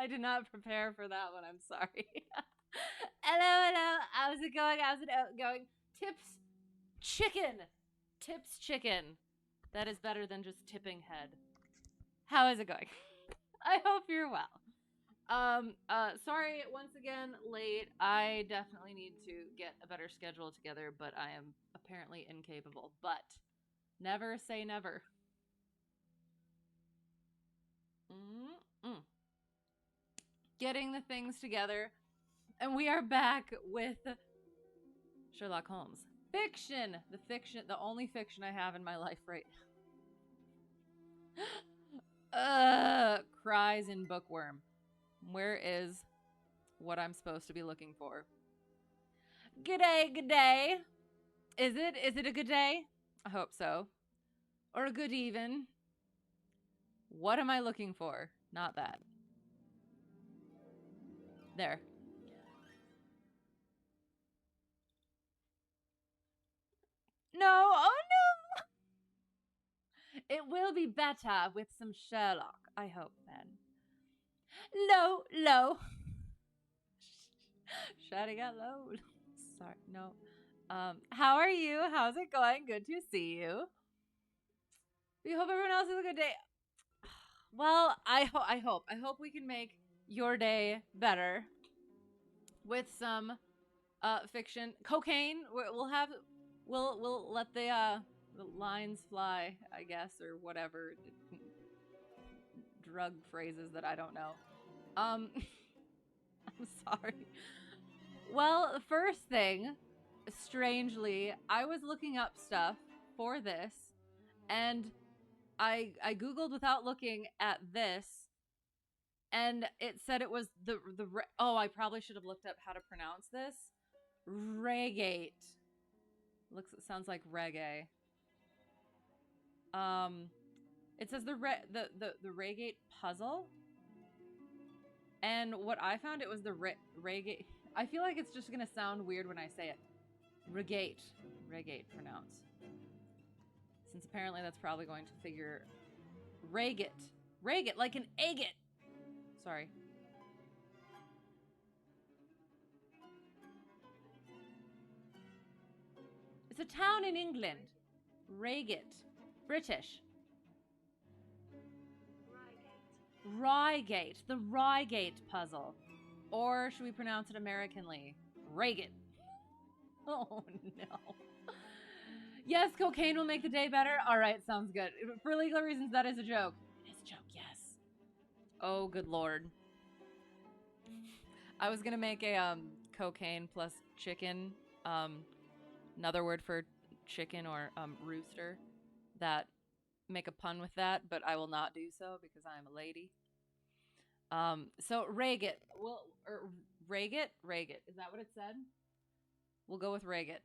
I did not prepare for that one. I'm sorry. Hello. How's it going? How's it going? Tips chicken. Tips chicken. That is better than just tipping head. How is it going? I hope you're well. Sorry once again, late. I definitely need to get a better schedule together, but I am apparently incapable. But never say never. Mm-mm. Getting the things together, and we are back with Sherlock Holmes. Fiction! The only fiction I have in my life right now. Cries in bookworm. Where is what I'm supposed to be looking for? Good day. Is it a good day? I hope so. Or a good even. What am I looking for? Not that. There. No, oh no! It will be better with some Sherlock, I hope then. Low. Shutting out low. Sorry, no. How are you? How's it going? Good to see you. We hope everyone else has a good day. Well, I hope we can make your day better with some fiction. Cocaine. We'll let the lines fly, I guess, or whatever drug phrases that I don't know. I'm sorry. Well, the first thing, strangely, I was looking up stuff for this, and I googled without looking at this, and it said it was I probably should have looked up how to pronounce this. Reigate. Sounds like reggae. It says the Reigate Puzzle, and what I found, it was the Reigate. I feel like it's just gonna sound weird when I say it. Reigate pronounce. Since apparently that's probably going to figure Reigate like an agate. Sorry. It's a town in England. Reigate. British. Reigate. The Reigate Puzzle. Or should we pronounce it Americanly? Reigate. Oh no. Yes, cocaine will make the day better. Alright, sounds good. For legal reasons, that is a joke. It is a joke, yes. Oh, good lord. I was gonna make a cocaine plus chicken, another word for chicken or rooster, that make a pun with that, but I will not do so because I am a lady. So Reigate, Reigate. Is that what it said? We'll go with Reigate.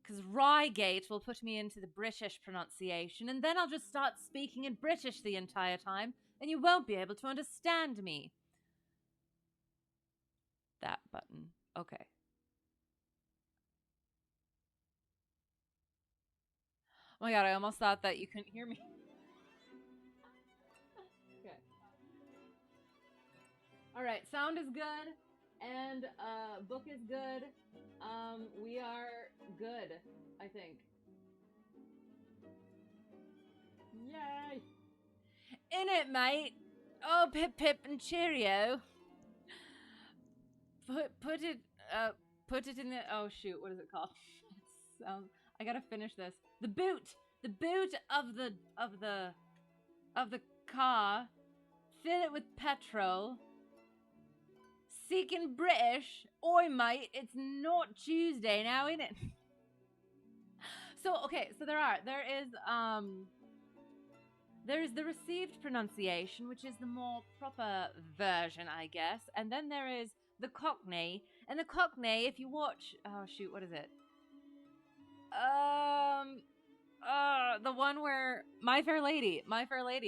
Because Reigate will put me into the British pronunciation, and then I'll just start speaking in British the entire time, and you won't be able to understand me. That button. Okay. Oh my god, I almost thought that you couldn't hear me. Okay. Alright, sound is good, and book is good. We are good, I think. Yay! In it, mate! Oh, pip and cheerio. Put it in the, oh shoot, what is it called? I gotta finish this. The boot of the car. Fill it with petrol. Seeking British. Oi, mate, it's not Tuesday now, innit? So, okay, so there is the received pronunciation, which is the more proper version, I guess. And then there is the Cockney. And the Cockney, if you watch, oh shoot, what is it? The one where My Fair Lady,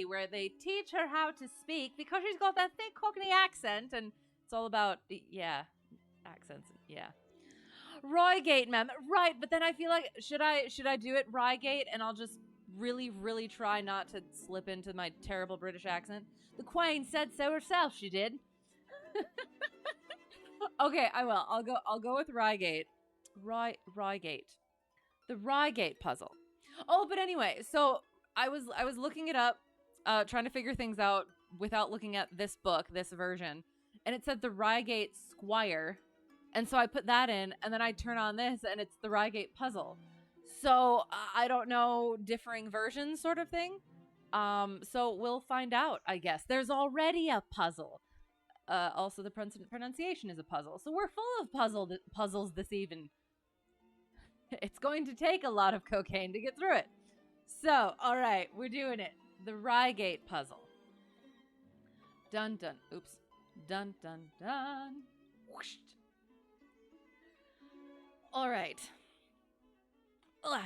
where they teach her how to speak because she's got that thick Cockney accent, and it's all about, yeah, accents, yeah. Reigate, ma'am. Right, but then I feel like, should I do it Reigate, and I'll just really, really try not to slip into my terrible British accent. The Queen said so herself, she did. Okay, I will. I'll go with Reigate. Reigate. The Reigate Puzzle. Oh, but anyway, so I was looking it up, trying to figure things out without looking at this book, this version, and it said the Reigate Squire, and so I put that in, and then I turn on this, and it's the Reigate Puzzle. So I don't know, differing versions, sort of thing. So we'll find out. I guess there's already a puzzle. Also, the pronunciation is a puzzle, so we're full of puzzles this evening. It's going to take a lot of cocaine to get through it. So, all right, we're doing it. The Reigate Puzzle. Dun dun. Oops. Dun dun dun. Whoosh. All right. Ugh.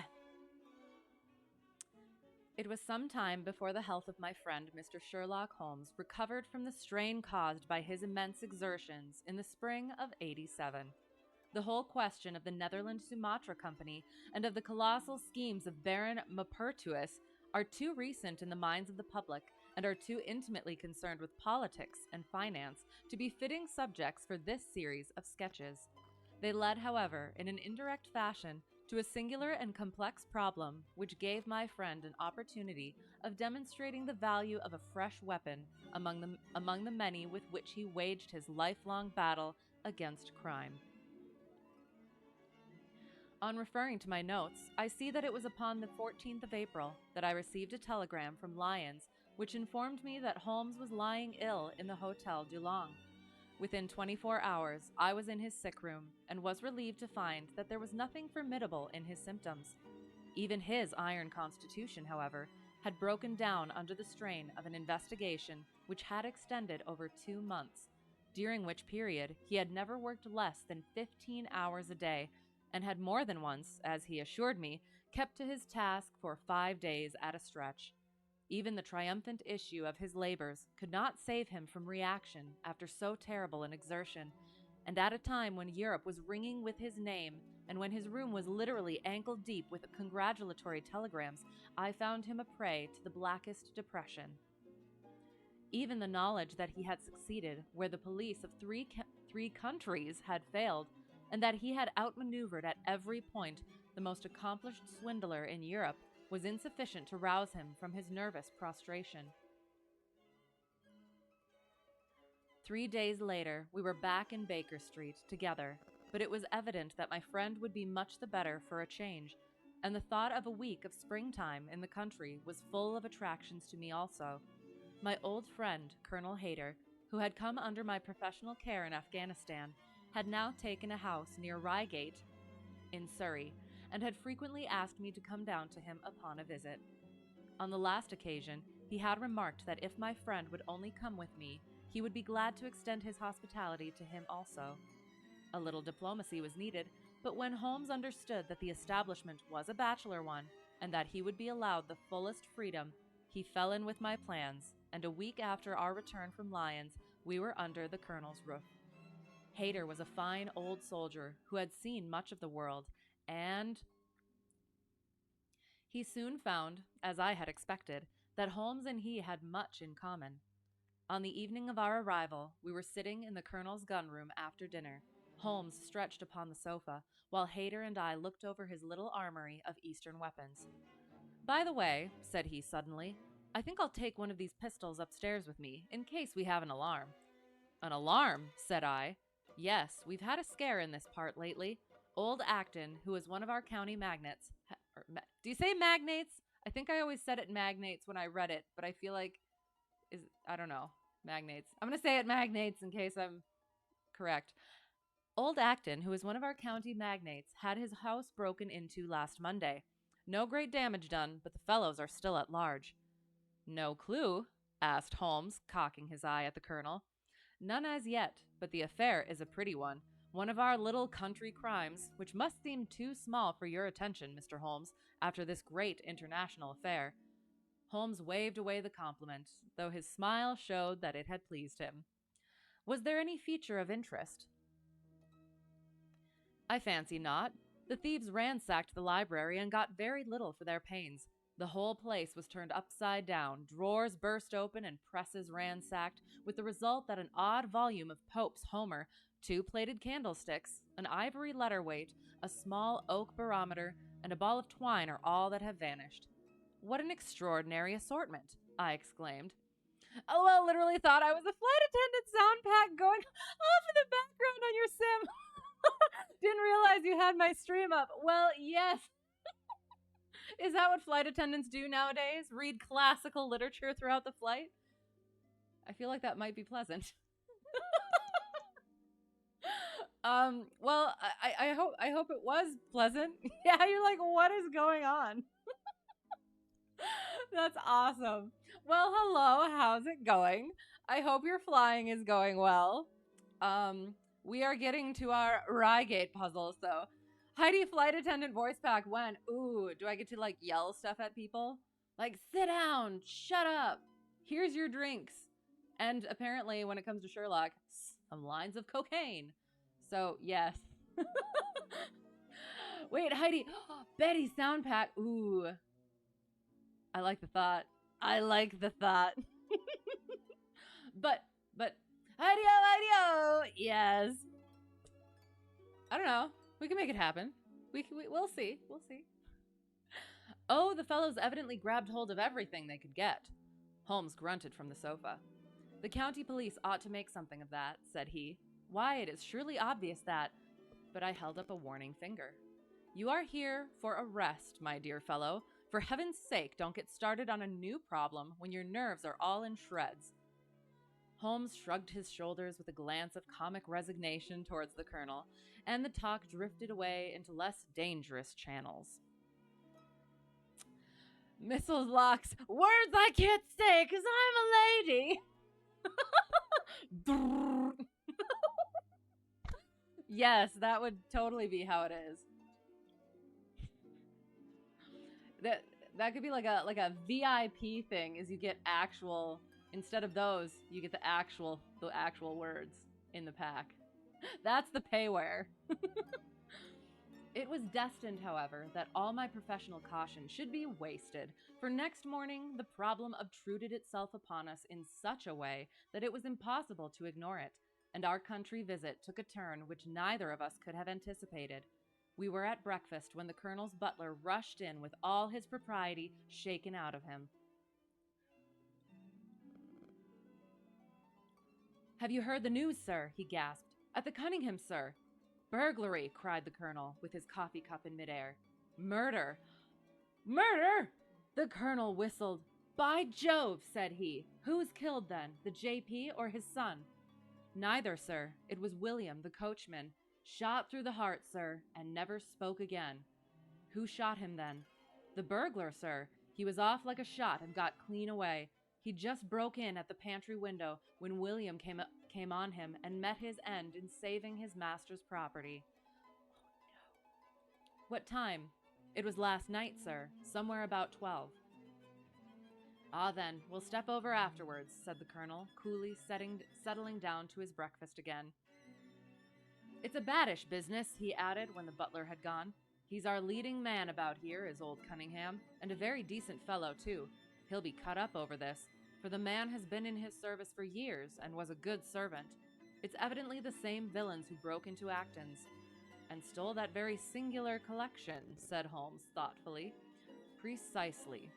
It was some time before the health of my friend, Mr. Sherlock Holmes, recovered from the strain caused by his immense exertions in the spring of '87. The whole question of the Netherland Sumatra Company and of the colossal schemes of Baron Maupertuis are too recent in the minds of the public and are too intimately concerned with politics and finance to be fitting subjects for this series of sketches. They led, however, in an indirect fashion, to a singular and complex problem which gave my friend an opportunity of demonstrating the value of a fresh weapon among the many with which he waged his lifelong battle against crime. On referring to my notes, I see that it was upon the 14th of April that I received a telegram from Lyons which informed me that Holmes was lying ill in the Hotel Dulong. Within 24 hours, I was in his sick room and was relieved to find that there was nothing formidable in his symptoms. Even his iron constitution, however, had broken down under the strain of an investigation which had extended over 2 months, during which period he had never worked less than 15 hours a day, and had more than once, as he assured me, kept to his task for 5 days at a stretch. Even the triumphant issue of his labors could not save him from reaction after so terrible an exertion, and at a time when Europe was ringing with his name, and when his room was literally ankle-deep with congratulatory telegrams, I found him a prey to the blackest depression. Even the knowledge that he had succeeded where the police of three countries had failed, and that he had outmaneuvered at every point the most accomplished swindler in Europe, was insufficient to rouse him from his nervous prostration. 3 days later, we were back in Baker Street together, but it was evident that my friend would be much the better for a change, and the thought of a week of springtime in the country was full of attractions to me also. My old friend, Colonel Hayter, who had come under my professional care in Afghanistan, had now taken a house near Reigate in Surrey, and had frequently asked me to come down to him upon a visit. On the last occasion, he had remarked that if my friend would only come with me, he would be glad to extend his hospitality to him also. A little diplomacy was needed, but when Holmes understood that the establishment was a bachelor one, and that he would be allowed the fullest freedom, he fell in with my plans, and a week after our return from Lyons, we were under the colonel's roof. Hayter was a fine old soldier who had seen much of the world, and he soon found, as I had expected, that Holmes and he had much in common. On the evening of our arrival, we were sitting in the colonel's gun-room after dinner, Holmes stretched upon the sofa, while Hayter and I looked over his little armory of Eastern weapons. "By the way," said he suddenly, "I think I'll take one of these pistols upstairs with me, in case we have an alarm." "An alarm?" said I. "Yes, we've had a scare in this part lately. Old Acton, who is one of our county magnates... do you say magnates? I think I always said it magnates when I read it, but I feel like... I don't know. Magnates. I'm going to say it magnates in case I'm correct. Old Acton, who is one of our county magnates, had his house broken into last Monday. No great damage done, but the fellows are still at large." "No clue?" asked Holmes, cocking his eye at the colonel. "None as yet, but the affair is a pretty one. One of our little country crimes, which must seem too small for your attention, Mr. Holmes, after this great international affair." Holmes waved away the compliment, though his smile showed that it had pleased him. "Was there any feature of interest?" "I fancy not. The thieves ransacked the library and got very little for their pains. The whole place was turned upside down, drawers burst open, and presses ransacked, with the result that an odd volume of Pope's Homer, 2 plated candlesticks, an ivory letter weight, a small oak barometer, and a ball of twine are all that have vanished. What an extraordinary assortment, I exclaimed. LOL literally thought I was a flight attendant sound pack going off in the background on your sim. Didn't realize you had my stream up. Well, yes. Is that what flight attendants do nowadays? Read classical literature throughout the flight? I feel like that might be pleasant. Well, I hope it was pleasant. Yeah, you're like, what is going on? That's awesome. Well, hello, how's it going? I hope your flying is going well. We are getting to our Reigate puzzle, so Heidi flight attendant voice pack went, ooh, do I get to like yell stuff at people? Like, sit down, shut up, here's your drinks. And apparently when it comes to Sherlock, some lines of cocaine. So, yes. Wait, Heidi, Betty sound pack, ooh. I like the thought. But, Heidi-o, yes. I don't know. We can make it happen. We'll see. Oh, the fellows evidently grabbed hold of everything they could get. Holmes grunted from the sofa. The county police ought to make something of that, said he. Why, it is surely obvious that... But I held up a warning finger. You are here for a rest, my dear fellow. For heaven's sake, don't get started on a new problem when your nerves are all in shreds. Holmes shrugged his shoulders with a glance of comic resignation towards the colonel, and the talk drifted away into less dangerous channels. Missiles locks, words I can't say 'cause I'm a lady. Yes, that would totally be how it is. That could be like a VIP thing, is you get actual, instead of those, you get the actual words in the pack. That's the payware. It was destined, however, that all my professional caution should be wasted, for next morning the problem obtruded itself upon us in such a way that it was impossible to ignore it, and our country visit took a turn which neither of us could have anticipated. We were at breakfast when the colonel's butler rushed in with all his propriety shaken out of him. Have you heard the news, sir? He gasped. At the Cunningham, sir. Burglary, cried the colonel, with his coffee cup in midair. Murder! Murder! The colonel whistled. By Jove, said he. Who was killed then, the J.P. or his son? Neither, sir. It was William, the coachman. Shot through the heart, sir, and never spoke again. Who shot him then? The burglar, sir. He was off like a shot and got clean away. He just broke in at the pantry window when William came on him and met his end in saving his master's property. What time? It was last night, sir, somewhere about 12. Ah, then, we'll step over afterwards, said the colonel, coolly settling down to his breakfast again. It's a baddish business, he added when the butler had gone. He's our leading man about here, is old Cunningham, and a very decent fellow, too. He'll be cut up over this, for the man has been in his service for years and was a good servant. It's evidently the same villains who broke into Acton's and stole that very singular collection, said Holmes thoughtfully. Precisely.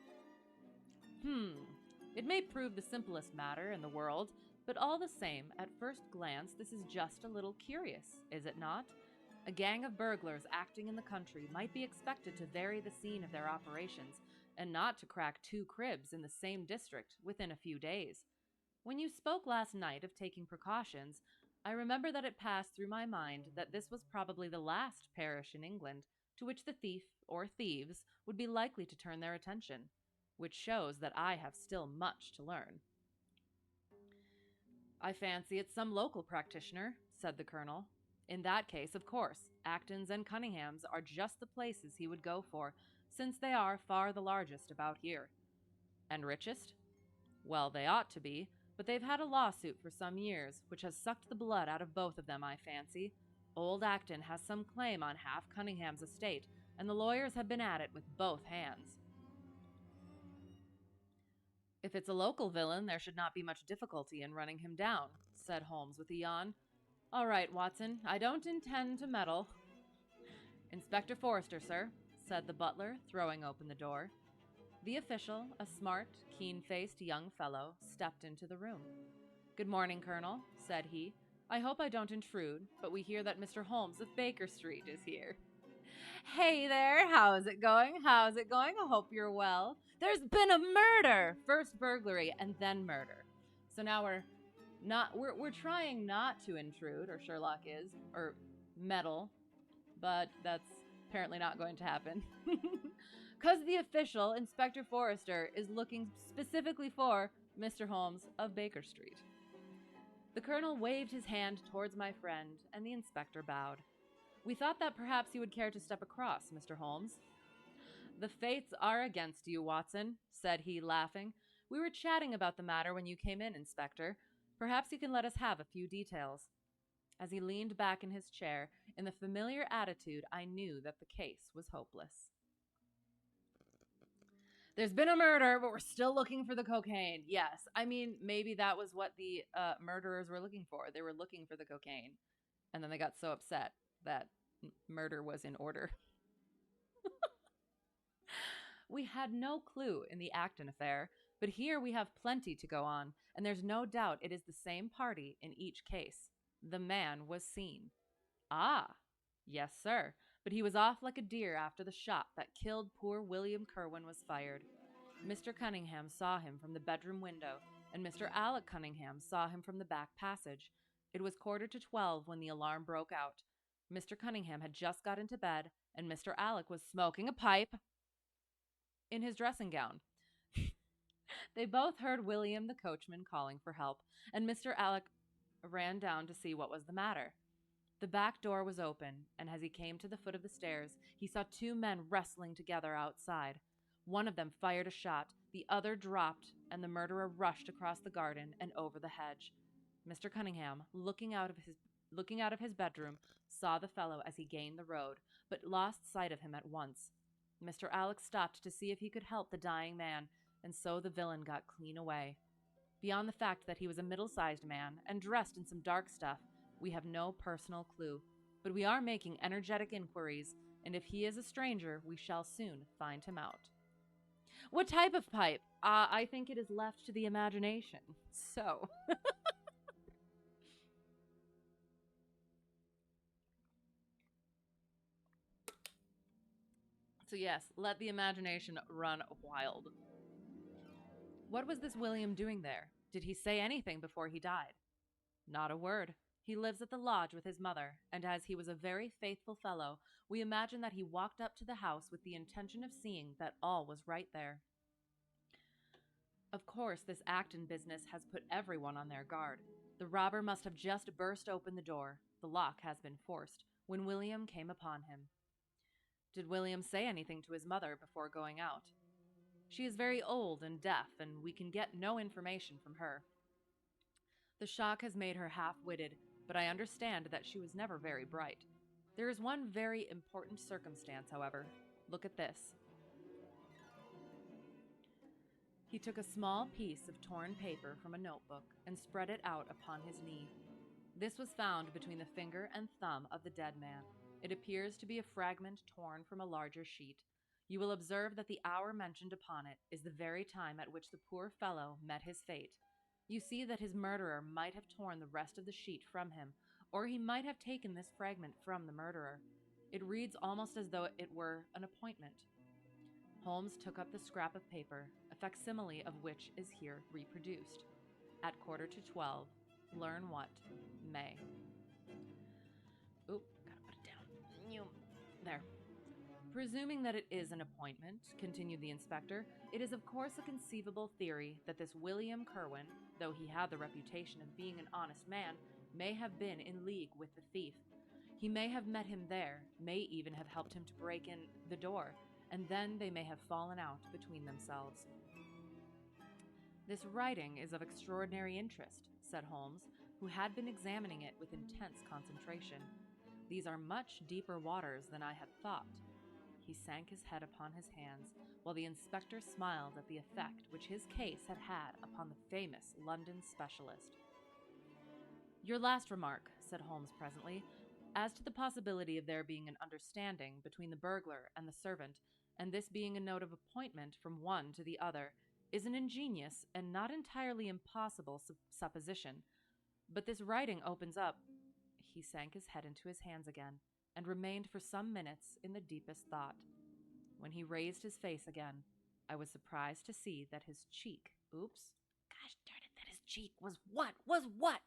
It may prove the simplest matter in the world, but all the same, at first glance, this is just a little curious, is it not? A gang of burglars acting in the country might be expected to vary the scene of their operations, and not to crack 2 cribs in the same district within a few days. When you spoke last night of taking precautions, I remember that it passed through my mind that this was probably the last parish in England to which the thief or thieves would be likely to turn their attention, which shows that I have still much to learn. I fancy it's some local practitioner, said the colonel. In that case, of course, Acton's and Cunningham's are just the places he would go for, since they are far the largest about here. And richest? Well, they ought to be, but they've had a lawsuit for some years, which has sucked the blood out of both of them, I fancy. Old Acton has some claim on half Cunningham's estate, and the lawyers have been at it with both hands. If it's a local villain, there should not be much difficulty in running him down, said Holmes with a yawn. All right, Watson, I don't intend to meddle. Inspector Forrester, sir, said the butler, throwing open the door. The official, a smart, keen-faced young fellow, stepped into the room. Good morning, Colonel, said he. I hope I don't intrude, but we hear that Mr. Holmes of Baker Street is here. Hey there, how's it going? How's it going? I hope you're well. There's been a murder! First burglary and then murder. So now we're trying not to intrude, or Sherlock is, or meddle, but that's apparently not going to happen. Because the official, Inspector Forrester, is looking specifically for Mr. Holmes of Baker Street. The colonel waved his hand towards my friend, and the inspector bowed. We thought that perhaps you would care to step across, Mr. Holmes. The fates are against you, Watson, said he, laughing. We were chatting about the matter when you came in, Inspector. Perhaps you can let us have a few details. As he leaned back in his chair, in the familiar attitude, I knew that the case was hopeless. There's been a murder, but we're still looking for the cocaine. Yes, I mean, maybe that was what the murderers were looking for. They were looking for the cocaine. And then they got so upset that murder was in order. We had no clue in the Acton affair, but here we have plenty to go on, and there's no doubt it is the same party in each case. The man was seen. Ah, yes, sir, but he was off like a deer after the shot that killed poor William Kerwin was fired. Mr. Cunningham saw him from the bedroom window, and Mr. Alec Cunningham saw him from the back passage. It was 11:45 when the alarm broke out. Mr. Cunningham had just got into bed, and Mr. Alec was smoking a pipe in his dressing gown. They both heard William the coachman calling for help, and Mr. Alec ran down to see what was the matter. The back door was open, and as he came to the foot of the stairs, he saw two men wrestling together outside. One of them fired a shot, the other dropped, and the murderer rushed across the garden and over the hedge. Mr. Cunningham, looking out of his bedroom, saw the fellow as he gained the road, but lost sight of him at once. Mr. Alec stopped to see if he could help the dying man, and so the villain got clean away. Beyond the fact that he was a middle-sized man and dressed in some dark stuff, we have no personal clue, but we are making energetic inquiries, and if he is a stranger, we shall soon find him out. What type of pipe? I think it is left to the imagination. So... So yes, let the imagination run wild. What was this William doing there? Did he say anything before he died? Not a word. He lives at the lodge with his mother, and as he was a very faithful fellow, we imagine that he walked up to the house with the intention of seeing that all was right there. Of course, this Acton business has put everyone on their guard. The robber must have just burst open the door, the lock has been forced, when William came upon him. Did William say anything to his mother before going out? She is very old and deaf, and we can get no information from her. The shock has made her half-witted, but I understand that she was never very bright. There is one very important circumstance, however. Look at this. He took a small piece of torn paper from a notebook and spread it out upon his knee. This was found between the finger and thumb of the dead man. It appears to be a fragment torn from a larger sheet. You will observe that the hour mentioned upon it is the very time at which the poor fellow met his fate. You see that his murderer might have torn the rest of the sheet from him, or he might have taken this fragment from the murderer. It reads almost as though it were an appointment. Holmes took up the scrap of paper, a facsimile of which is here reproduced. At 11:45, learn what may. Oop, gotta put it down. There. Presuming that it is an appointment, continued the inspector, it is of course a conceivable theory that this William Kerwin, though he had the reputation of being an honest man, may have been in league with the thief. He may have met him there, may even have helped him to break in the door, and then they may have fallen out between themselves. This writing is of extraordinary interest, said Holmes, who had been examining it with intense concentration. These are much deeper waters than I had thought. He sank his head upon his hands, while the inspector smiled at the effect which his case had had upon the famous London specialist. "Your last remark," said Holmes presently, "as to the possibility of there being an understanding between the burglar and the servant, and this being a note of appointment from one to the other, is an ingenious and not entirely impossible supposition. But this writing opens up—" He sank his head into his hands again, and remained for some minutes in the deepest thought. When he raised his face again, I was surprised to see that his cheek— gosh darn it, that his cheek was what?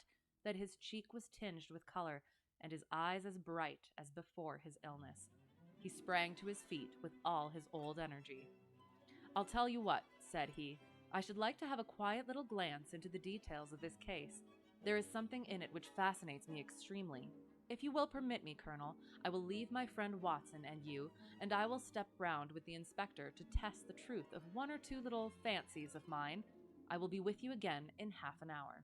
That his cheek was tinged with color, and his eyes as bright as before his illness. He sprang to his feet with all his old energy. "I'll tell you what," said he. "I should like to have a quiet little glance into the details of this case. There is something in it which fascinates me extremely. If you will permit me, Colonel, I will leave my friend Watson and you, and I will step round with the inspector to test the truth of one or two little fancies of mine. I will be with you again in half an hour."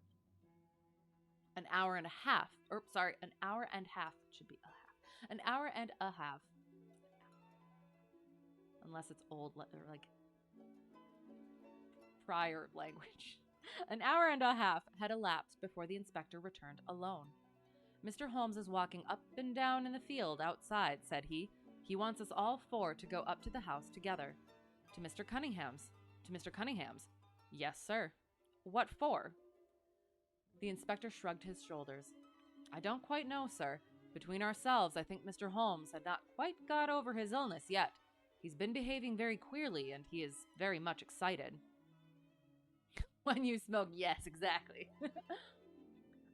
An hour and a half. An hour and a half. It should be a half. An hour and a half. Unless it's old, like prior language. An hour and a half had elapsed before the inspector returned alone. "Mr. Holmes is walking up and down in the field outside," said he. "He wants us all four to go up to the house together." "To Mr. Cunningham's?" "To Mr. Cunningham's?" "Yes, sir." "What for?" The inspector shrugged his shoulders. "I don't quite know, sir. Between ourselves, I think Mr. Holmes had not quite got over his illness yet. He's been behaving very queerly, and he is very much excited." "When you smoke, yes, exactly."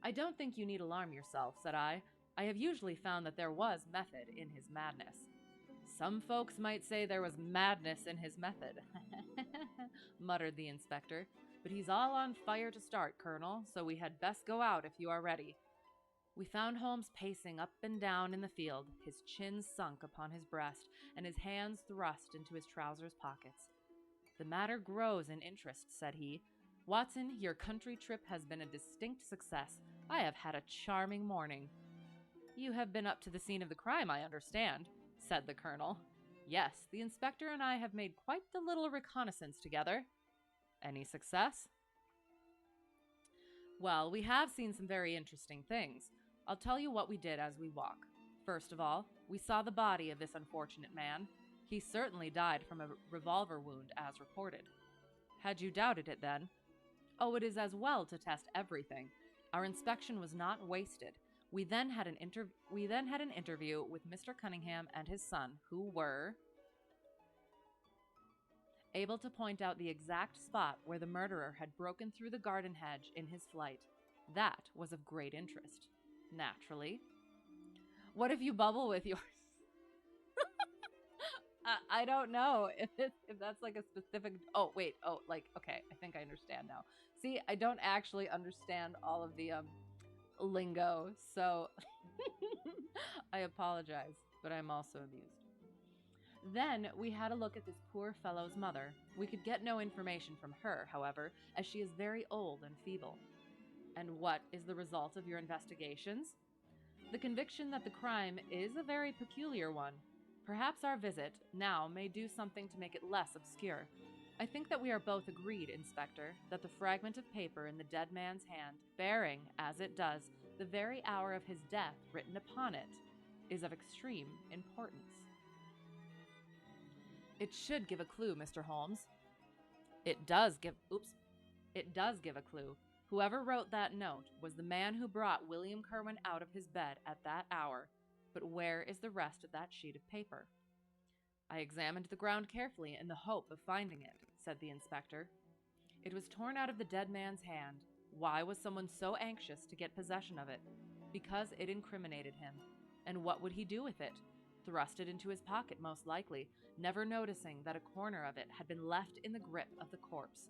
"I don't think you need alarm yourself," said I. "I have usually found that there was method in his madness." "Some folks might say there was madness in his method," muttered the inspector. "But he's all on fire to start, Colonel, so we had best go out if you are ready." We found Holmes pacing up and down in the field, his chin sunk upon his breast, and his hands thrust into his trousers pockets. "The matter grows in interest," said he. "Watson, your country trip has been a distinct success. I have had a charming morning." "You have been up to the scene of the crime, I understand," said the colonel. "Yes, the inspector and I have made quite the little reconnaissance together." "Any success?" "Well, we have seen some very interesting things. I'll tell you what we did as we walk. First of all, we saw the body of this unfortunate man. He certainly died from a revolver wound, as reported." "Had you doubted it, then?" "Oh, it is as well to test everything. Our inspection was not wasted. We then had an interview with Mr. Cunningham and his son, who were able to point out the exact spot where the murderer had broken through the garden hedge in his flight. That was of great interest." "Naturally." "What if you bubble with yours?" I don't know if that's like a specific. Oh wait. Oh, like okay. I think I understand now. See, I don't actually understand all of the lingo, so I apologize, but I'm also amused. Then we had a look at this poor fellow's mother. We could get no information from her, however, as she is very old and feeble. "And what is the result of your investigations?" "The conviction that the crime is a very peculiar one. Perhaps our visit now may do something to make it less obscure. I think that we are both agreed, Inspector, that the fragment of paper in the dead man's hand, bearing, as it does, the very hour of his death written upon it, is of extreme importance." "It should give a clue, Mr. Holmes." It does give a clue. Whoever wrote that note was the man who brought William Kerwin out of his bed at that hour. But where is the rest of that sheet of paper?" "I examined the ground carefully in the hope of finding it," said the inspector. "It was torn out of the dead man's hand. Why was someone so anxious to get possession of it? Because it incriminated him. And what would he do with it? Thrust it into his pocket, most likely, never noticing that a corner of it had been left in the grip of the corpse.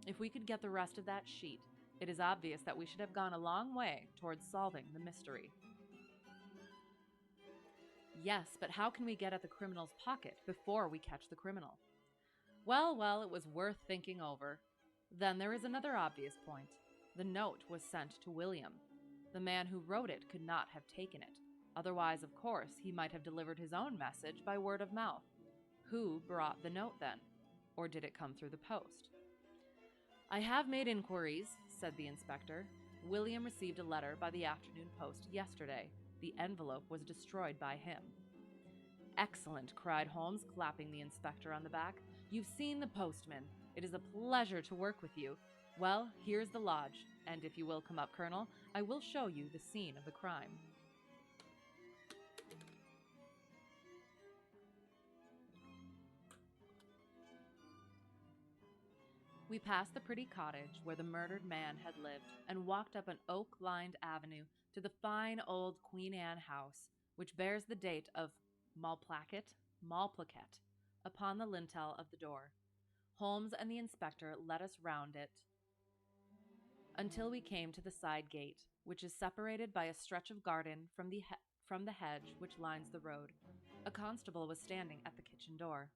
If we could get the rest of that sheet, it is obvious that we should have gone a long way towards solving the mystery." "Yes, but how can we get at the criminal's pocket before we catch the criminal?" Well, it was worth thinking over. Then there is another obvious point. The note was sent to William. The man who wrote it could not have taken it. Otherwise, of course, he might have delivered his own message by word of mouth. Who brought the note then? Or did it come through the post? I have made inquiries, said the inspector. William received a letter by the afternoon post yesterday. The envelope was destroyed by him. Excellent, cried Holmes, clapping the inspector on the back. You've seen the postman. It is a pleasure to work with you. Well, here's the lodge, and if you will come up, Colonel, I will show you the scene of the crime. We passed the pretty cottage where the murdered man had lived and walked up an oak-lined avenue to the fine old Queen Anne house, which bears the date of Malplaquet upon the lintel of the door. Holmes and the inspector led us round it until we came to the side gate, which is separated by a stretch of garden from the hedge which lines the road. A constable was standing at the kitchen door.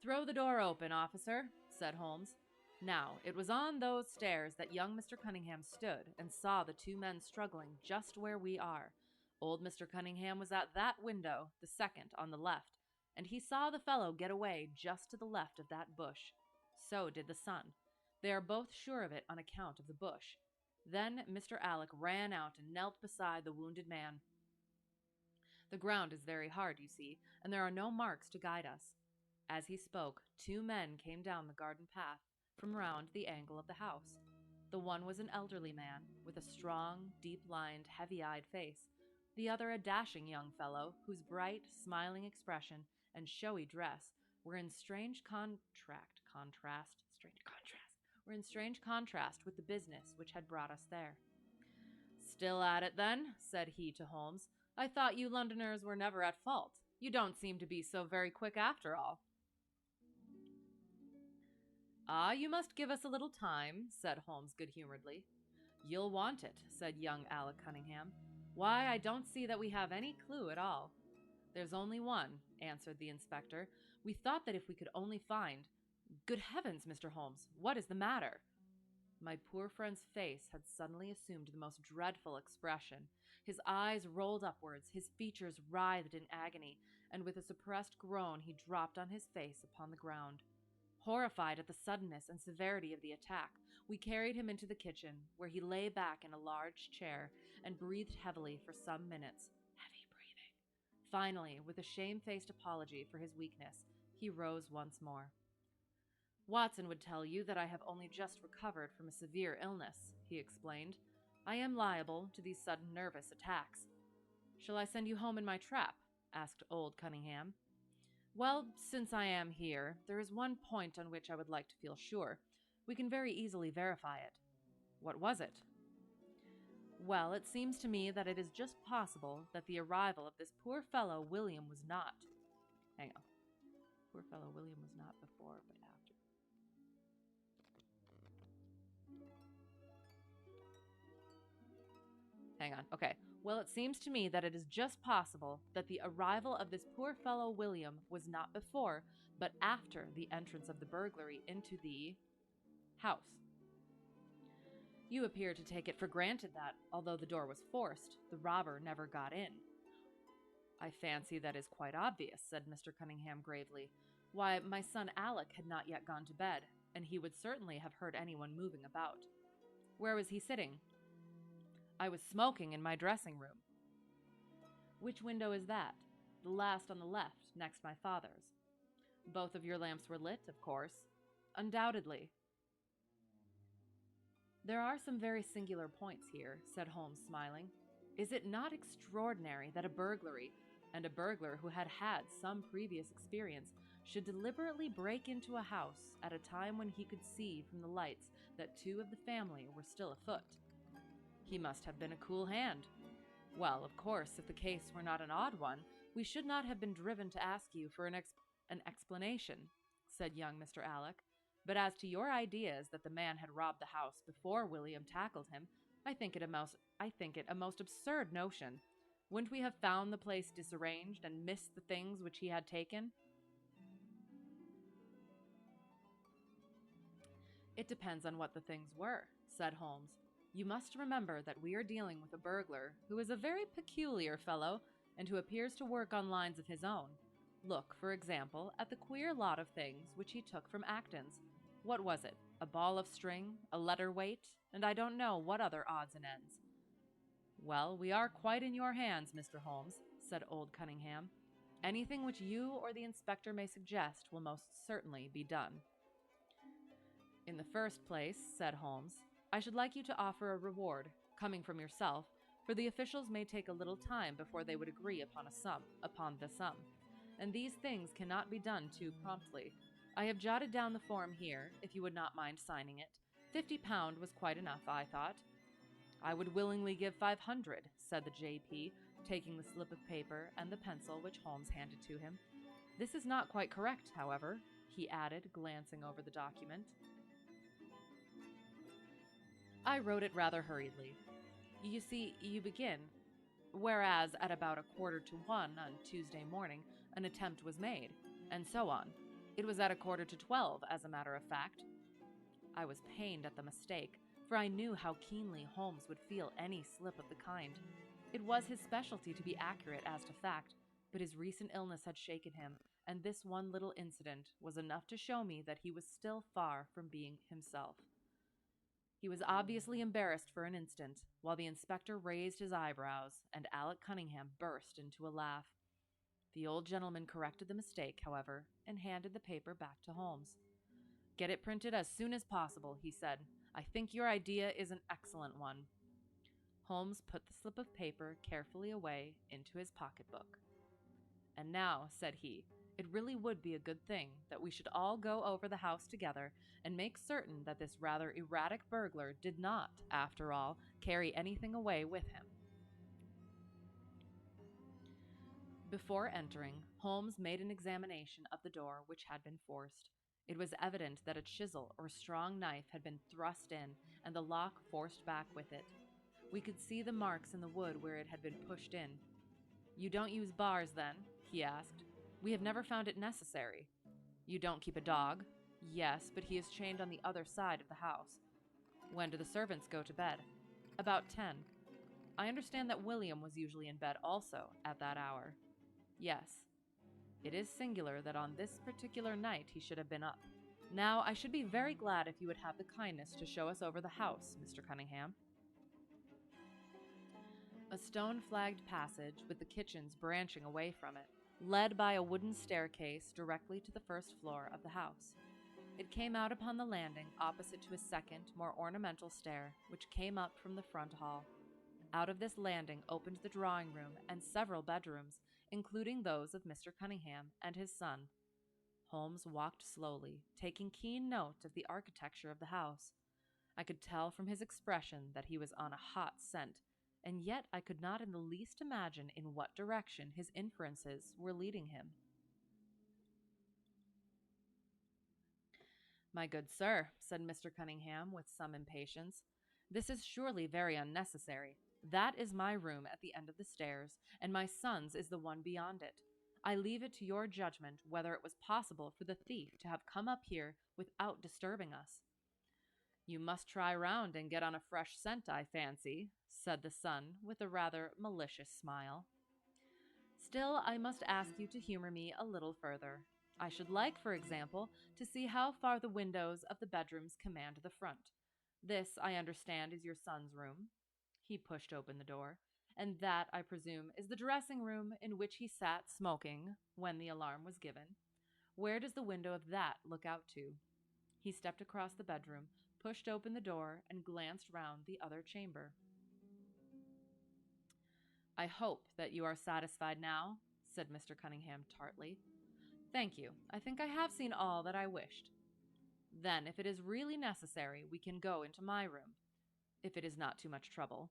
"Throw the door open, officer," said Holmes. Now, it was on those stairs that young Mr. Cunningham stood and saw the two men struggling just where we are. Old Mr. Cunningham was at that window, the second on the left, and he saw the fellow get away just to the left of that bush. So did the son. They are both sure of it on account of the bush. Then Mr. Alec ran out and knelt beside the wounded man. The ground is very hard, you see, and there are no marks to guide us. As he spoke, two men came down the garden path from round the angle of the house. The one was an elderly man, with a strong, deep-lined, heavy-eyed face. The other a dashing young fellow, whose bright, smiling expression and showy dress were in strange contrast with the business which had brought us there. "Still at it, then?" said he to Holmes. "I thought you Londoners were never at fault. You don't seem to be so very quick after all." "Ah, you must give us a little time," said Holmes good-humoredly. "You'll want it," said young Alec Cunningham. "Why, I don't see that we have any clue at all." "There's only one," answered the inspector. "We thought that if we could only find— Good heavens, Mr. Holmes, what is the matter?" My poor friend's face had suddenly assumed the most dreadful expression. His eyes rolled upwards, his features writhed in agony, and with a suppressed groan he dropped on his face upon the ground. Horrified at the suddenness and severity of the attack, we carried him into the kitchen, where he lay back in a large chair and breathed heavily for some minutes. Heavy breathing. Finally, with a shamefaced apology for his weakness, he rose once more. "Watson would tell you that I have only just recovered from a severe illness," he explained. "I am liable to these sudden nervous attacks." "Shall I send you home in my trap?" asked old Cunningham. "Well, since I am here, there is one point on which I would like to feel sure. We can very easily verify it." "What was it?" "Well, it seems to me that it is just possible that the arrival of this poor fellow William was not— Hang on. Poor fellow William was not before, but after. Hang on. Okay. Well, it seems to me that it is just possible that the arrival of this poor fellow William was not before, but after the entrance of the burglary into the house. You appear to take it for granted that, although the door was forced, the robber never got in." "I fancy that is quite obvious," said Mr. Cunningham gravely. "Why, my son Alec had not yet gone to bed, and he would certainly have heard anyone moving about." "Where was he sitting?" "I was smoking in my dressing room." "Which window is that?" "The last on the left, next my father's." "Both of your lamps were lit, of course?" "Undoubtedly." "There are some very singular points here," said Holmes, smiling. "Is it not extraordinary that a burglary, and a burglar who had had some previous experience, should deliberately break into a house at a time when he could see from the lights that two of the family were still afoot?" "He must have been a cool hand." "Well, of course, if the case were not an odd one, we should not have been driven to ask you for an explanation," said young Mr. Alec. "But as to your ideas that the man had robbed the house before William tackled him, I think it a most absurd notion. Wouldn't we have found the place disarranged and missed the things which he had taken?" "It depends on what the things were," said Holmes. "You must remember that we are dealing with a burglar who is a very peculiar fellow and who appears to work on lines of his own. Look, for example, at the queer lot of things which he took from Acton's. What was it? A ball of string, a letter weight, and I don't know what other odds and ends. Well, we are quite in your hands, Mr. Holmes, said old Cunningham. Anything which you or the inspector may suggest will most certainly be done. In the first place, said Holmes, I should like you to offer a reward, coming from yourself, for the officials may take a little time before they would agree upon the sum, and these things cannot be done too promptly. I have jotted down the form here, if you would not mind signing it. £50 was quite enough, I thought. I would willingly give 500, said the J.P., taking the slip of paper and the pencil which Holmes handed to him. This is not quite correct, however, he added, glancing over the document. I wrote it rather hurriedly. You see, you begin, whereas at about 1:45 on Tuesday morning an attempt was made, and so on. It was at 11:45, as a matter of fact. I was pained at the mistake, for I knew how keenly Holmes would feel any slip of the kind. It was his specialty to be accurate as to fact, but his recent illness had shaken him, and this one little incident was enough to show me that he was still far from being himself. He was obviously embarrassed for an instant, while the inspector raised his eyebrows, and Alec Cunningham burst into a laugh. The old gentleman corrected the mistake, however, and handed the paper back to Holmes. Get it printed as soon as possible, he said. I think your idea is an excellent one. Holmes put the slip of paper carefully away into his pocketbook. And now, said he, it really would be a good thing that we should all go over the house together and make certain that this rather erratic burglar did not, after all, carry anything away with him. Before entering, Holmes made an examination of the door which had been forced. It was evident that a chisel or strong knife had been thrust in and the lock forced back with it. We could see the marks in the wood where it had been pushed in. You don't use bars, then? He asked. We have never found it necessary. You don't keep a dog? Yes, but he is chained on the other side of the house. When do the servants go to bed? About 10. I understand that William was usually in bed also at that hour. Yes. It is singular that on this particular night he should have been up. Now, I should be very glad if you would have the kindness to show us over the house, Mr. Cunningham. A stone-flagged passage, with the kitchens branching away from it, led by a wooden staircase directly to the first floor of the house. It came out upon the landing opposite to a second, more ornamental stair, which came up from the front hall. Out of this landing opened the drawing-room and several bedrooms, including those of Mr. Cunningham and his son. Holmes walked slowly, taking keen note of the architecture of the house. I could tell from his expression that he was on a hot scent, and yet I could not in the least imagine in what direction his inferences were leading him. My good sir, said Mr. Cunningham with some impatience, this is surely very unnecessary. That is my room at the end of the stairs, and my son's is the one beyond it. I leave it to your judgment whether it was possible for the thief to have come up here without disturbing us. You must try round and get on a fresh scent, I fancy, said the son with a rather malicious smile. Still, I must ask you to humor me a little further. I should like, for example, to see how far the windows of the bedrooms command the front. This, I understand, is your son's room. He pushed open the door. And that, I presume, is the dressing room in which he sat smoking when the alarm was given. Where does the window of that look out to? He stepped across the bedroom, pushed open the door, and glanced round the other chamber. I hope that you are satisfied now, said Mr. Cunningham tartly. Thank you. I think I have seen all that I wished. Then, if it is really necessary, we can go into my room, if it is not too much trouble.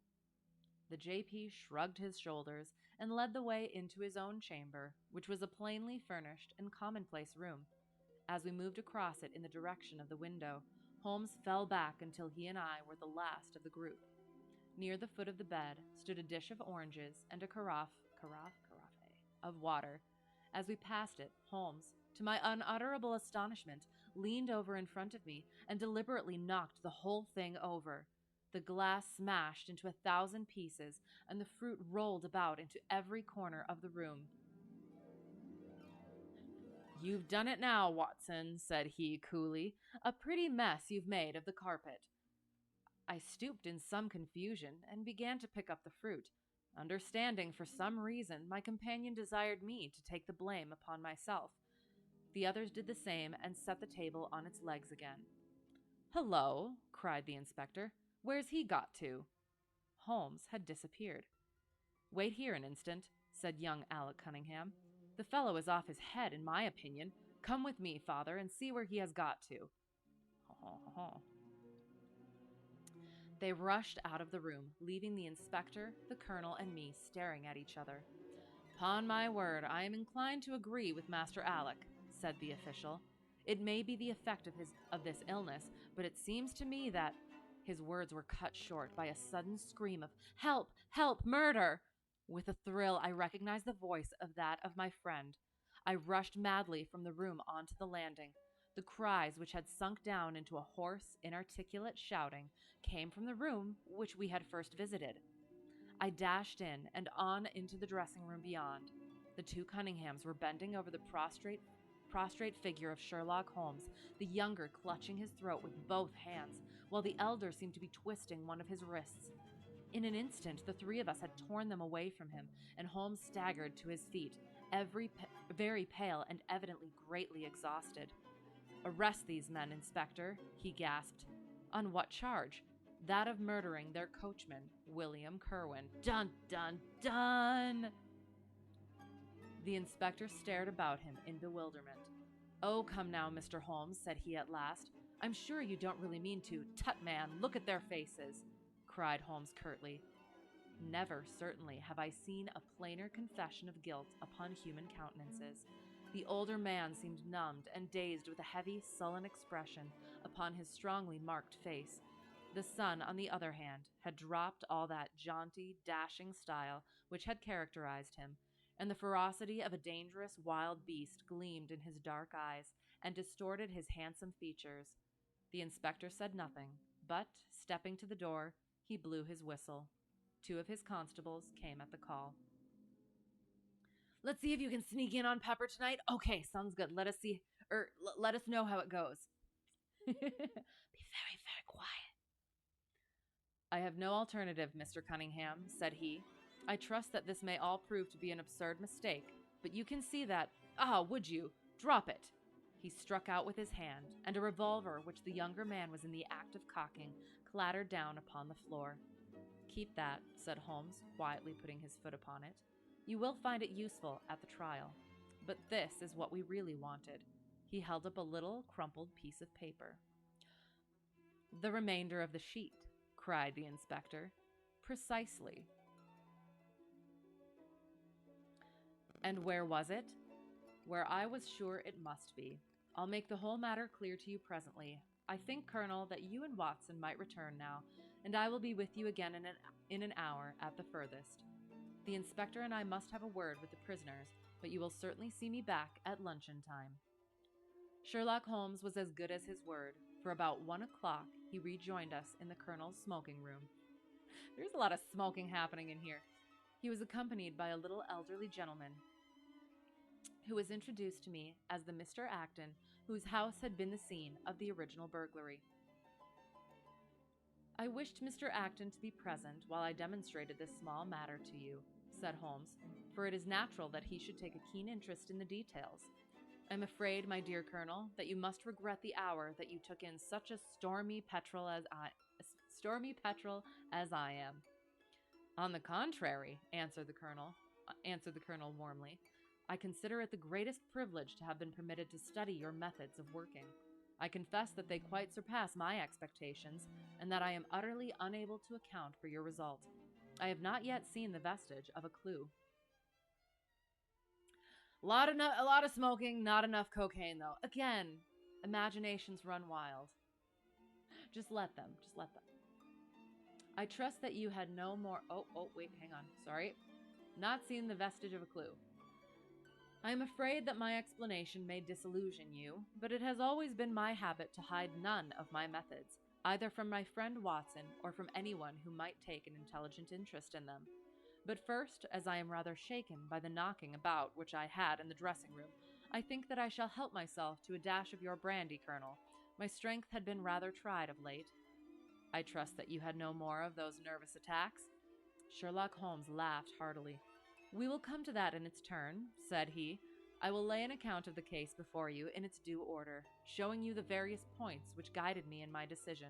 The J.P. shrugged his shoulders and led the way into his own chamber, which was a plainly furnished and commonplace room. As we moved across it in the direction of the window, Holmes fell back until he and I were the last of the group. Near the foot of the bed stood a dish of oranges and a carafe of water. As we passed it, Holmes, to my unutterable astonishment, leaned over in front of me and deliberately knocked the whole thing over. The glass smashed into 1,000 pieces, and the fruit rolled about into every corner of the room. You've done it now, Watson, said he coolly. A pretty mess you've made of the carpet. I stooped in some confusion and began to pick up the fruit, understanding for some reason my companion desired me to take the blame upon myself. The others did the same and set the table on its legs again. Hello, cried the inspector. Where's he got to? Holmes had disappeared. Wait here an instant, said young Alec Cunningham. The fellow is off his head, in my opinion. Come with me, father, and see where he has got to. They rushed out of the room, leaving the inspector, the colonel, and me staring at each other. "'Pon my word, I am inclined to agree with Master Alec," said the official. "It may be the effect of this illness, but it seems to me that—" His words were cut short by a sudden scream of, "Help! Help! Murder!" With a thrill, I recognized the voice of that of my friend. I rushed madly from the room onto the landing. The cries, which had sunk down into a hoarse, inarticulate shouting, came from the room which we had first visited. I dashed in and on into the dressing room beyond. The two Cunninghams were bending over the prostrate figure of Sherlock Holmes, the younger clutching his throat with both hands, while the elder seemed to be twisting one of his wrists. In an instant, the three of us had torn them away from him, and Holmes staggered to his feet, very pale and evidently greatly exhausted. "Arrest these men, Inspector," he gasped. "On what charge?" "That of murdering their coachman, William Kerwin." Dun, dun, dun! The inspector stared about him in bewilderment. "Oh, come now, Mr. Holmes," said he at last. "I'm sure you don't really mean to—" "Tut, man, look at their faces," cried Holmes curtly. Never, certainly, have I seen a plainer confession of guilt upon human countenances. The older man seemed numbed and dazed with a heavy, sullen expression upon his strongly marked face. The son, on the other hand, had dropped all that jaunty, dashing style which had characterized him, and the ferocity of a dangerous wild beast gleamed in his dark eyes and distorted his handsome features. The inspector said nothing, but, stepping to the door, he blew his whistle. Two of his constables came at the call. "Let's see if you can sneak in on Pepper tonight." "Okay, sounds good. Let us know how it goes." "Be very, very quiet." "I have no alternative, Mr. Cunningham," said he. "I trust that this may all prove to be an absurd mistake, but you can see that— would you? Drop it!" He struck out with his hand, and a revolver which the younger man was in the act of cocking clattered down upon the floor. "Keep that," said Holmes, quietly putting his foot upon it. "You will find it useful at the trial. But this is what we really wanted." He held up a little crumpled piece of paper. "The remainder of the sheet," cried the inspector. "Precisely." "And where was it?" "Where I was sure it must be. I'll make the whole matter clear to you presently. I think, Colonel, that you and Watson might return now, and I will be with you again in an hour at the furthest. The inspector and I must have a word with the prisoners, but you will certainly see me back at luncheon time." Sherlock Holmes was as good as his word, for about 1 o'clock he rejoined us in the colonel's smoking room. There's a lot of smoking happening in here. He was accompanied by a little elderly gentleman, who was introduced to me as the Mr. Acton whose house had been the scene of the original burglary. "I wished Mr. Acton to be present while I demonstrated this small matter to you," said Holmes, "for it is natural that he should take a keen interest in the details. I'm afraid, my dear Colonel, that you must regret the hour that you took in such a stormy petrel as I am." "On the contrary," answered the Colonel warmly, "I consider it the greatest privilege to have been permitted to study your methods of working. I confess that they quite surpass my expectations, and that I am utterly unable to account for your result. I have not yet seen the vestige of a clue." A lot of smoking, not enough cocaine, though. Again, imaginations run wild. Just let them. "I trust that you had no more—" wait, hang on. Sorry. "Not seen the vestige of a clue. I am afraid that my explanation may disillusion you, but it has always been my habit to hide none of my methods, either from my friend Watson or from anyone who might take an intelligent interest in them. But first, as I am rather shaken by the knocking about which I had in the dressing room, I think that I shall help myself to a dash of your brandy, Colonel. My strength had been rather tried of late. I trust that you had no more of those nervous attacks? Sherlock Holmes laughed heartily. We will come to that in its turn, said he. I will lay an account of the case before you in its due order, showing you the various points which guided me in my decision.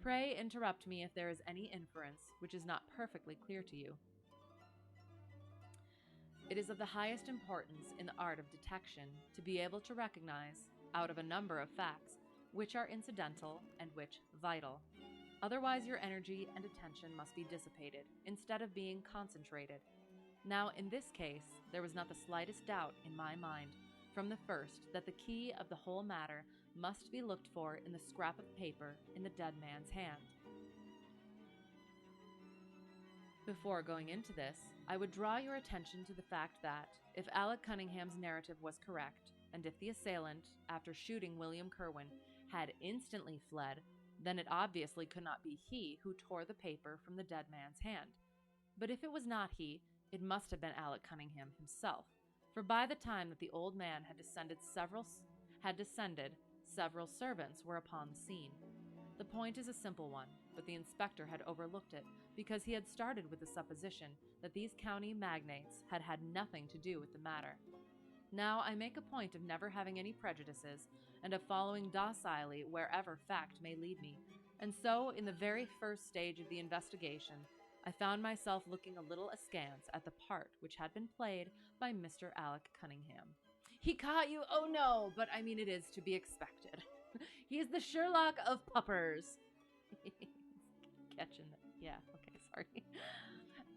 Pray interrupt me if there is any inference which is not perfectly clear to you. It is of the highest importance in the art of detection to be able to recognize, out of a number of facts, which are incidental and which vital. Otherwise, your energy and attention must be dissipated, instead of being concentrated. Now, in this case, there was not the slightest doubt in my mind, from the first, that the key of the whole matter must be looked for in the scrap of paper in the dead man's hand. Before going into this, I would draw your attention to the fact that, if Alec Cunningham's narrative was correct, and if the assailant, after shooting William Kerwin, had instantly fled, then it obviously could not be he who tore the paper from the dead man's hand. But if it was not he, it must have been Alec Cunningham himself, for by the time that the old man had descended, several servants were upon the scene. The point is a simple one, but the inspector had overlooked it because he had started with the supposition that these county magnates had had nothing to do with the matter. Now I make a point of never having any prejudices and of following docilely wherever fact may lead me, and so in the very first stage of the investigation, I found myself looking a little askance at the part which had been played by Mr. Alec Cunningham. He caught you? Oh no, but I mean it is to be expected. He is the Sherlock of puppers. Catching it. Yeah, okay, sorry.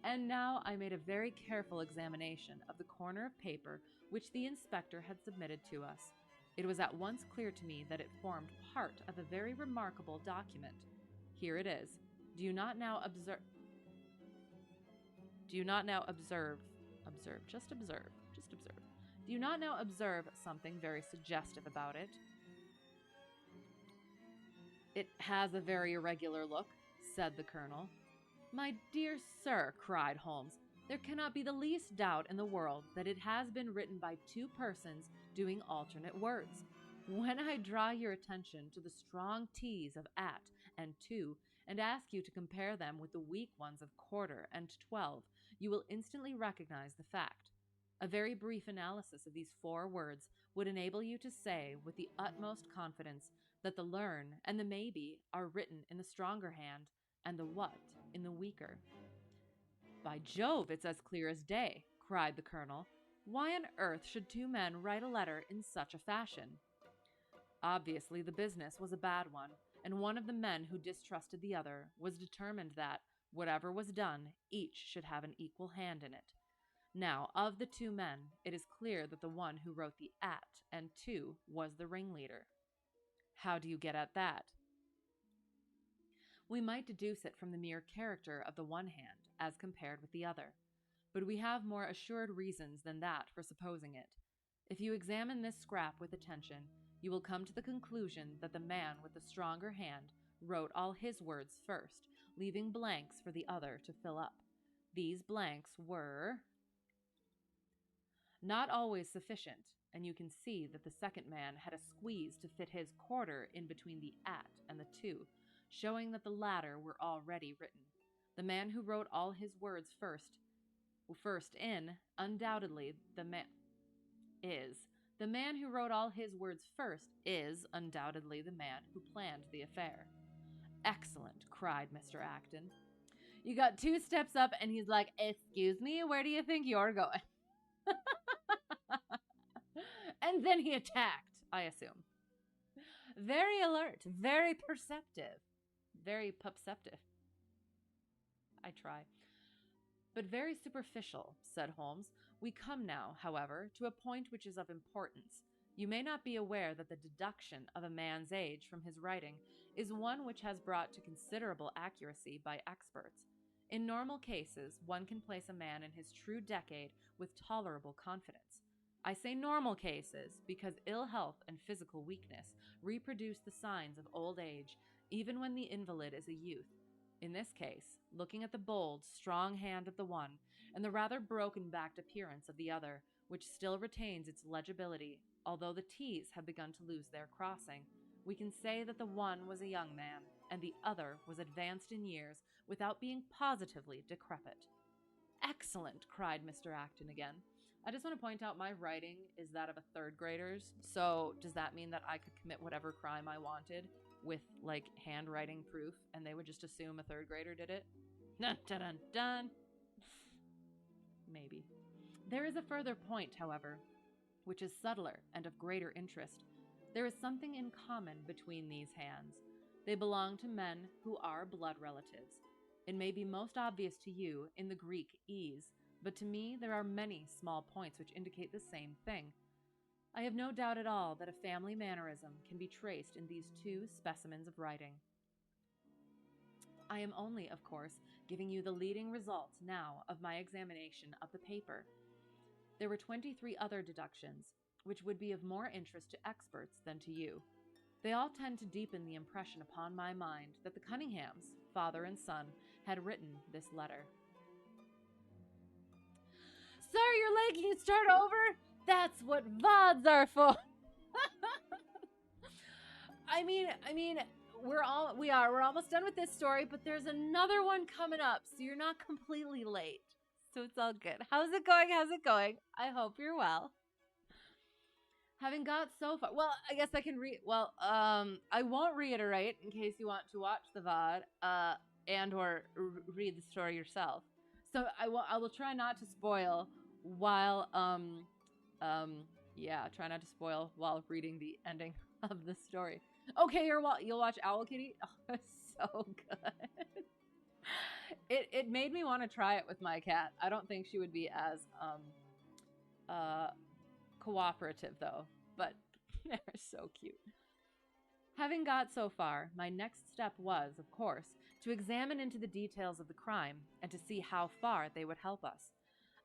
And now I made a very careful examination of the corner of paper which the inspector had submitted to us. It was at once clear to me that it formed part of a very remarkable document. Here it is. Do you not now observe? Do you not now observe? Just observe. Do you not now observe something very suggestive about it? It has a very irregular look, said the colonel. My dear sir, cried Holmes, there cannot be the least doubt in the world that it has been written by two persons doing alternate words. When I draw your attention to the strong T's of at and to, and ask you to compare them with the weak ones of quarter and 12, you will instantly recognize the fact. A very brief analysis of these four words would enable you to say with the utmost confidence that the learn and the maybe are written in the stronger hand and the what in the weaker. By Jove, it's as clear as day, cried the colonel. Why on earth should two men write a letter in such a fashion? Obviously, the business was a bad one, and one of the men who distrusted the other was determined that, whatever was done, each should have an equal hand in it. Now, of the two men, it is clear that the one who wrote the at and to was the ringleader. How do you get at that? We might deduce it from the mere character of the one hand as compared with the other, but we have more assured reasons than that for supposing it. If you examine this scrap with attention, you will come to the conclusion that the man with the stronger hand wrote all his words first, leaving blanks for the other to fill up. These blanks were not always sufficient, and you can see that the second man had a squeeze to fit his quarter in between the at and the to, showing that the latter were already written. The man who wrote all his words first in, undoubtedly the man who wrote all his words first is undoubtedly the man who planned the affair. Excellent, cried Mr. Acton. You got 2 steps up and he's like, excuse me, where do you think you're going? And then he attacked, I assume. Very alert, very perceptive. Very perceptive. I try. But very superficial, said Holmes. We come now, however, to a point which is of importance. You may not be aware that the deduction of a man's age from his writing is one which has brought to considerable accuracy by experts. In normal cases, one can place a man in his true decade with tolerable confidence. I say normal cases because ill health and physical weakness reproduce the signs of old age, even when the invalid is a youth. In this case, looking at the bold, strong hand of the one and the rather broken-backed appearance of the other, which still retains its legibility, although the T's have begun to lose their crossing, we can say that the one was a young man, and the other was advanced in years without being positively decrepit. Excellent, cried Mr. Acton again. I just want to point out my writing is that of a third grader's, so does that mean that I could commit whatever crime I wanted with, like, handwriting proof, and they would just assume a third grader did it? Dun dun dun dun! Maybe. There is a further point, however, which is subtler and of greater interest. There is something in common between these hands. They belong to men who are blood relatives. It may be most obvious to you in the Greek ease, but to me there are many small points which indicate the same thing. I have no doubt at all that a family mannerism can be traced in these two specimens of writing. I am only, of course, giving you the leading results now of my examination of the paper. There were 23 other deductions, which would be of more interest to experts than to you. They all tend to deepen the impression upon my mind that the Cunninghams, father and son, had written this letter. Sir, you're making it start over? That's what VODs are for. I mean, we're almost done with this story, but there's another one coming up, so you're not completely late. So it's all good. How's it going? I hope you're well. Having got so far, well, I guess I can I won't reiterate in case you want to watch the VOD, and or read the story yourself. So I will try not to spoil while, try not to spoil while reading the ending of the story. Okay, you'll watch Owl Kitty? Oh, it's so good. It made me want to try it with my cat. I don't think she would be as, cooperative though, but they're so cute. Having got so far, my next step was, of course, to examine into the details of the crime and to see how far they would help us.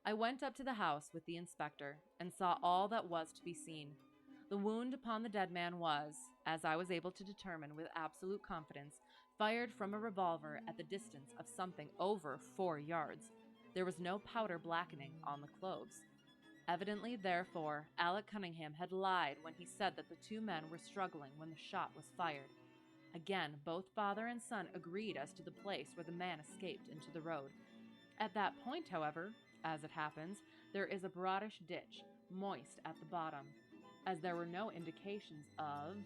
I went up to the house with the inspector and saw all that was to be seen. The wound upon the dead man was, as I was able to determine with absolute confidence, fired from a revolver at the distance of something over 4 yards. There was no powder blackening on the clothes. Evidently, therefore, Alec Cunningham had lied when he said that the two men were struggling when the shot was fired. Again, both father and son agreed as to the place where the man escaped into the road. At that point, however, as it happens, there is a broadish ditch, moist at the bottom. As there were no indications of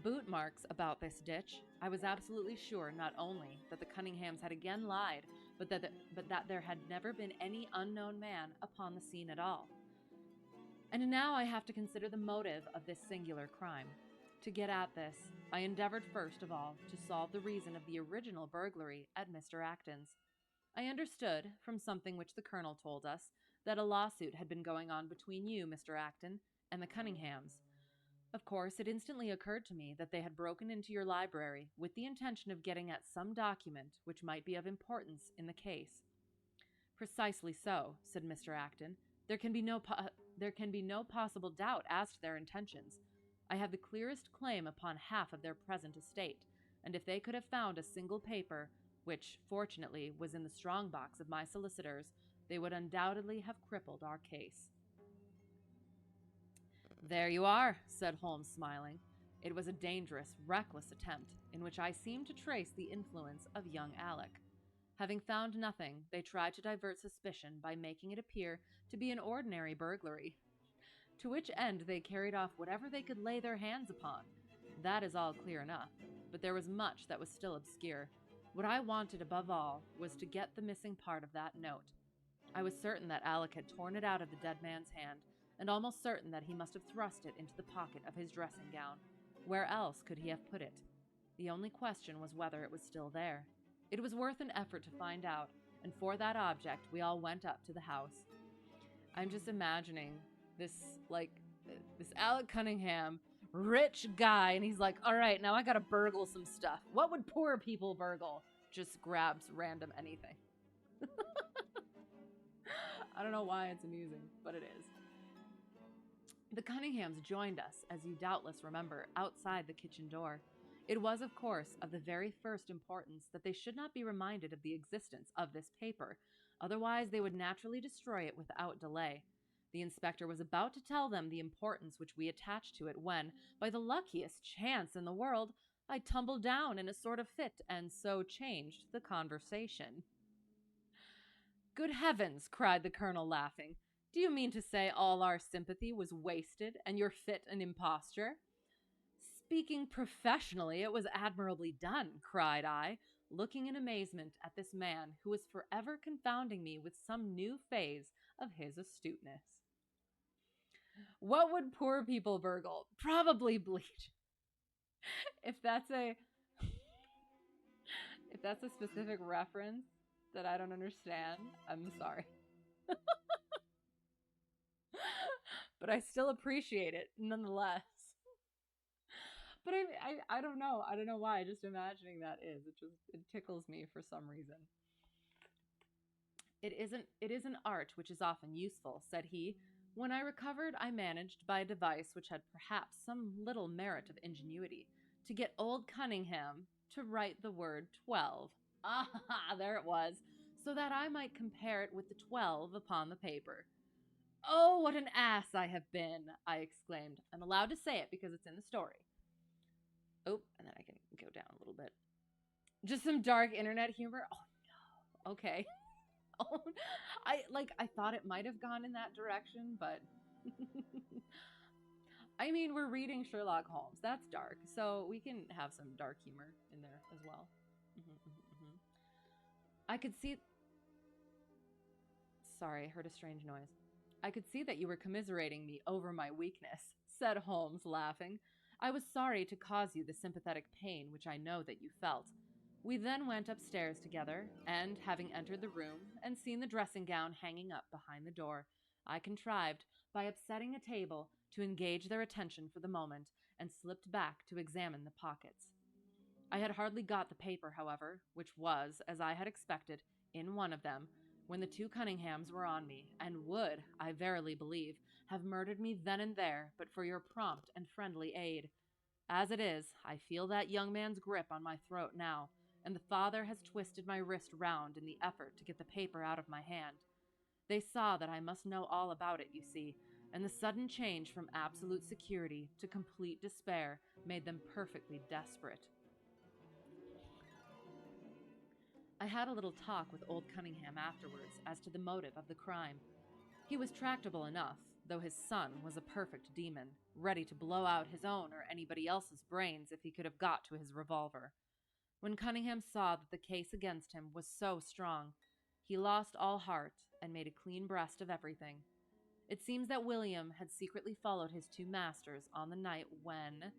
boot marks about this ditch, I was absolutely sure not only that the Cunninghams had again lied, but that there had never been any unknown man upon the scene at all. And now I have to consider the motive of this singular crime. To get at this, I endeavored first of all to solve the reason of the original burglary at Mr. Acton's. I understood, from something which the Colonel told us, that a lawsuit had been going on between you, Mr. Acton, and the Cunninghams. Of course, it instantly occurred to me that they had broken into your library with the intention of getting at some document which might be of importance in the case. Precisely so, said Mr. Acton. There can be no possible doubt as to their intentions. I have the clearest claim upon half of their present estate, and if they could have found a single paper, which, fortunately, was in the strong box of my solicitors, they would undoubtedly have crippled our case. There you are, said Holmes, smiling. It was a dangerous, reckless attempt, in which I seemed to trace the influence of young Alec. Having found nothing, they tried to divert suspicion by making it appear to be an ordinary burglary, to which end they carried off whatever they could lay their hands upon. That is all clear enough, but there was much that was still obscure. What I wanted above all was to get the missing part of that note. I was certain that Alec had torn it out of the dead man's hand, and almost certain that he must have thrust it into the pocket of his dressing gown. Where else could he have put it? The only question was whether it was still there. It was worth an effort to find out, and for that object we all went up to the house. I'm just imagining this Alec Cunningham, rich guy, and he's like, all right, now I gotta burgle some stuff. What would poor people burgle? Just grabs random anything. I don't know why it's amusing, but it is. The Cunninghams joined us, as you doubtless remember, outside the kitchen door. It was, of course, of the very first importance that they should not be reminded of the existence of this paper, otherwise they would naturally destroy it without delay. The inspector was about to tell them the importance which we attached to it when, by the luckiest chance in the world, I tumbled down in a sort of fit and so changed the conversation. Good heavens, cried the colonel, laughing. Do you mean to say all our sympathy was wasted and your fit an imposture? Speaking professionally, it was admirably done, cried I, looking in amazement at this man who was forever confounding me with some new phase of his astuteness. What would poor people burgle? Probably bleach. If that's a specific reference that I don't understand, I'm sorry. But I still appreciate it nonetheless. But I don't know. I don't know why. Just imagining that it tickles me for some reason. It is an art which is often useful, said he. When I recovered, I managed, by a device which had perhaps some little merit of ingenuity, to get old Cunningham to write the word 12. Ah, there it was, so that I might compare it with the 12 upon the paper. Oh, what an ass I have been, I exclaimed. I'm allowed to say it because it's in the story. Oh, and then I can go down a little bit. Just some dark internet humor. Oh no. Okay. Oh, I thought it might have gone in that direction, but I mean, we're reading Sherlock Holmes. That's dark, so we can have some dark humor in there as well. I could see. Sorry, I heard a strange noise. I could see that you were commiserating me over my weakness, said Holmes, laughing. I was sorry to cause you the sympathetic pain which I know that you felt. We then went upstairs together, and having entered the room and seen the dressing gown hanging up behind the door, I contrived, by upsetting a table, to engage their attention for the moment, and slipped back to examine the pockets. I had hardly got the paper, however, which was, as I had expected, in one of them, when the two Cunninghams were on me, and would, I verily believe, have murdered me then and there, but for your prompt and friendly aid. As it is, I feel that young man's grip on my throat now, and the father has twisted my wrist round in the effort to get the paper out of my hand. They saw that I must know all about it, you see, and the sudden change from absolute security to complete despair made them perfectly desperate. I had a little talk with old Cunningham afterwards as to the motive of the crime. He was tractable enough, though his son was a perfect demon, ready to blow out his own or anybody else's brains if he could have got to his revolver. When Cunningham saw that the case against him was so strong, he lost all heart and made a clean breast of everything. It seems that William had secretly followed his two masters on the night when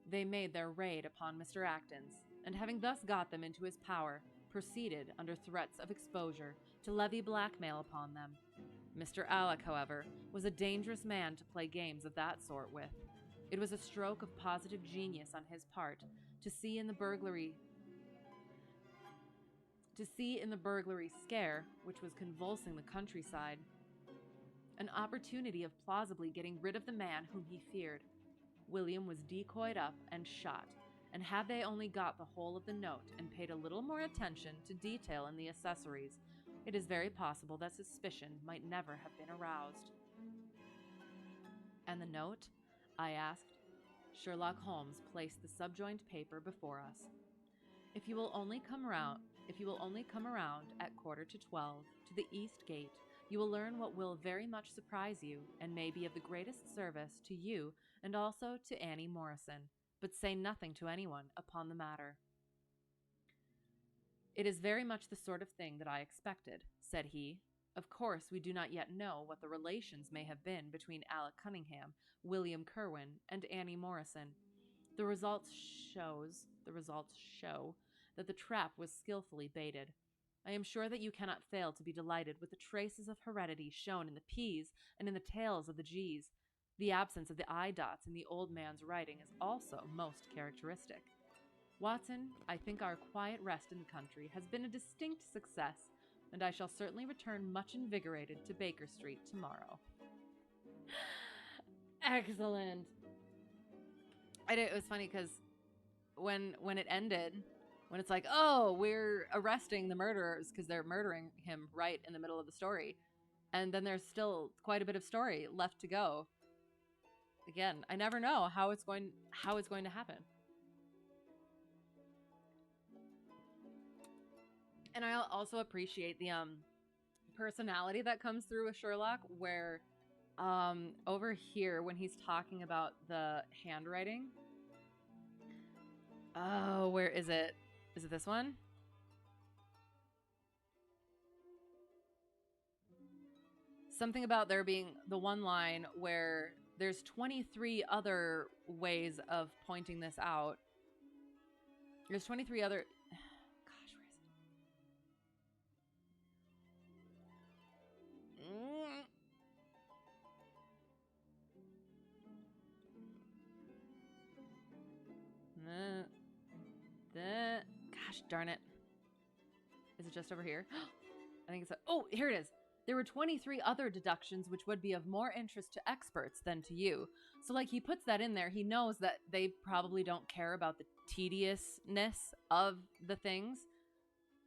they made their raid upon Mr. Acton's, and having thus got them into his power, proceeded, under threats of exposure, to levy blackmail upon them. Mr. Alec, however, was a dangerous man to play games of that sort with. It was a stroke of positive genius on his part to see in the burglary scare, which was convulsing the countryside, an opportunity of plausibly getting rid of the man whom he feared. William was decoyed up and shot, and had they only got the whole of the note and paid a little more attention to detail in the accessories, it is very possible that suspicion might never have been aroused. And the note? I asked. Sherlock Holmes placed the subjoined paper before us. If you will only come around at 11:45 to the east gate, you will learn what will very much surprise you and may be of the greatest service to you and also to Annie Morrison, but say nothing to anyone upon the matter. It is very much the sort of thing that I expected, said he. Of course, we do not yet know what the relations may have been between Alec Cunningham, William Kerwin, and Annie Morrison. The results show that the trap was skillfully baited. I am sure that you cannot fail to be delighted with the traces of heredity shown in the P's and in the tails of the G's. The absence of the I dots in the old man's writing is also most characteristic. Watson, I think our quiet rest in the country has been a distinct success, and I shall certainly return much invigorated to Baker Street tomorrow. Excellent. It was funny because when it ended, when it's like, oh, we're arresting the murderers because they're murdering him right in the middle of the story, and then there's still quite a bit of story left to go. Again, I never know how it's going to happen. And I also appreciate the personality that comes through with Sherlock, where over here when he's talking about the handwriting. Oh, where is it? Is it this one? Something about there being the one line where there's 23 other ways of pointing this out. There's 23 other... Gosh, where is it? Gosh darn it. Is it just over here? I think it's... Oh, here it is. There were 23 other deductions which would be of more interest to experts than to you. So, like, he puts that in there. He knows that they probably don't care about the tediousness of the things.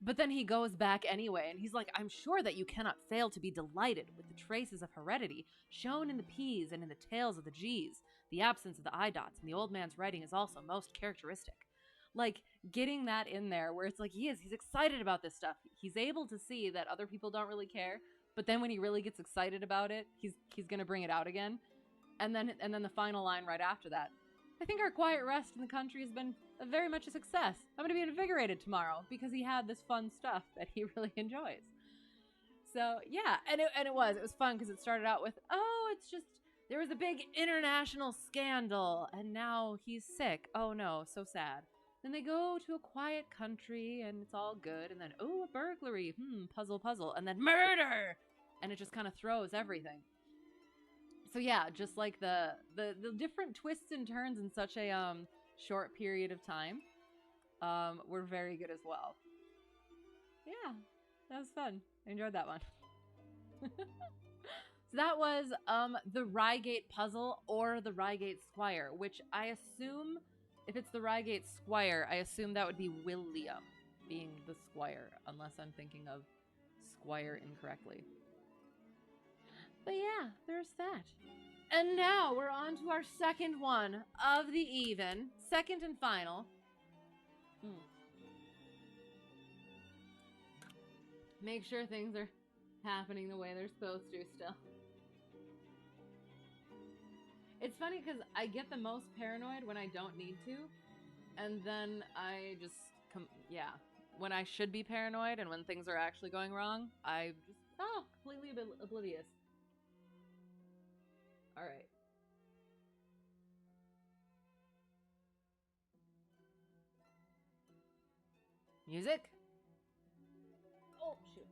But then he goes back anyway, and he's like, I'm sure that you cannot fail to be delighted with the traces of heredity shown in the P's and in the tails of the G's. The absence of the I dots in the old man's writing is also most characteristic. Like, getting that in there where it's like, he's excited about this stuff. He's able to see that other people don't really care. But then when he really gets excited about it, he's going to bring it out again. And then the final line right after that. I think our quiet rest in the country has been very much a success. I'm going to be invigorated tomorrow because he had this fun stuff that he really enjoys. So, yeah, and it was fun because it started out with, oh, it's just, there was a big international scandal and now he's sick. Oh no, so sad. Then they go to a quiet country and it's all good. And then, oh, a burglary. Puzzle. And then murder. And it just kind of throws everything. So yeah, just like the different twists and turns in such a short period of time were very good as well. Yeah, that was fun. I enjoyed that one. So that was the Reigate Puzzle or the Reigate Squire, which I assume... If it's the Reigate Squire, I assume that would be William being the Squire, unless I'm thinking of Squire incorrectly. But yeah, there's that. And now we're on to our second one of the even, second and final. Make sure things are happening the way they're supposed to still. It's funny because I get the most paranoid when I don't need to, and then I just, when I should be paranoid and when things are actually going wrong, I just, completely oblivious. All right. Music? Oh, shoot.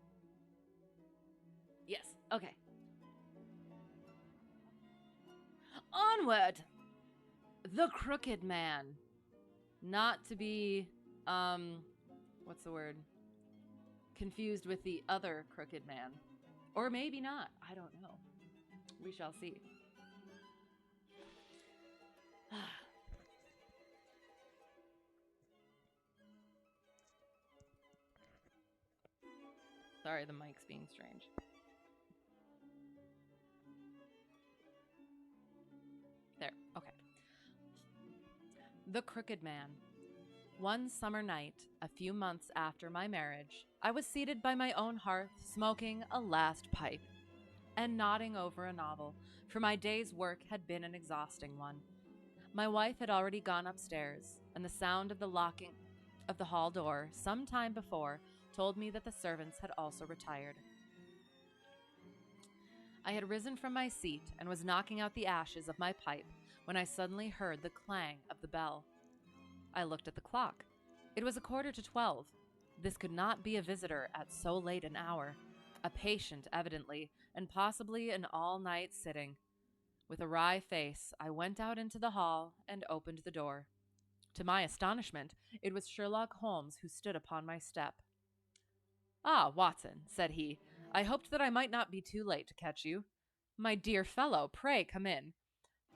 Yes, okay. Onward! The Crooked Man. Not to be, what's the word? Confused with the other Crooked Man. Or maybe not. I don't know. We shall see. Sorry, the mic's being strange. There, okay. The Crooked Man. One summer night, a few months after my marriage, I was seated by my own hearth, smoking a last pipe and nodding over a novel, for my day's work had been an exhausting one. My wife had already gone upstairs, and the sound of the locking of the hall door some time before told me that the servants had also retired. I had risen from my seat and was knocking out the ashes of my pipe when I suddenly heard the clang of the bell. I looked at the clock. It was 11:45. This could not be a visitor at so late an hour. A patient, evidently, and possibly an all-night sitting. With a wry face, I went out into the hall and opened the door. To my astonishment, it was Sherlock Holmes who stood upon my step. "Ah, Watson," said he, "I hoped that I might not be too late to catch you. My dear fellow, pray come in.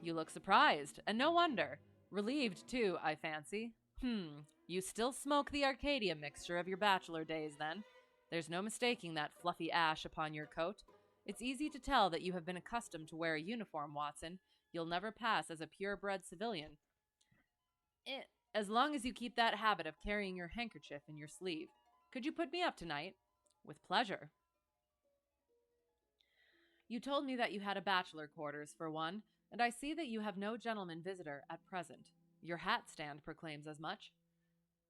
You look surprised, and no wonder. Relieved, too, I fancy. You still smoke the Arcadia mixture of your bachelor days, then? There's no mistaking that fluffy ash upon your coat. It's easy to tell that you have been accustomed to wear a uniform, Watson. You'll never pass as a purebred civilian. As long as you keep that habit of carrying your handkerchief in your sleeve. Could you put me up tonight? With pleasure. You told me that you had a bachelor quarters, for one, and I see that you have no gentleman visitor at present. Your hat stand proclaims as much.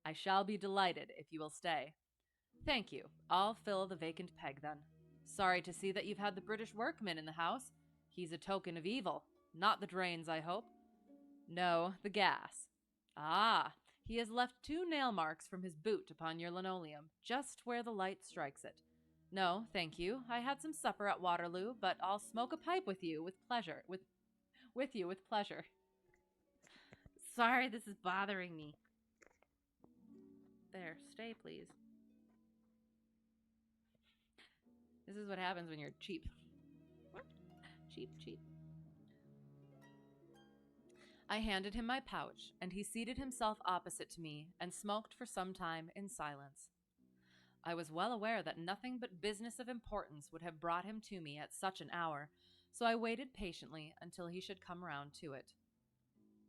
I shall be delighted if you will stay. Thank you. I'll fill the vacant peg, then. Sorry to see that you've had the British workman in the house. He's a token of evil. Not the drains, I hope. No, the gas. Ah, he has left 2 nail marks from his boot upon your linoleum, just where the light strikes it. No, thank you. I had some supper at Waterloo, but I'll smoke a pipe with you with pleasure. With pleasure. Sorry, this is bothering me. There, stay, please. This is what happens when you're cheap. Cheap. I handed him my pouch, and he seated himself opposite to me and smoked for some time in silence. I was well aware that nothing but business of importance would have brought him to me at such an hour, so I waited patiently until he should come round to it.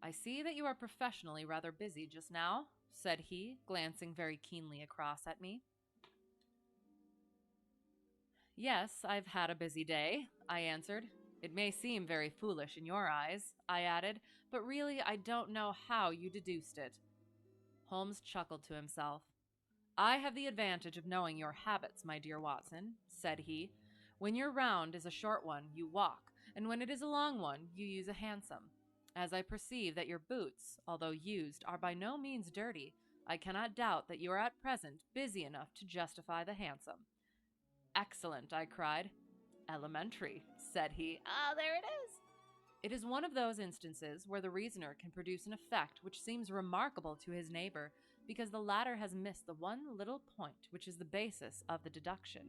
I see that you are professionally rather busy just now, said he, glancing very keenly across at me. Yes, I've had a busy day, I answered. It may seem very foolish in your eyes, I added, but really I don't know how you deduced it. Holmes chuckled to himself. I have the advantage of knowing your habits, my dear Watson, said he. When your round is a short one, you walk, and when it is a long one, you use a hansom. As I perceive that your boots, although used, are by no means dirty, I cannot doubt that you are at present busy enough to justify the hansom. Excellent, I cried. Elementary, said he. Ah, there it is. It is one of those instances where the reasoner can produce an effect which seems remarkable to his neighbor, because the latter has missed the one little point which is the basis of the deduction.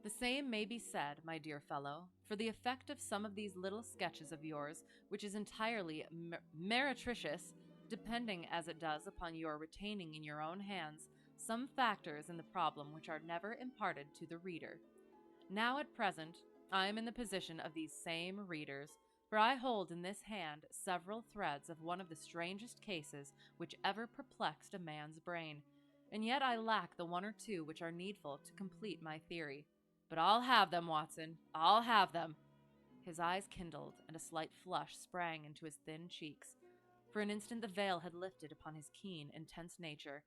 The same may be said, my dear fellow, for the effect of some of these little sketches of yours, which is entirely meretricious, depending as it does upon your retaining in your own hands some factors in the problem which are never imparted to the reader. Now at present, I am in the position of these same readers, for I hold in this hand several threads of one of the strangest cases which ever perplexed a man's brain, and yet I lack the 1 or 2 which are needful to complete my theory. But I'll have them, Watson. I'll have them. His eyes kindled, and a slight flush sprang into his thin cheeks. For an instant the veil had lifted upon his keen, intense nature,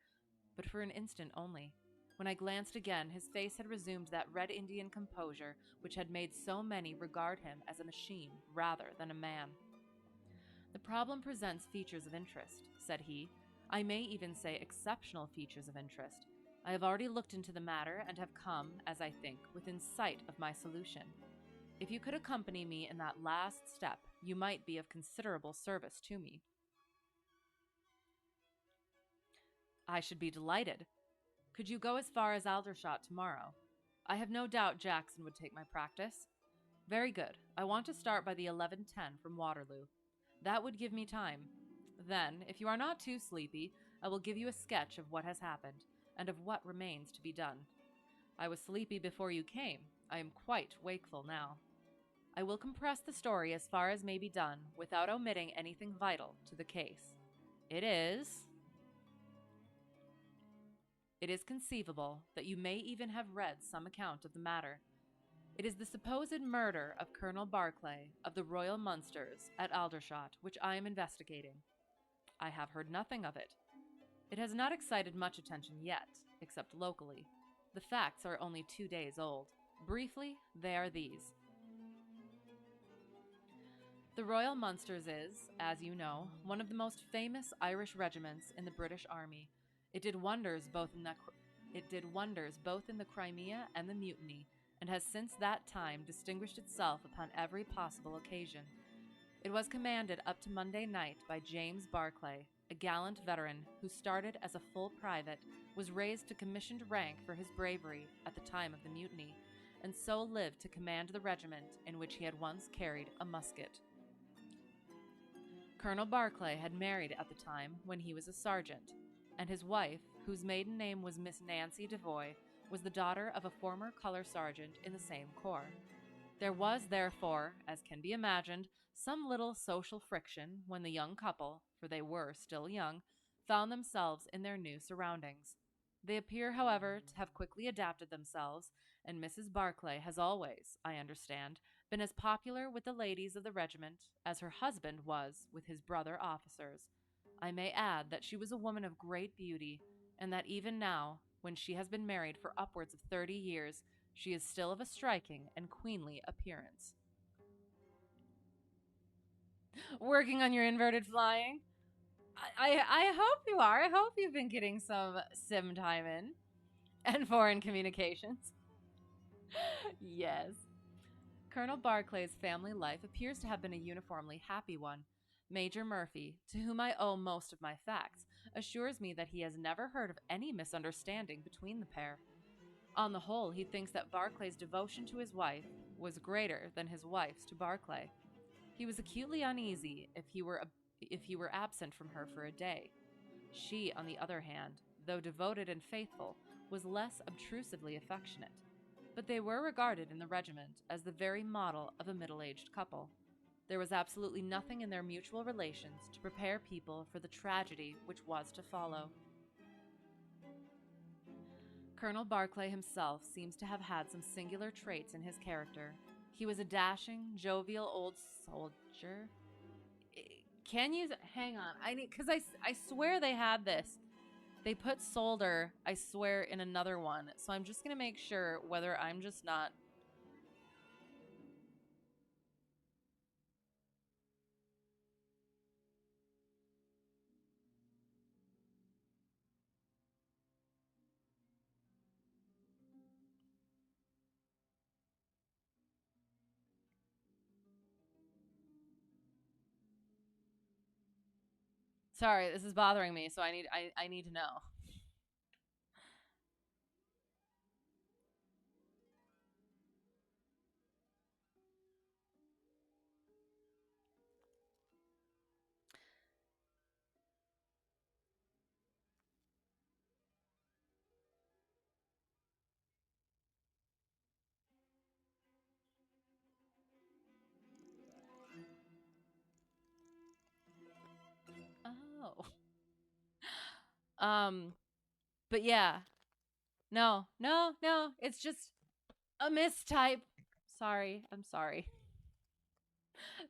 but for an instant only. When I glanced again, his face had resumed that Red Indian composure which had made so many regard him as a machine rather than a man. The problem presents features of interest, said he. I may even say exceptional features of interest. I have already looked into the matter and have come, as I think, within sight of my solution. If you could accompany me in that last step, you might be of considerable service to me. I should be delighted. Could you go as far as Aldershot tomorrow? I have no doubt Jackson would take my practice. Very good. I want to start by the 11:10 from Waterloo. That would give me time. Then, if you are not too sleepy, I will give you a sketch of what has happened, and of what remains to be done. I was sleepy before you came. I am quite wakeful now. I will compress the story as far as may be done, without omitting anything vital to the case. It is conceivable that you may even have read some account of the matter. It is the supposed murder of Colonel Barclay of the Royal Munsters at Aldershot which I am investigating. I have heard nothing of it. It has not excited much attention yet, except locally. The facts are only 2 days old. Briefly, they are these. The Royal Munsters is, as you know, one of the most famous Irish regiments in the British Army. It did wonders both in the Crimea and the Mutiny, and has since that time distinguished itself upon every possible occasion. It was commanded up to Monday night by James Barclay, a gallant veteran who started as a full private, was raised to commissioned rank for his bravery at the time of the Mutiny, and so lived to command the regiment in which he had once carried a musket. Colonel Barclay had married at the time when he was a sergeant, and his wife, whose maiden name was Miss Nancy Devoy, was the daughter of a former color sergeant in the same corps. There was, therefore, as can be imagined, some little social friction when the young couple, for they were still young, found themselves in their new surroundings. They appear, however, to have quickly adapted themselves, and Mrs. Barclay has always, I understand, been as popular with the ladies of the regiment as her husband was with his brother officers. I may add that she was a woman of great beauty, and that even now, when she has been married for upwards of 30 years, she is still of a striking and queenly appearance. Working on your inverted flying? I hope you are. I hope you've been getting some sim time in and foreign communications. Yes. Colonel Barclay's family life appears to have been a uniformly happy one. Major Murphy, to whom I owe most of my facts, assures me that he has never heard of any misunderstanding between the pair. On the whole, he thinks that Barclay's devotion to his wife was greater than his wife's to Barclay. He was acutely uneasy if he were absent from her for a day. She, on the other hand, though devoted and faithful, was less obtrusively affectionate. But they were regarded in the regiment as the very model of a middle-aged couple. There was absolutely nothing in their mutual relations to prepare people for the tragedy which was to follow. Colonel Barclay himself seems to have had some singular traits in his character. He was a dashing, jovial old soldier. Can you hang on? I swear they had this. They put soldier, I swear, in another one. So I'm just gonna make sure whether I'm just not. Sorry, this is bothering me, so I need to know. Oh. Um, but yeah. No, no, no. It's just a mistype. Sorry. I'm sorry.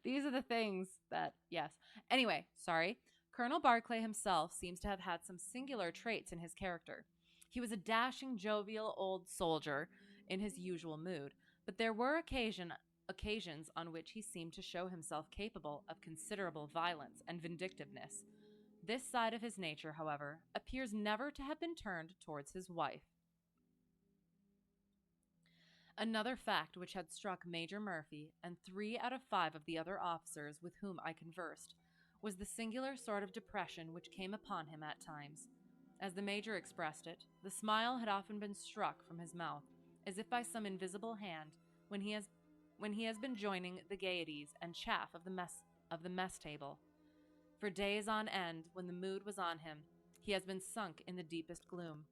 These are the things that, yes. Anyway, sorry. Colonel Barclay himself seems to have had some singular traits in his character. He was a dashing, jovial old soldier in his usual mood, but there were occasions on which he seemed to show himself capable of considerable violence and vindictiveness. This side of his nature, however, appears never to have been turned towards his wife. Another fact which had struck Major Murphy and 3 out of 5 of the other officers with whom I conversed was the singular sort of depression which came upon him at times. As the Major expressed it, the smile had often been struck from his mouth, as if by some invisible hand, when he has been joining the gaieties and chaff of the mess table. For days on end, when the mood was on him, he has been sunk in the deepest gloom.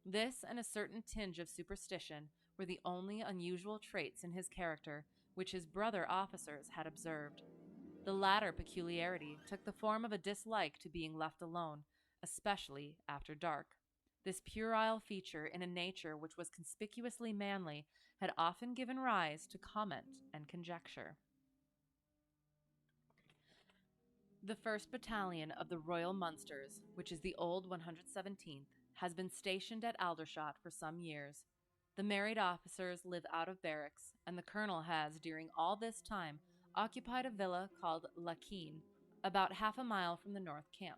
This and a certain tinge of superstition were the only unusual traits in his character which his brother officers had observed. The latter peculiarity took the form of a dislike to being left alone, especially after dark. This puerile feature in a nature which was conspicuously manly had often given rise to comment and conjecture. The 1st Battalion of the Royal Munsters, which is the old 117th, has been stationed at Aldershot for some years. The married officers live out of barracks, and the colonel has, during all this time, occupied a villa called La Quine, about half a mile from the North Camp.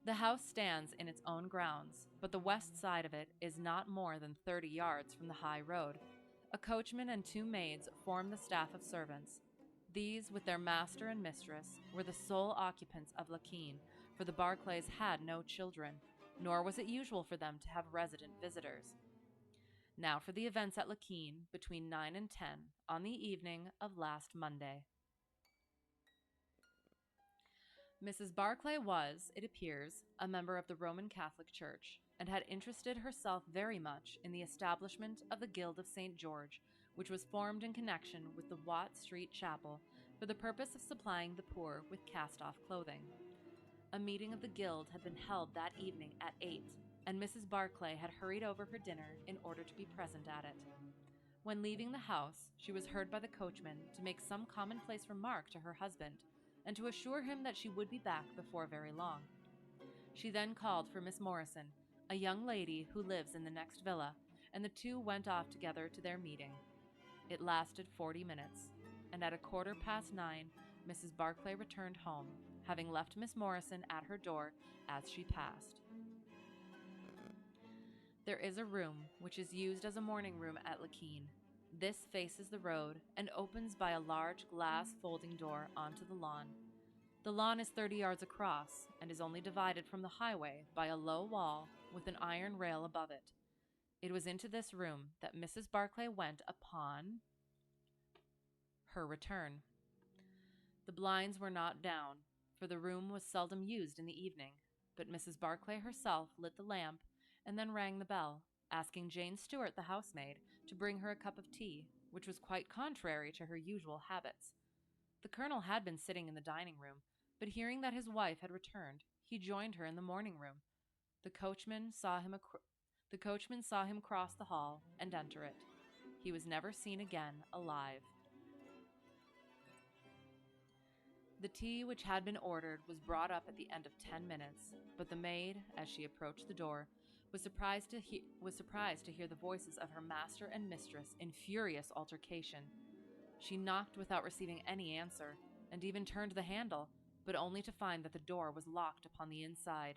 The house stands in its own grounds, but the west side of it is not more than 30 yards from the high road. A coachman and 2 maids form the staff of servants. These, with their master and mistress, were the sole occupants of La Quine, for the Barclays had no children, nor was it usual for them to have resident visitors. Now for the events at La Quine between 9 and 10 on the evening of last Monday. Mrs. Barclay was, it appears, a member of the Roman Catholic Church, and had interested herself very much in the establishment of the Guild of St. George, which was formed in connection with the Watt Street Chapel for the purpose of supplying the poor with cast-off clothing. A meeting of the Guild had been held that evening at 8, and Mrs. Barclay had hurried over for dinner in order to be present at it. When leaving the house, she was heard by the coachman to make some commonplace remark to her husband, and to assure him that she would be back before very long. She then called for Miss Morrison, a young lady who lives in the next villa, and the two went off together to their meeting. It lasted 40 minutes, and at 9:15, Mrs. Barclay returned home, having left Miss Morrison at her door as she passed. There is a room which is used as a morning room at Lakeen. This faces the road and opens by a large glass folding door onto the lawn. The lawn is 30 yards across and is only divided from the highway by a low wall with an iron rail above it. It was into this room that Mrs. Barclay went upon her return. The blinds were not down, for the room was seldom used in the evening, but Mrs. Barclay herself lit the lamp and then rang the bell, asking Jane Stewart, the housemaid, to bring her a cup of tea, which was quite contrary to her usual habits. The colonel had been sitting in the dining room, but hearing that his wife had returned, he joined her in the morning room. The coachman saw him cross the hall and enter it. He was never seen again alive. The tea which had been ordered was brought up at the end of 10 minutes, but the maid, as she approached the door, was surprised to hear the voices of her master and mistress in furious altercation. She knocked without receiving any answer, and even turned the handle, but only to find that the door was locked upon the inside.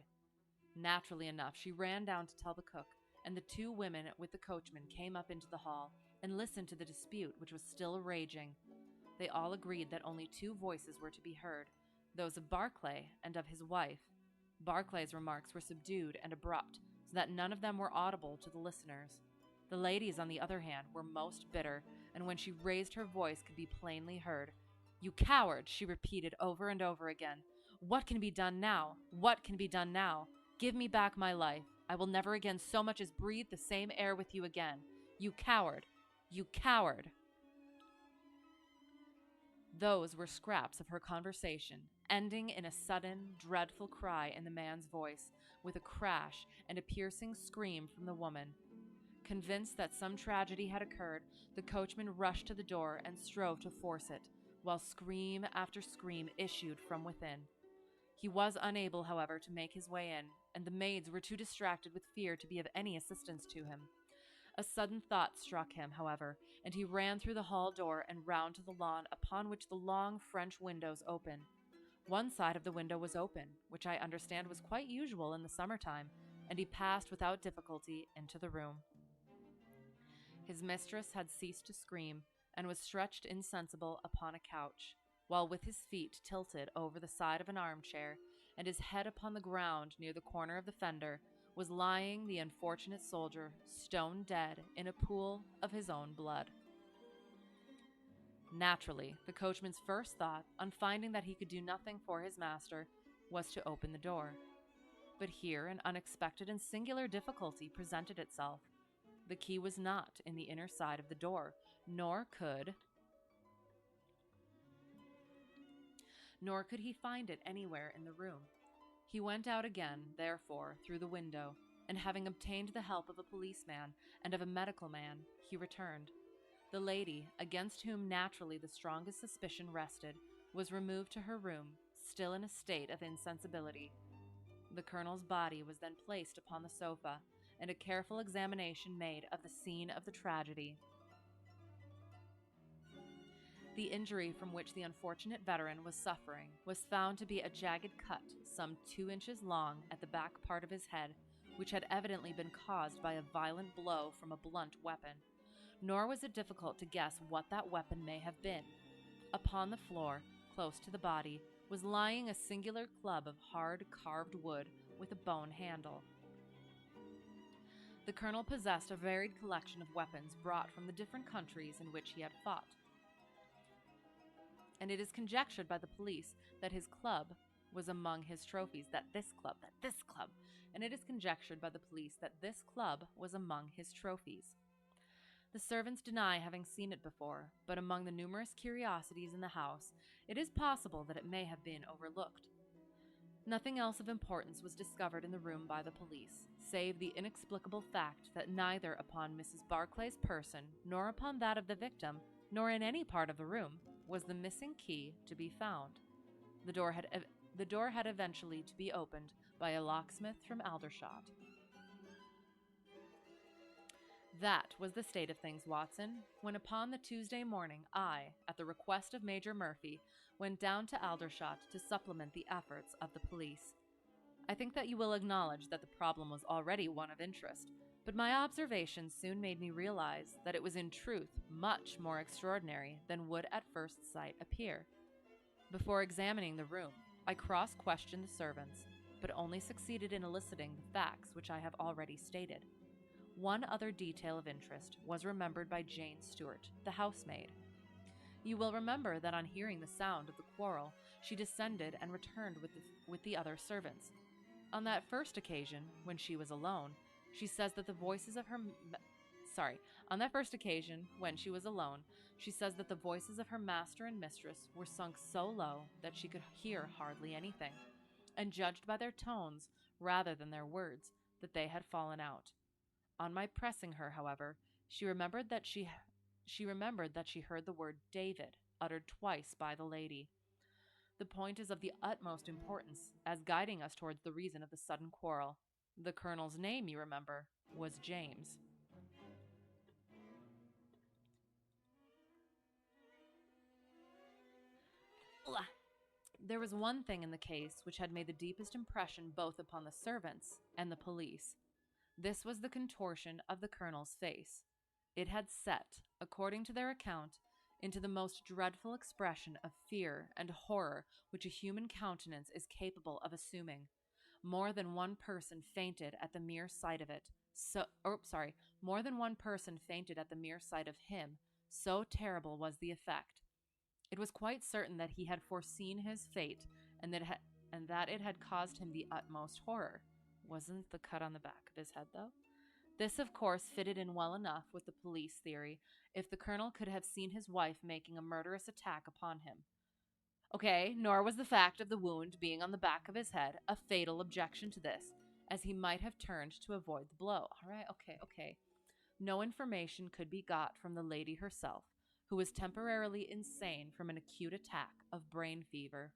Naturally enough, she ran down to tell the cook, and the two women with the coachman came up into the hall and listened to the dispute which was still raging. They all agreed that only two voices were to be heard, those of Barclay and of his wife. Barclay's remarks were subdued and abrupt, so that none of them were audible to the listeners. The ladies, on the other hand, were most bitter, and when she raised her voice could be plainly heard. "You coward," she repeated over and over again. "What can be done now? What can be done now? Give me back my life. I will never again so much as breathe the same air with you again. You coward! You coward!" Those were scraps of her conversation, ending in a sudden, dreadful cry in the man's voice, with a crash and a piercing scream from the woman. Convinced that some tragedy had occurred, the coachman rushed to the door and strove to force it, while scream after scream issued from within. He was unable, however, to make his way in, and the maids were too distracted with fear to be of any assistance to him. A sudden thought struck him, however, and he ran through the hall door and round to the lawn, upon which the long French windows open. One side of the window was open, which I understand was quite usual in the summertime, and he passed without difficulty into the room. His mistress had ceased to scream, and was stretched insensible upon a couch, while with his feet tilted over the side of an armchair, and his head upon the ground near the corner of the fender, was lying the unfortunate soldier, stone dead, in a pool of his own blood. Naturally, the coachman's first thought, on finding that he could do nothing for his master, was to open the door. But here an unexpected and singular difficulty presented itself. The key was not in the inner side of the door, nor could he find it anywhere in the room. He went out again, therefore, through the window, and having obtained the help of a policeman and of a medical man, he returned. The lady, against whom naturally the strongest suspicion rested, was removed to her room, still in a state of insensibility. The colonel's body was then placed upon the sofa, and a careful examination made of the scene of the tragedy. The injury from which the unfortunate veteran was suffering was found to be a jagged cut some 2 inches long at the back part of his head, which had evidently been caused by a violent blow from a blunt weapon. Nor was it difficult to guess what that weapon may have been. Upon the floor, close to the body, was lying a singular club of hard carved wood with a bone handle. The colonel possessed a varied collection of weapons brought from the different countries in which he had fought, and it is conjectured by the police that his club was among his trophies, and it is conjectured by the police that this club was among his trophies. The servants deny having seen it before, but among the numerous curiosities in the house, it is possible that it may have been overlooked. Nothing else of importance was discovered in the room by the police, save the inexplicable fact that neither upon Mrs. Barclay's person, nor upon that of the victim, nor in any part of the room, was the missing key to be found. The door had eventually to be opened by a locksmith from Aldershot. That was the state of things, Watson, when upon the Tuesday morning I, at the request of Major Murphy, went down to Aldershot to supplement the efforts of the police. I think that you will acknowledge that the problem was already one of interest, but my observations soon made me realize that it was in truth much more extraordinary than would at first sight appear. Before examining the room, I cross-questioned the servants, but only succeeded in eliciting the facts which I have already stated. One other detail of interest was remembered by Jane Stewart, the housemaid. You will remember that on hearing the sound of the quarrel, she descended and returned with the other servants. On that first occasion, when she was alone, she says that the voices of her master and mistress were sunk so low that she could hear hardly anything, and judged by their tones rather than their words that they had fallen out. On my pressing her, however, she remembered that she heard the word David uttered twice by the lady. The point is of the utmost importance, as guiding us towards the reason of the sudden quarrel. The colonel's name, you remember, was James. There was one thing in the case which had made the deepest impression both upon the servants and the police. This was the contortion of the colonel's face. It had set, according to their account, into the most dreadful expression of fear and horror which a human countenance is capable of assuming. More than one person fainted at the mere sight of it. More than one person fainted at the mere sight of him. So terrible was the effect. It was quite certain that he had foreseen his fate, and that it had caused him the utmost horror. Wasn't the cut on the back of his head, though? This, of course, fitted in well enough with the police theory, if the colonel could have seen his wife making a murderous attack upon him. Okay, nor was the fact of the wound being on the back of his head a fatal objection to this, as he might have turned to avoid the blow. All right, okay. No information could be got from the lady herself, who was temporarily insane from an acute attack of brain fever.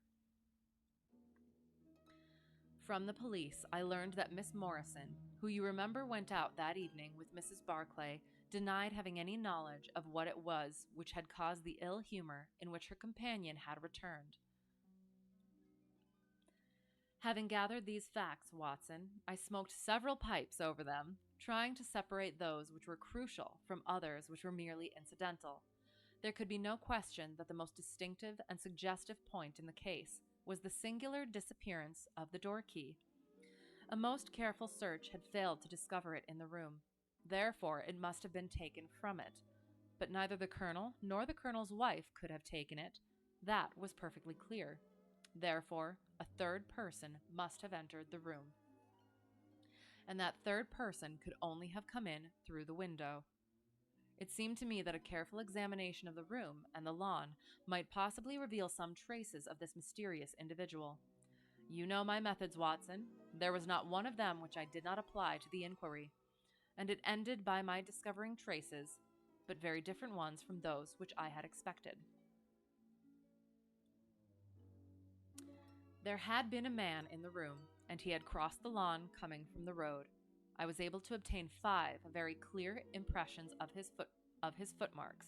From the police, I learned that Miss Morrison, who you remember went out that evening with Mrs. Barclay, denied having any knowledge of what it was which had caused the ill humor in which her companion had returned. Having gathered these facts, Watson, I smoked several pipes over them, trying to separate those which were crucial from others which were merely incidental. There could be no question that the most distinctive and suggestive point in the case was the singular disappearance of the door key. A most careful search had failed to discover it in the room. Therefore, it must have been taken from it. But neither the colonel nor the colonel's wife could have taken it. That was perfectly clear. Therefore, a third person must have entered the room. And that third person could only have come in through the window. It seemed to me that a careful examination of the room and the lawn might possibly reveal some traces of this mysterious individual. You know my methods, Watson. There was not one of them which I did not apply to the inquiry, and it ended by my discovering traces, but very different ones from those which I had expected. There had been a man in the room, and he had crossed the lawn coming from the road. I was able to obtain 5 very clear impressions of his footmarks.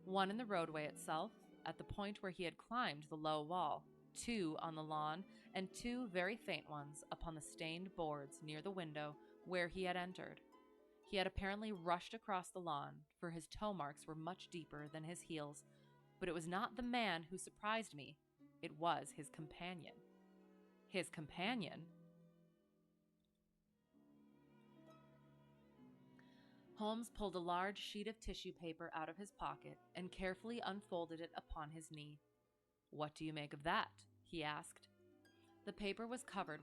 One in the roadway itself, at the point where he had climbed the low wall, 2 on the lawn, and 2 very faint ones upon the stained boards near the window where he had entered. He had apparently rushed across the lawn, for his toe marks were much deeper than his heels. But it was not the man who surprised me. It was his companion. His companion? Holmes pulled a large sheet of tissue paper out of his pocket and carefully unfolded it upon his knee. "What do you make of that?" he asked. The paper was covered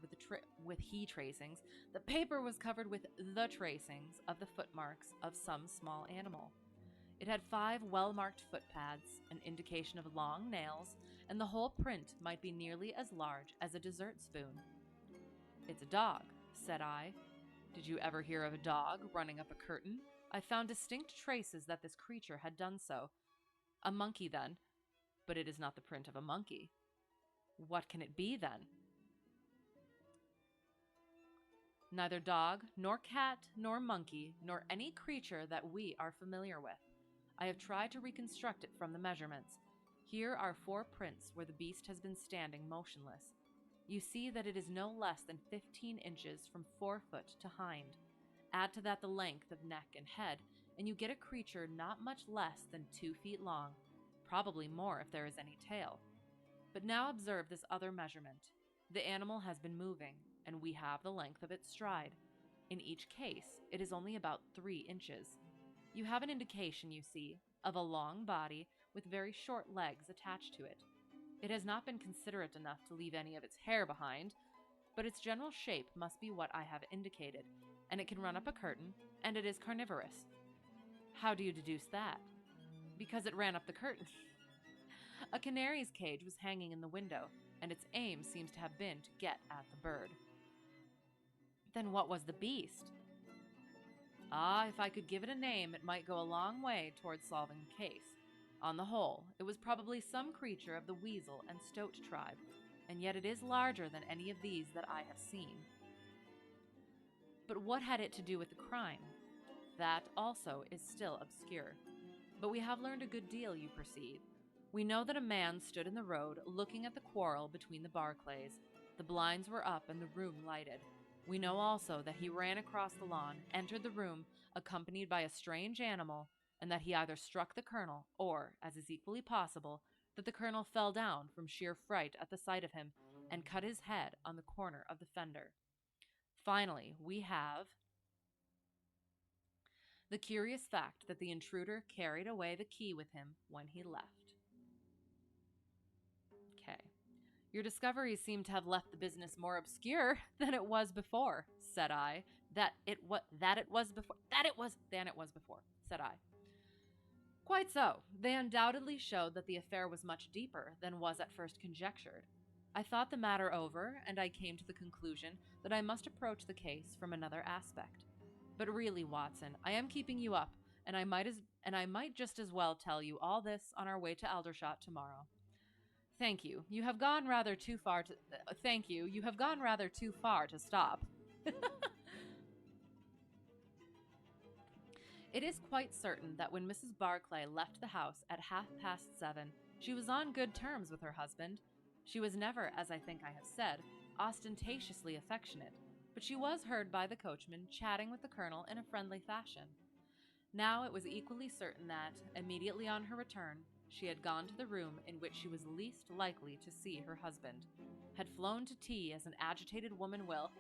with he tracings. The paper was covered with the tracings of the footmarks of some small animal. It had 5 well-marked footpads, an indication of long nails, and the whole print might be nearly as large as a dessert spoon. "It's a dog," said I. "Did you ever hear of a dog running up a curtain?" I found distinct traces that this creature had done so. "A monkey, then. But it is not the print of a monkey." "What can it be, then?" "Neither dog, nor cat, nor monkey, nor any creature that we are familiar with. I have tried to reconstruct it from the measurements. Here are 4 prints where the beast has been standing motionless. You see that it is no less than 15 inches from forefoot to hind. Add to that the length of neck and head, and you get a creature not much less than 2 feet long, probably more if there is any tail. But now observe this other measurement. The animal has been moving, and we have the length of its stride. In each case, it is only about 3 inches. You have an indication, you see, of a long body with very short legs attached to it. It has not been considerate enough to leave any of its hair behind, but its general shape must be what I have indicated, and it can run up a curtain, and it is carnivorous." "How do you deduce that?" "Because it ran up the curtain." "A canary's cage was hanging in the window, and its aim seems to have been to get at the bird." "Then what was the beast?" "Ah, if I could give it a name, it might go a long way towards solving the case. On the whole, it was probably some creature of the weasel and stoat tribe, and yet it is larger than any of these that I have seen." "But what had it to do with the crime?" "That, also, is still obscure. But we have learned a good deal, you perceive. We know that a man stood in the road looking at the quarrel between the Barclays. The blinds were up and the room lighted. We know also that he ran across the lawn, entered the room, accompanied by a strange animal, and that he either struck the colonel, or, as is equally possible, that the colonel fell down from sheer fright at the sight of him, and cut his head on the corner of the fender. Finally, we have the curious fact that the intruder carried away the key with him when he left." Okay. "Your discoveries seem to have left the business more obscure than it was before," said I. Than it was before, said I. "Quite so. They undoubtedly showed that the affair was much deeper than was at first conjectured. I thought the matter over, and I came to the conclusion that I must approach the case from another aspect. But really, Watson, I am keeping you up, and I might just as well tell you all this on our way to Aldershot tomorrow." "Thank you. You have gone rather too far to stop." It is quite certain that when Mrs. Barclay left the house at 7:30, she was on good terms with her husband. She was never, as I think I have said, ostentatiously affectionate, but she was heard by the coachman chatting with the colonel in a friendly fashion. Now it was equally certain that, immediately on her return, she had gone to the room in which she was least likely to see her husband, had flown to tea as an agitated woman will,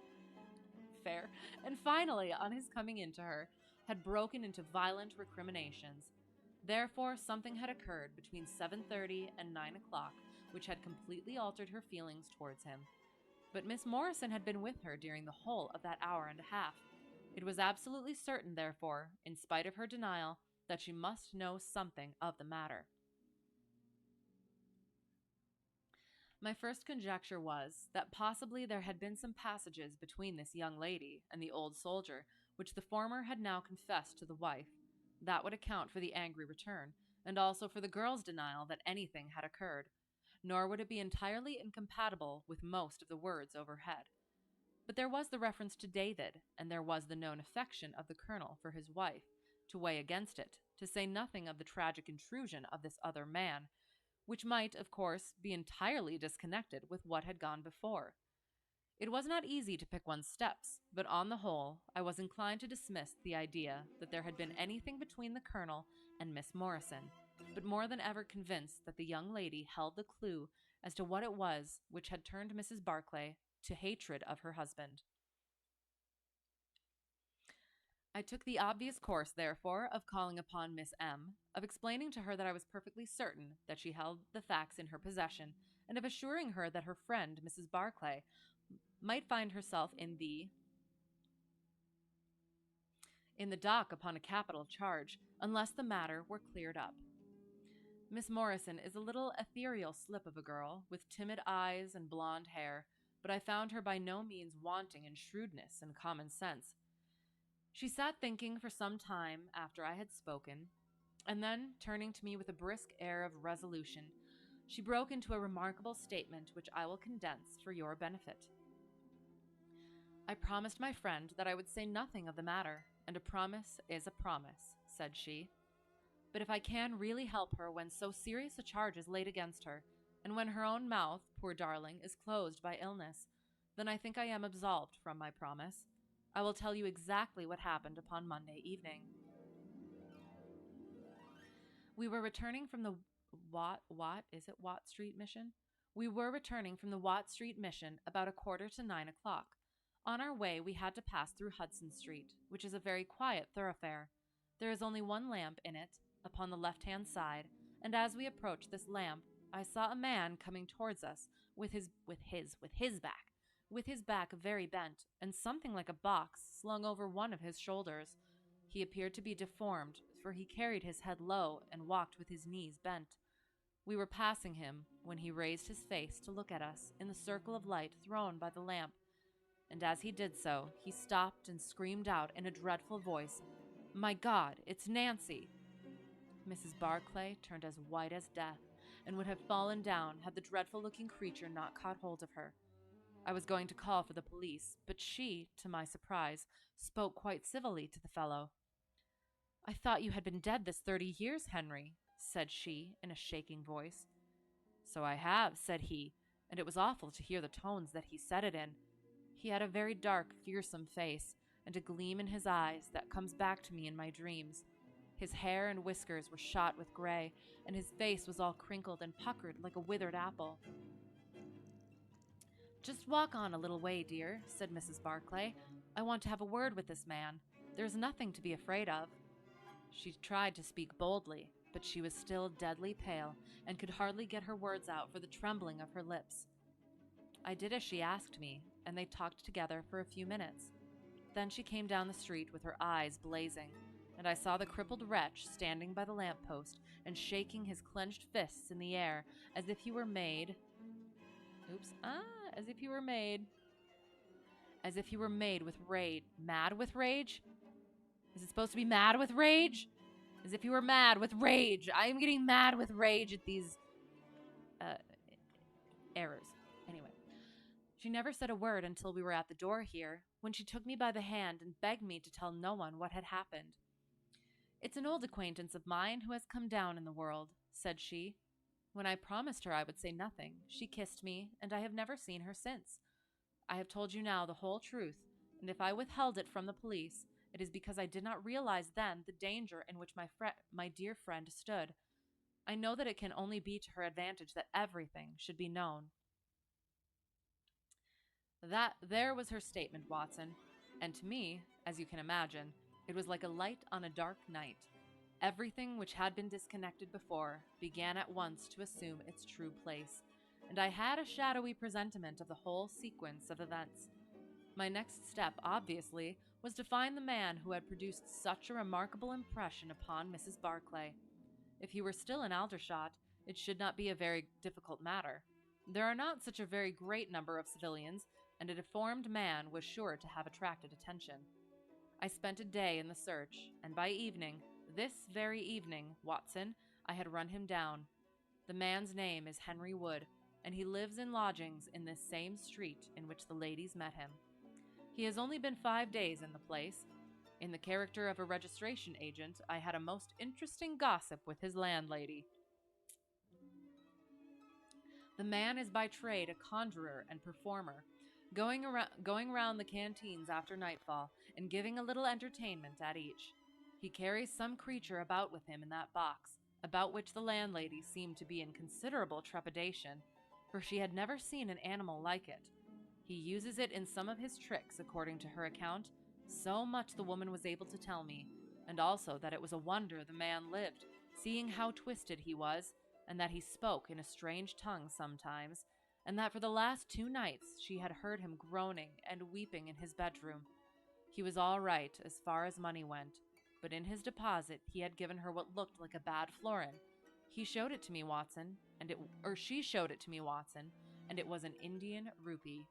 fair, and finally, on his coming in to her, had broken into violent recriminations. Therefore, something had occurred between 7:30 and 9 o'clock which had completely altered her feelings towards him. But Miss Morrison had been with her during the whole of that hour and a half. It was absolutely certain, therefore, in spite of her denial, that she must know something of the matter. My first conjecture was that possibly there had been some passages between this young lady and the old soldier, which the former had now confessed to the wife. That would account for the angry return, and also for the girl's denial that anything had occurred. Nor would it be entirely incompatible with most of the words overhead. But there was the reference to David, and there was the known affection of the colonel for his wife, to weigh against it, to say nothing of the tragic intrusion of this other man, which might, of course, be entirely disconnected with what had gone before. It was not easy to pick one's steps, but on the whole, I was inclined to dismiss the idea that there had been anything between the colonel and Miss Morrison, but more than ever convinced that the young lady held the clue as to what it was which had turned Mrs. Barclay to hatred of her husband. I took the obvious course, therefore, of calling upon Miss M., of explaining to her that I was perfectly certain that she held the facts in her possession, and of assuring her that her friend, Mrs. Barclay, might find herself in the dock upon a capital charge, unless the matter were cleared up. Miss Morrison is a little ethereal slip of a girl, with timid eyes and blonde hair, but I found her by no means wanting in shrewdness and common sense. She sat thinking for some time after I had spoken, and then, turning to me with a brisk air of resolution, she broke into a remarkable statement which I will condense for your benefit. I promised my friend that I would say nothing of the matter, and a promise is a promise, said she. But if I can really help her when so serious a charge is laid against her, and when her own mouth, poor darling, is closed by illness, then I think I am absolved from my promise. I will tell you exactly what happened upon Monday evening. We were returning from the Watt Street mission? We were returning from the Watt Street mission about 8:45. On our way, we had to pass through Hudson Street, which is a very quiet thoroughfare. There is only one lamp in it, upon the left-hand side, and as we approached this lamp, I saw a man coming towards us with his back very bent, and something like a box slung over one of his shoulders. He appeared to be deformed, for he carried his head low and walked with his knees bent. We were passing him when he raised his face to look at us in the circle of light thrown by the lamp, and as he did so, he stopped and screamed out in a dreadful voice, "My God, it's Nancy!" Mrs. Barclay turned as white as death, and would have fallen down had the dreadful-looking creature not caught hold of her. I was going to call for the police, but she, to my surprise, spoke quite civilly to the fellow. "I thought you had been dead this 30 years, Henry," said she, in a shaking voice. "So I have," said he, and it was awful to hear the tones that he said it in. He had a very dark, fearsome face, and a gleam in his eyes that comes back to me in my dreams. His hair and whiskers were shot with gray, and his face was all crinkled and puckered like a withered apple. "Just walk on a little way, dear," said Mrs. Barclay. "I want to have a word with this man. There's nothing to be afraid of." She tried to speak boldly, but she was still deadly pale, and could hardly get her words out for the trembling of her lips. I did as she asked me, and they talked together for a few minutes. Then she came down the street with her eyes blazing, and I saw the crippled wretch standing by the lamp-post and shaking his clenched fists in the air as if he were made with rage. Mad with rage? Is it supposed to be mad with rage? As if he were mad with rage. I am getting mad with rage at these errors. Anyway, she never said a word until we were at the door here, when she took me by the hand and begged me to tell no one what had happened. "It's an old acquaintance of mine who has come down in the world," said she. When I promised her I would say nothing, she kissed me, and I have never seen her since. I have told you now the whole truth, and if I withheld it from the police, it is because I did not realize then the danger in which my dear friend stood. I know that it can only be to her advantage that everything should be known. There was her statement, Watson, and to me, as you can imagine, it was like a light on a dark night. Everything which had been disconnected before began at once to assume its true place, and I had a shadowy presentiment of the whole sequence of events. My next step, obviously, was to find the man who had produced such a remarkable impression upon Mrs. Barclay. If he were still in Aldershot, it should not be a very difficult matter. There are not such a very great number of civilians, and a deformed man was sure to have attracted attention. I spent a day in the search, and by evening, this very evening, Watson, I had run him down. The man's name is Henry Wood, and he lives in lodgings in this same street in which the ladies met him. He has only been 5 days in the place. In the character of a registration agent, I had a most interesting gossip with his landlady. The man is by trade a conjurer and performer, going round the canteens after nightfall and giving a little entertainment at each. He carries some creature about with him in that box, about which the landlady seemed to be in considerable trepidation, for she had never seen an animal like it. He uses it in some of his tricks, according to her account. So much the woman was able to tell me, and also that it was a wonder the man lived, seeing how twisted he was, and that he spoke in a strange tongue sometimes, and that for the last 2 nights she had heard him groaning and weeping in his bedroom. He was all right as far as money went, but in his deposit he had given her what looked like a bad florin. He showed it to me, Watson, she showed it to me, Watson, and it was an Indian rupee.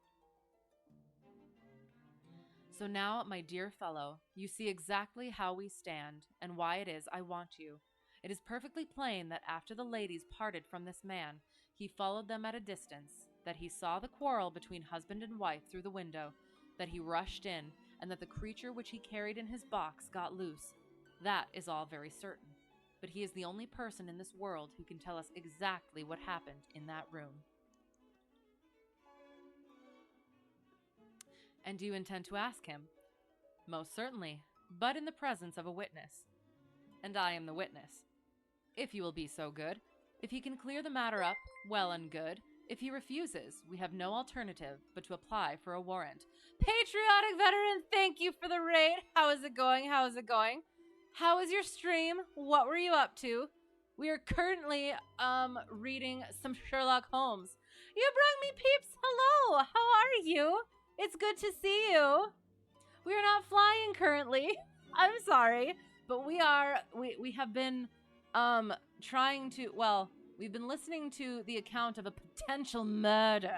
So now, my dear fellow, you see exactly how we stand, and why it is I want you. It is perfectly plain that after the ladies parted from this man, he followed them at a distance, that he saw the quarrel between husband and wife through the window, that he rushed in, and that the creature which he carried in his box got loose. That is all very certain. But he is the only person in this world who can tell us exactly what happened in that room. And do you intend to ask him? Most certainly, but in the presence of a witness. And I am the witness. If you will be so good. If he can clear the matter up, well and good. If he refuses, we have no alternative but to apply for a warrant. Patriotic veteran, thank you for the raid. How is it going? How is it going? How is your stream? What were you up to? We are currently reading some Sherlock Holmes. You brought me peeps. Hello. How are you? It's good to see you. We are not flying currently. I'm sorry, but we have been we've been listening to the account of a potential murder,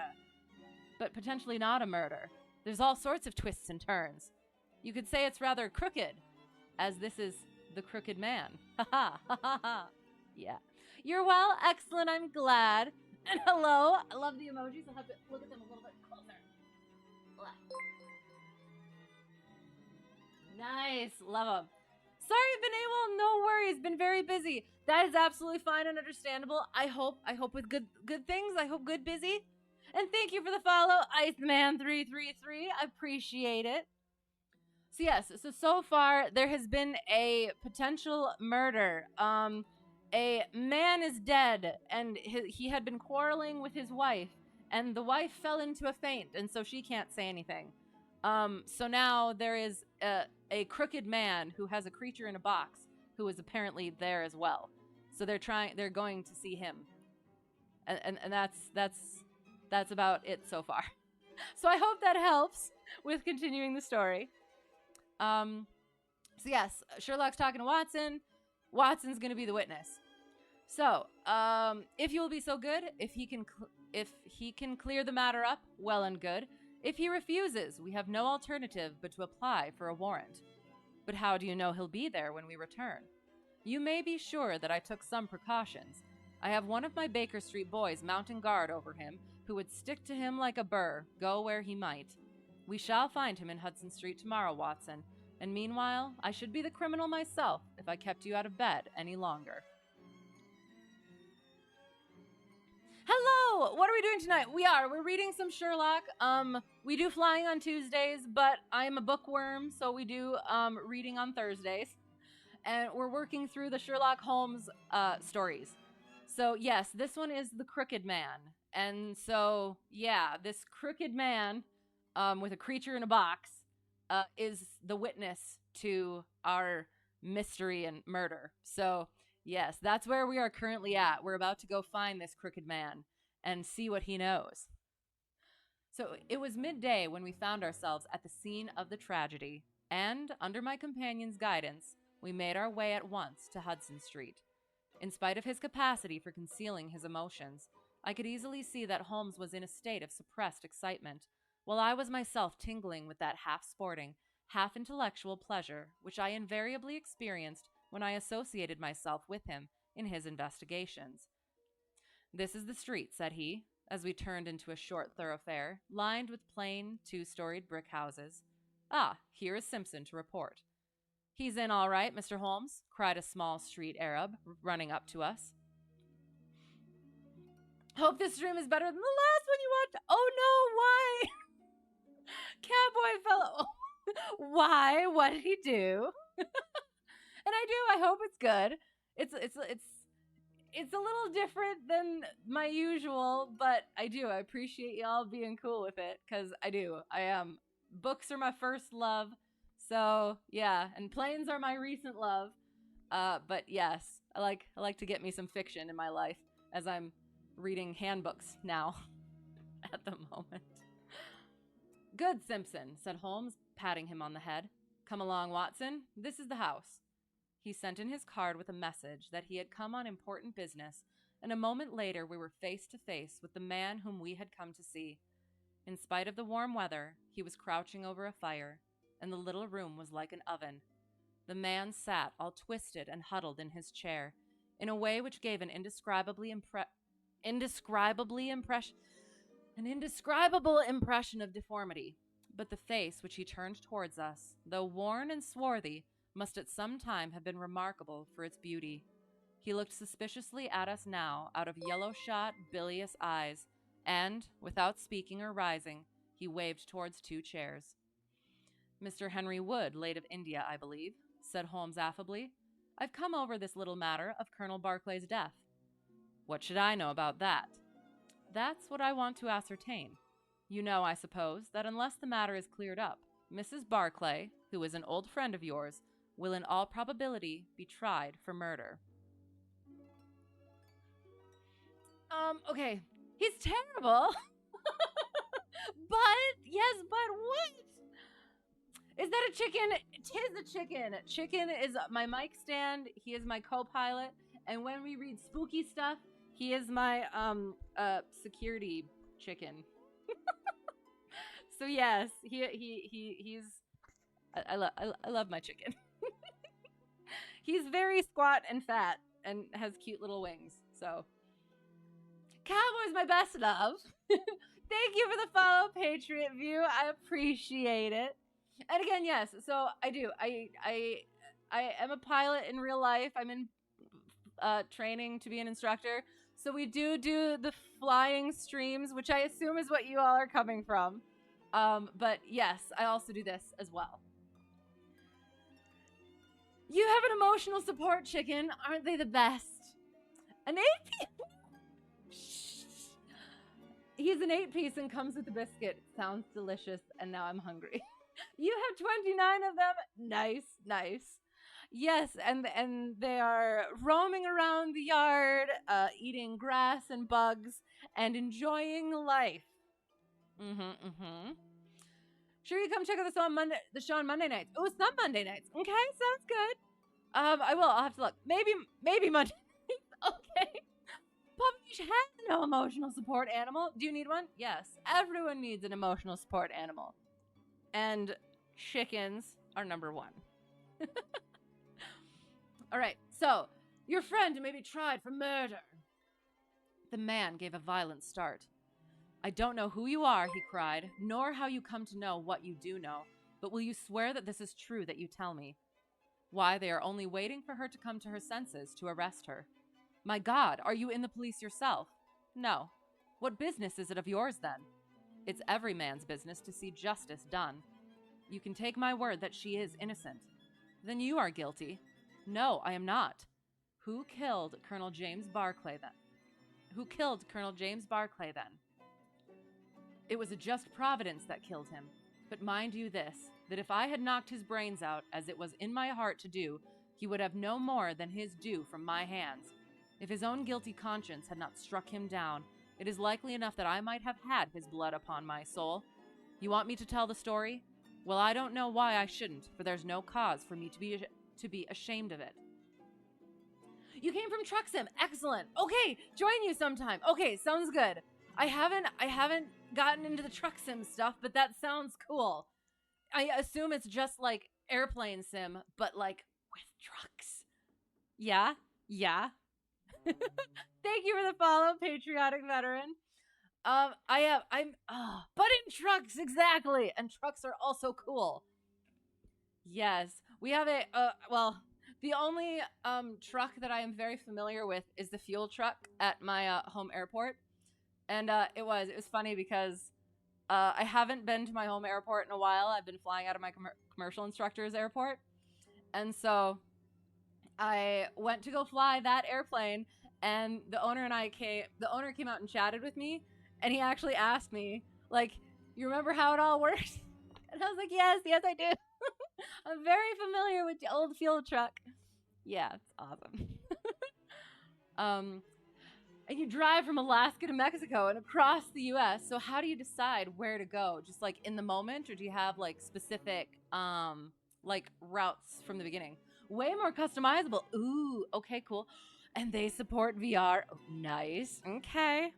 but potentially not a murder. There's all sorts of twists and turns. You could say it's rather crooked, as this is the crooked man. Ha ha ha ha ha. Yeah. You're well, excellent, I'm glad. And hello, I love the emojis. I'll have to look at them a little bit closer. Nice, love them. Sorry, I've been no worries, been very busy. That is absolutely fine and understandable. I hope with good things. I hope good busy. And thank you for the follow, Iceman333. I appreciate it. So yes, so far there has been a potential murder. A man is dead, and he had been quarreling with his wife, and the wife fell into a faint, and so she can't say anything. So now there is a crooked man who has a creature in a box who is apparently there as well. So they're going to see him. And that's about it so far. So I hope that helps with continuing the story. So yes, Sherlock's talking to Watson. Watson's going to be the witness. So, if you will be so good, if he can clear the matter up, well and good. If he refuses, we have no alternative but to apply for a warrant. But how do you know he'll be there when we return? You may be sure that I took some precautions. I have one of my Baker Street boys mounting guard over him, who would stick to him like a burr, go where he might. We shall find him in Hudson Street tomorrow, Watson, and meanwhile, I should be the criminal myself if I kept you out of bed any longer. Hello! What are we doing tonight? We're reading some Sherlock. We do flying on Tuesdays, but I'm a bookworm, so we do reading on Thursdays. And we're working through the Sherlock Holmes stories. So yes, this one is the Crooked Man. And so, yeah, this crooked man with a creature in a box is the witness to our mystery and murder. So yes, that's where we are currently at. We're about to go find this crooked man and see what he knows. So it was midday when we found ourselves at the scene of the tragedy, and under my companion's guidance, we made our way at once to Hudson Street. In spite of his capacity for concealing his emotions, I could easily see that Holmes was in a state of suppressed excitement, while I was myself tingling with that half-sporting, half-intellectual pleasure which I invariably experienced when I associated myself with him in his investigations. "This is the street," said he, as we turned into a short thoroughfare, lined with plain, two-storied brick houses. "Ah, here is Simpson to report." "He's in all right, Mr. Holmes," cried a small street Arab, running up to us. "Hope this stream is better than the last one you watched." "Oh no, why?" "Cowboy fellow." "Why? What did he do?" And I hope it's good. It's a little different than my usual, but I appreciate y'all being cool with it, because books are my first love, so yeah, and planes are my recent love. But yes, I like to get me some fiction in my life. as I'm reading handbooks now at the moment. Good, Simpson, said Holmes, patting him on the head. Come along, Watson. This is the house. He sent in his card with a message that he had come on important business, and a moment later we were face to face with the man whom we had come to see. In spite of the warm weather, he was crouching over a fire, and the little room was like an oven. The man sat all twisted and huddled in his chair, in a way which gave an indescribable impression of deformity. But the face which he turned towards us, though worn and swarthy, must at some time have been remarkable for its beauty. He looked suspiciously at us now out of yellow-shot, bilious eyes, and, without speaking or rising, he waved towards 2 chairs. Mr. Henry Wood, late of India, I believe, said Holmes affably. I've come over this little matter of Colonel Barclay's death. What should I know about that? That's what I want to ascertain. You know, I suppose, that unless the matter is cleared up, Mrs. Barclay, who is an old friend of yours, will in all probability be tried for murder. Okay. He's terrible. But what? Is that a chicken? Tis a chicken. Chicken is my mic stand. He is my co-pilot. And when we read spooky stuff, he is my security chicken. So yes, he's I love my chicken. He's very squat and fat and has cute little wings. So Cowboy's my best love. Thank you for the follow, Patriot View. I appreciate it. And again, yes, so I do. I am a pilot in real life. I'm in training to be an instructor. So we do the flying streams, which I assume is what you all are coming from. But yes, I also do this as well. You have an emotional support chicken. Aren't they the best? An 8-piece. He's an 8-piece and comes with a biscuit. Sounds delicious, and now I'm hungry. You have 29 of them. Nice. Yes, and they are roaming around the yard, eating grass and bugs, and enjoying life. Sure, you come check out the show on Monday nights. Oh, it's not Monday nights. Okay, sounds good. I will. I'll have to look. Maybe Monday nights. Okay. Puppy Beach has no emotional support animal. Do you need one? Yes. Everyone needs an emotional support animal. And chickens are number 1. All right. So, your friend may be tried for murder. The man gave a violent start. I don't know who you are, he cried, nor how you come to know what you do know, but will you swear that this is true that you tell me? Why, they are only waiting for her to come to her senses to arrest her. My God, are you in the police yourself? No. What business is it of yours, then? It's every man's business to see justice done. You can take my word that she is innocent. Then you are guilty. No, I am not. Who killed Colonel James Barclay, then? It was a just providence that killed him. But mind you this, that if I had knocked his brains out, as it was in my heart to do, he would have no more than his due from my hands. If his own guilty conscience had not struck him down, it is likely enough that I might have had his blood upon my soul. You want me to tell the story? Well, I don't know why I shouldn't, for there's no cause for me to be ashamed of it. You came from Truck Sim. Excellent. Okay, join you sometime. Okay, sounds good. I haven't gotten into the Truck Sim stuff, but that sounds cool. I assume it's just like airplane sim, but like with trucks. Yeah. Thank you for the follow, patriotic veteran. But in trucks, exactly. And trucks are also cool. Yes, we have the only truck that I am very familiar with is the fuel truck at my home airport. And it was funny because I haven't been to my home airport in a while. I've been flying out of my commercial instructor's airport. And so I went to go fly that airplane, and the owner came out and chatted with me, and he actually asked me, like, you remember how it all works? And I was like, yes, I do. I'm very familiar with the old fuel truck. Yeah, it's awesome. And you drive from Alaska to Mexico and across the US. So how do you decide where to go? Just like in the moment, or do you have like specific like routes from the beginning? Way more customizable. Ooh, okay, cool. And they support VR. Oh, nice. Okay.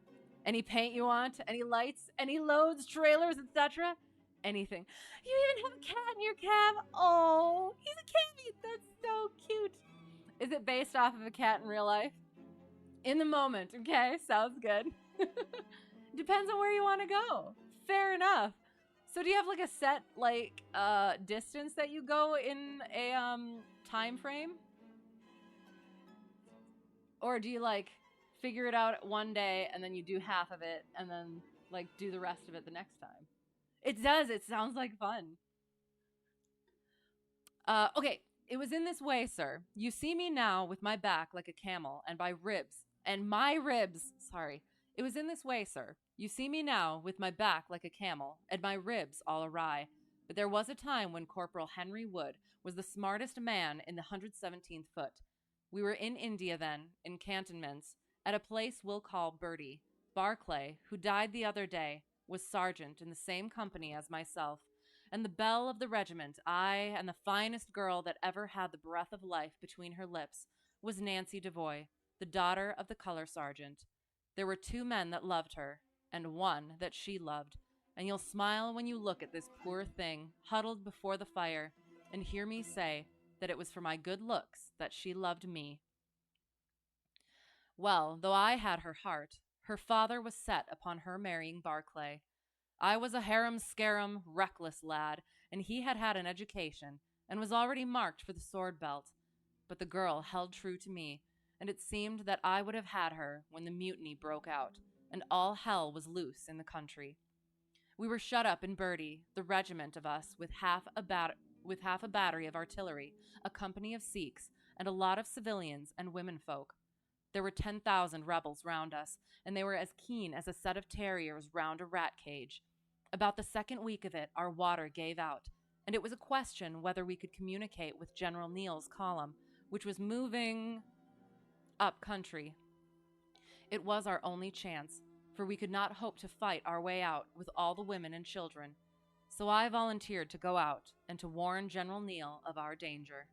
Any paint you want? Any lights? Any loads, trailers, etc.? Anything. You even have a cat in your cab. Oh, he's a cat. That's so cute. Is it based off of a cat in real life? In the moment, okay? Sounds good. Depends on where you want to go. Fair enough. So do you have like a set like distance that you go in a time frame? Or do you like figure it out one day and then you do half of it and then like do the rest of it the next time? It does. It sounds like fun. Okay. It was in this way, sir. You see me now with my back like a camel and my ribs, sorry. It was in this way, sir. You see me now with my back like a camel and my ribs all awry. But there was a time when Corporal Henry Wood was the smartest man in the 117th foot. We were in India then, in cantonments, at a place we'll call Bertie. Barclay, who died the other day, was sergeant in the same company as myself, and the belle of the regiment, aye, and the finest girl that ever had the breath of life between her lips, was Nancy Devoy, the daughter of the color sergeant. There were 2 men that loved her, and 1 that she loved, and you'll smile when you look at this poor thing huddled before the fire and hear me say that it was for my good looks that she loved me. Well, though I had her heart, her father was set upon her marrying Barclay. I was a harum-scarum, reckless lad, and he had had an education, and was already marked for the sword belt. But the girl held true to me, and it seemed that I would have had her when the mutiny broke out, and all hell was loose in the country. We were shut up in Bertie, the regiment of us, with half a battery of artillery, a company of Sikhs, and a lot of civilians and womenfolk. There were 10,000 rebels round us, and they were as keen as a set of terriers round a rat cage. About the second week of it, our water gave out, and it was a question whether we could communicate with General Neal's column, which was moving up country. It was our only chance, for we could not hope to fight our way out with all the women and children. So I volunteered to go out and to warn General Neal of our danger.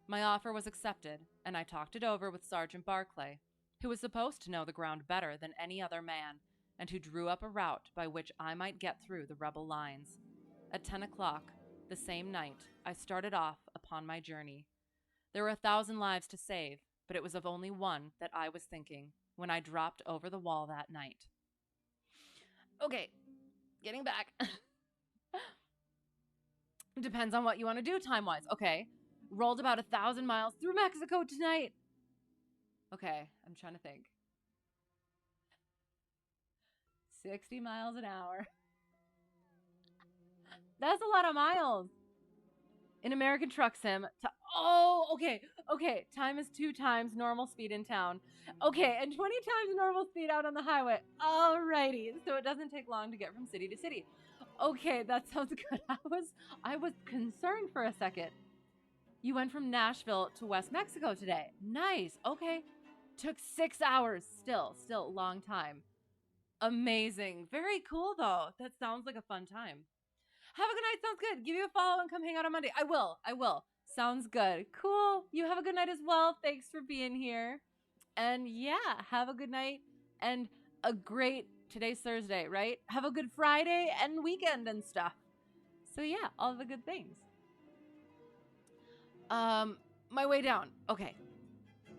My offer was accepted, and I talked it over with Sergeant Barclay, who was supposed to know the ground better than any other man, and who drew up a route by which I might get through the rebel lines. At 10 o'clock, the same night, I started off upon my journey. There were 1,000 lives to save, but it was of only one that I was thinking when I dropped over the wall that night. Okay, getting back. Depends on what you want to do time-wise. Okay, rolled about 1,000 miles through Mexico tonight. Okay, I'm trying to think. 60 miles an hour. That's a lot of miles. In American Truck Sim, okay. Time is 2 times normal speed in town. Okay, and 20 times normal speed out on the highway. Alrighty, so it doesn't take long to get from city to city. Okay, that sounds good. I was concerned for a second. You went from Nashville to West Mexico today. Nice. Okay. Took 6 hours. Still a long time. Amazing. Very cool though. That sounds like a fun time. Have a good night. Sounds good. Give you a follow and come hang out on Monday. I will. Sounds good. Cool. You have a good night as well. Thanks for being here. And yeah, have a good night and a great, today's Thursday, right? Have a good Friday and weekend and stuff. So yeah, all the good things. My way down. Okay.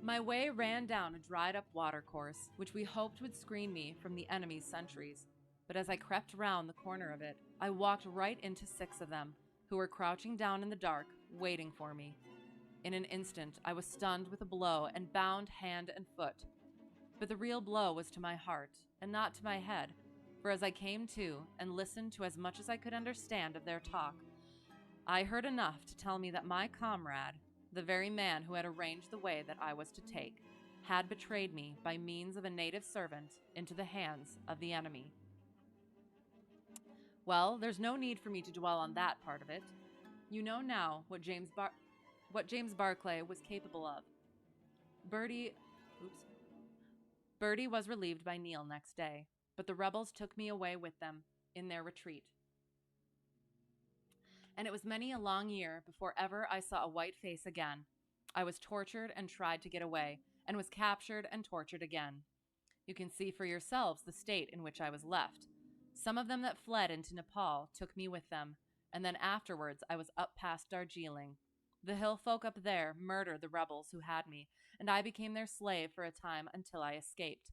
My way ran down a dried up watercourse, which we hoped would screen me from the enemy's sentries. But as I crept round the corner of it, I walked right into 6 of them, who were crouching down in the dark, waiting for me. In an instant, I was stunned with a blow and bound hand and foot. But the real blow was to my heart, and not to my head, for as I came to and listened to as much as I could understand of their talk, I heard enough to tell me that my comrade, the very man who had arranged the way that I was to take, had betrayed me by means of a native servant into the hands of the enemy. Well, there's no need for me to dwell on that part of it. You know now what James Barclay was capable of. Bertie was relieved by Neil next day, but the rebels took me away with them in their retreat. And it was many a long year before ever I saw a white face again. I was tortured and tried to get away, and was captured and tortured again. You can see for yourselves the state in which I was left. Some of them that fled into Nepal took me with them, and then afterwards I was up past Darjeeling. The hill folk up there murdered the rebels who had me, and I became their slave for a time until I escaped.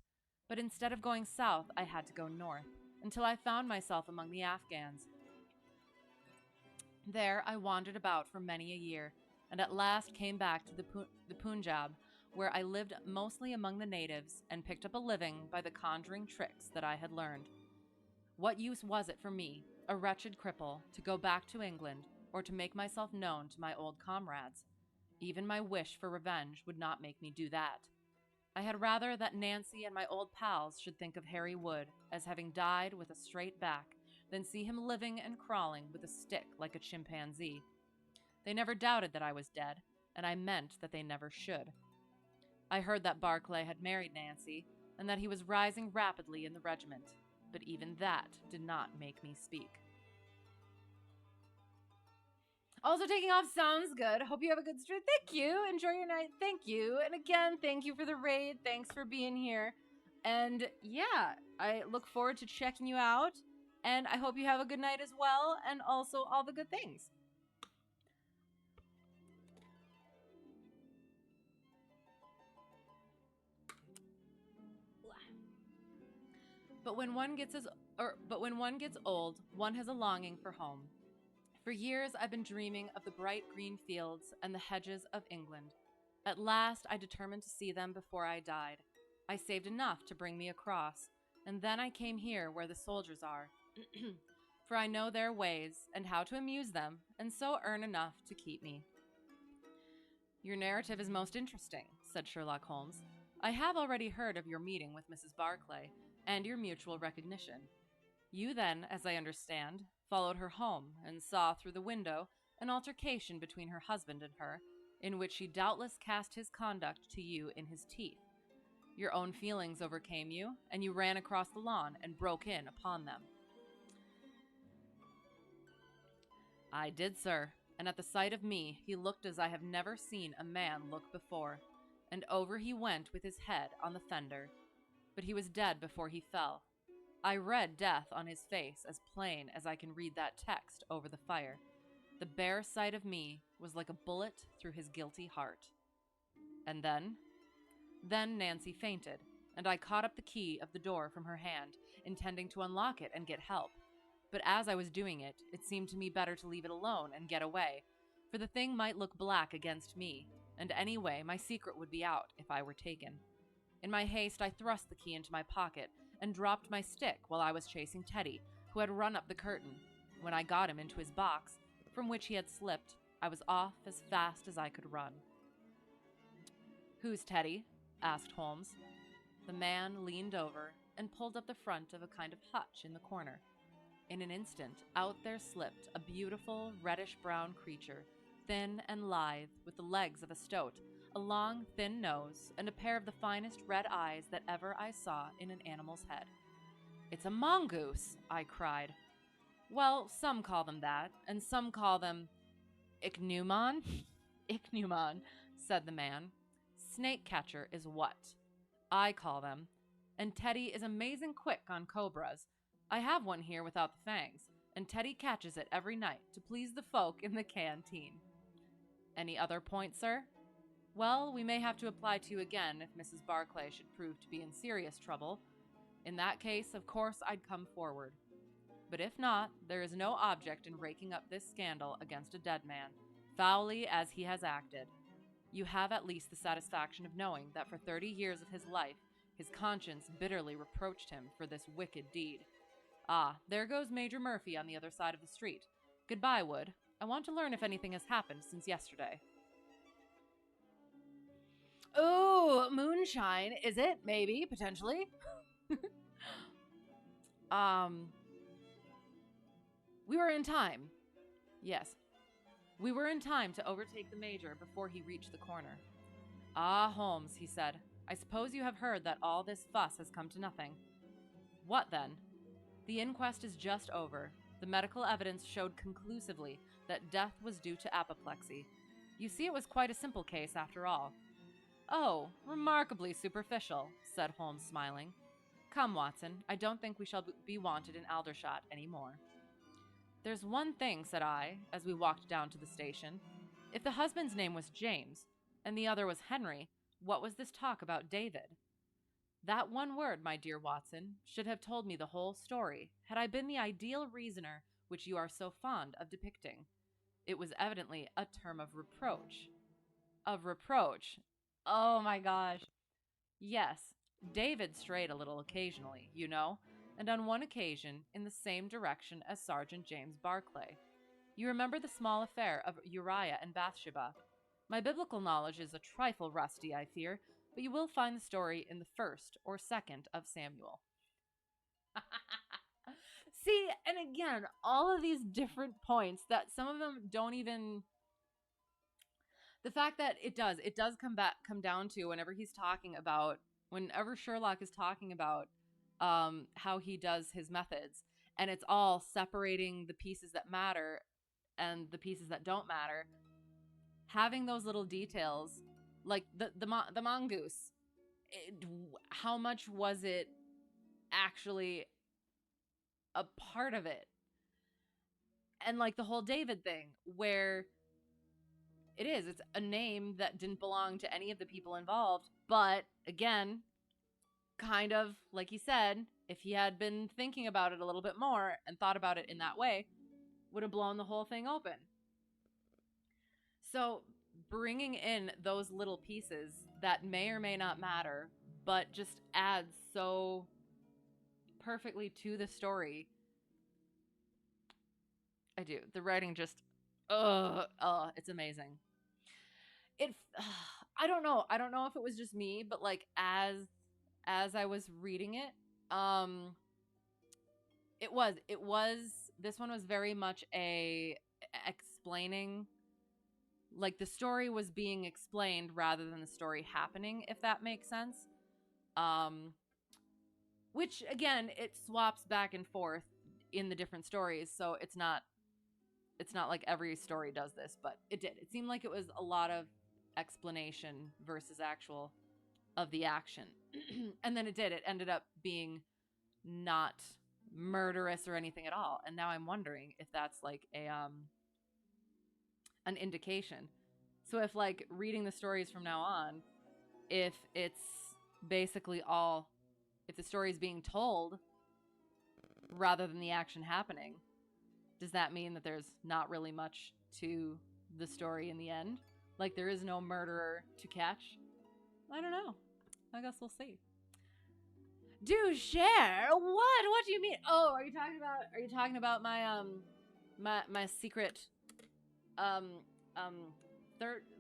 But instead of going south, I had to go north, until I found myself among the Afghans. There I wandered about for many a year, and at last came back to the Punjab, where I lived mostly among the natives and picked up a living by the conjuring tricks that I had learned. What use was it for me, a wretched cripple, to go back to England or to make myself known to my old comrades? Even my wish for revenge would not make me do that. I had rather that Nancy and my old pals should think of Harry Wood as having died with a straight back than see him living and crawling with a stick like a chimpanzee. They never doubted that I was dead, and I meant that they never should. I heard that Barclay had married Nancy, and that he was rising rapidly in the regiment, but even that did not make me speak. Also taking off sounds good. Hope you have a good stream. Thank you. Enjoy your night. Thank you. And again, thank you for the raid. Thanks for being here. And yeah, I look forward to checking you out. And I hope you have a good night as well. And also all the good things. But when one gets old, one has a longing for home. For years I've been dreaming of the bright green fields and the hedges of England. At last I determined to see them before I died. I saved enough to bring me across, and then I came here where the soldiers are. For I know their ways and how to amuse them, and so earn enough to keep me. Your narrative is most interesting, said Sherlock Holmes. I have already heard of your meeting with Mrs. Barclay, and your mutual recognition. You then, as I understand, followed her home and saw through the window an altercation between her husband and her, in which she doubtless cast his conduct to you in his teeth. Your own feelings overcame you, and you ran across the lawn and broke in upon them. I did, sir, and at the sight of me he looked as I have never seen a man look before, and over he went with his head on the fender. But he was dead before he fell. I read death on his face as plain as I can read that text over the fire. The bare sight of me was like a bullet through his guilty heart. And then? Then Nancy fainted, and I caught up the key of the door from her hand, intending to unlock it and get help. But as I was doing it, it seemed to me better to leave it alone and get away, for the thing might look black against me, and anyway my secret would be out if I were taken. In my haste, I thrust the key into my pocket and dropped my stick while I was chasing Teddy, who had run up the curtain. When I got him into his box, from which he had slipped, I was off as fast as I could run. "Who's Teddy?" asked Holmes. The man leaned over and pulled up the front of a kind of hutch in the corner. In an instant, out there slipped a beautiful reddish-brown creature, thin and lithe, with the legs of a stoat, a long, thin nose, and a pair of the finest red eyes that ever I saw in an animal's head. "It's a mongoose," I cried. "Well, some call them that, and some call them ichneumon." "Ichneumon," said the man. "Snake catcher is what I call them, and Teddy is amazing quick on cobras. I have one here without the fangs, and Teddy catches it every night to please the folk in the canteen. Any other point, sir? Well, we may have to apply to you again if Mrs. Barclay should prove to be in serious trouble. In that case, of course, I'd come forward. But if not, there is no object in raking up this scandal against a dead man, foully as he has acted. You have at least the satisfaction of knowing that for 30 years of his life, his conscience bitterly reproached him for this wicked deed. Ah, there goes Major Murphy on the other side of the street. Goodbye, Wood. I want to learn if anything has happened since yesterday." "Ooh, moonshine, is it? Maybe, potentially." We were in time. Yes. We were in time to overtake the Major before he reached the corner. "Ah, Holmes," he said, I suppose you have heard that all this fuss has come to nothing. What then? The inquest is just over. The medical evidence showed conclusively that death was due to apoplexy. You see, it was quite a simple case after all. Oh, remarkably superficial, said Holmes, smiling. Come, Watson, I don't think we shall be wanted in Aldershot any more. There's one thing, said I, as we walked down to the station. If the husband's name was James, and the other was Henry, what was this talk about David? That one word, my dear Watson, should have told me the whole story, had I been the ideal reasoner which you are so fond of depicting. It was evidently a term of reproach. Of reproach? Oh my gosh. Yes, David strayed a little occasionally, you know, and on one occasion in the same direction as Sergeant James Barclay. You remember the small affair of Uriah and Bathsheba. My biblical knowledge is a trifle rusty, I fear, but you will find the story in the 1st or 2nd of Samuel. See, and again, all of these different points that some of them don't even... The fact that it does come down to whenever Sherlock is talking about how he does his methods, and it's all separating the pieces that matter and the pieces that don't matter. Having those little details, like the mongoose, how much was it actually a part of it? And like the whole David thing, where it's a name that didn't belong to any of the people involved, but again, kind of like he said, if he had been thinking about it a little bit more and thought about it in that way, would have blown the whole thing open. So bringing in those little pieces that may or may not matter, but just adds so perfectly to the story. I do. The writing just, it's amazing. I don't know if it was just me, but like as I was reading it, this one was very much a explaining, like the story was being explained rather than the story happening, if that makes sense. Which again, it swaps back and forth in the different stories, so it's not like every story does this, but it did. It seemed like it was a lot of explanation versus actual of the action. And then it ended up being not murderous or anything at all. And now I'm wondering if that's like an indication. So if like reading the stories from now on, if it's basically if the story is being told rather than the action happening, does that mean that there's not really much to the story in the end? Like there is no murderer to catch? I don't know. I guess we'll see. Do share? What do you mean? Oh, are you talking about my my secret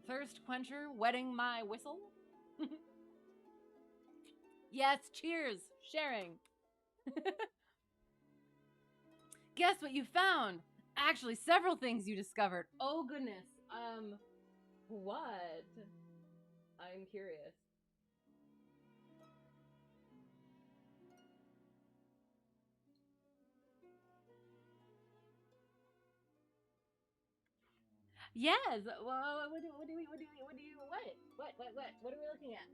thirst quencher wetting my whistle? Yes, cheers, sharing. Guess what you found? Actually, several things you discovered. Oh goodness. What? I'm curious. Yes. Well, what are we looking at?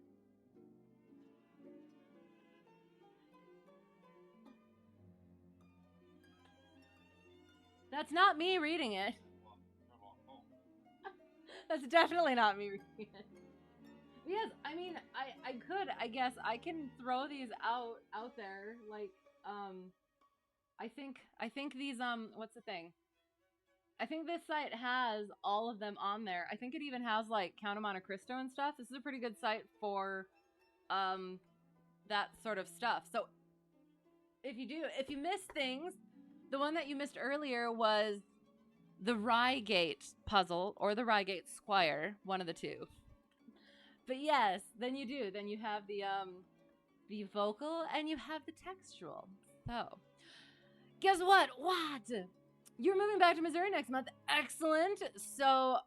That's not me reading it. That's definitely not me reading it. Yes, I mean, I guess I can throw these out there. Like, I think these, what's the thing? I think this site has all of them on there. I think it even has like Count of Monte Cristo and stuff. This is a pretty good site for, that sort of stuff. So if you miss things, the one that you missed earlier was the Reigate Puzzle or the Reigate Squire, one of the two. But yes, then you do. Then you have the vocal and you have the textual. So, guess what? What? You're moving back to Missouri next month. Excellent. So,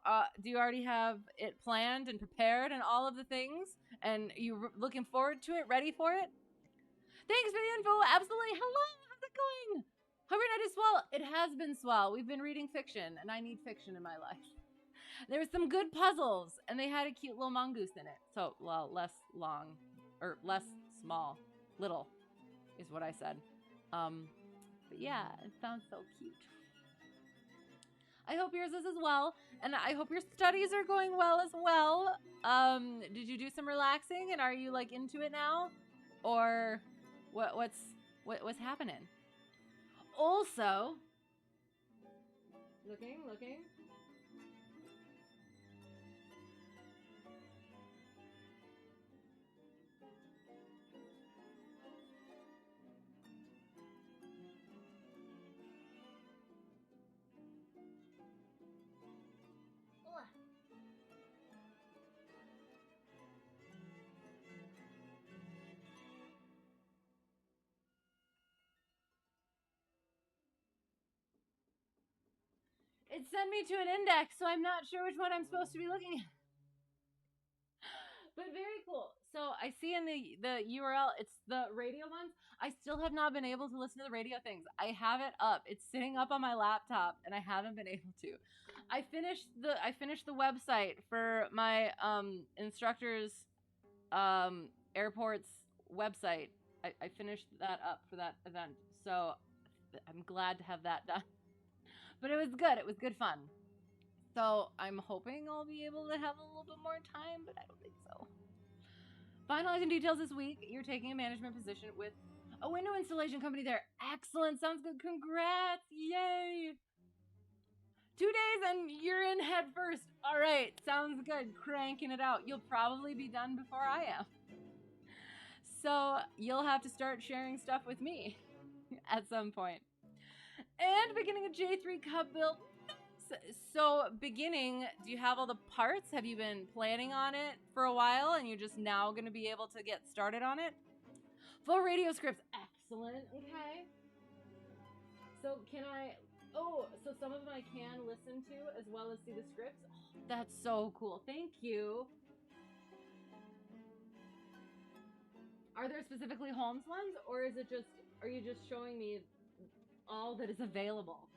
do you already have it planned and prepared and all of the things? And you looking forward to it? Ready for it? Thanks for the info. Absolutely. Hello. How's it going? Hope your night is swell. It has been swell. We've been reading fiction, and I need fiction in my life. There were some good puzzles, and they had a cute little mongoose in it. So, well, less long, or less small. Little is what I said. But yeah, it sounds so cute. I hope yours is as well, and I hope your studies are going well as well. Did you do some relaxing, and are you like into it now, or what's happening? Also, looking. It sent me to an index, so I'm not sure which one I'm supposed to be looking at. But very cool. So I see in the URL, it's the radio ones. I still have not been able to listen to the radio things. I have it up. It's sitting up on my laptop, and I haven't been able to. I finished the website for my instructor's airport's website. I finished that up for that event, so I'm glad to have that done. But it was good. It was good fun. So I'm hoping I'll be able to have a little bit more time, but I don't think so. Finalizing details this week. You're taking a management position with a window installation company there. Excellent. Sounds good. Congrats. Yay. 2 days and you're in head first. All right. Sounds good. Cranking it out. You'll probably be done before I am. So you'll have to start sharing stuff with me at some point. And beginning a J3 Cup build. So beginning, do you have all the parts? Have you been planning on it for a while and you're just now going to be able to get started on it? Full radio scripts. Excellent. Okay. So so some of them I can listen to as well as see the scripts. Oh, that's so cool. Thank you. Are there specifically Holmes ones, or are you just showing me all that is available?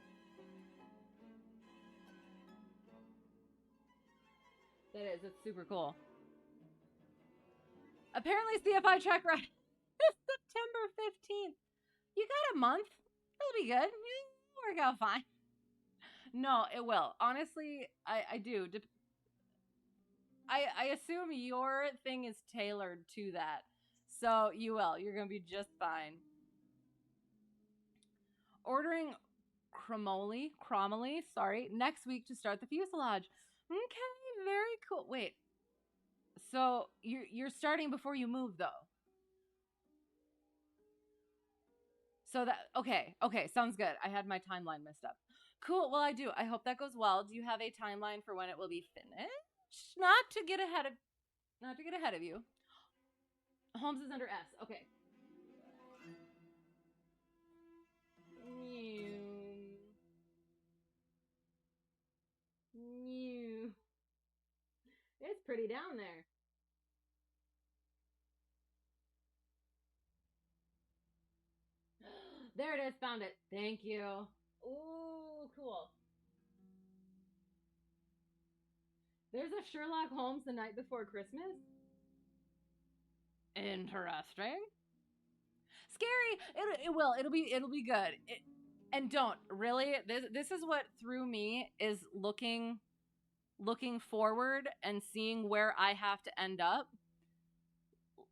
That's super cool. Apparently CFI check right September 15th. You got a month. It'll be good. It'll work out fine. No, it will. Honestly, I do. I assume your thing is tailored to that. So you will. You're going to be just fine. Ordering Cromoli, next week to start the fuselage. Okay, very cool. Wait. So you're starting before you move though. So that okay, sounds good. I had my timeline messed up. Cool. Well, I do. I hope that goes well. Do you have a timeline for when it will be finished? Not to get ahead of you. Holmes is under S. Okay. It's pretty down there. There it is. Found it. Thank you. Ooh, cool. There's a Sherlock Holmes the night before Christmas. Interesting. Scary. It will. It'll be good. And don't really. This is what threw me is looking forward and seeing where I have to end up.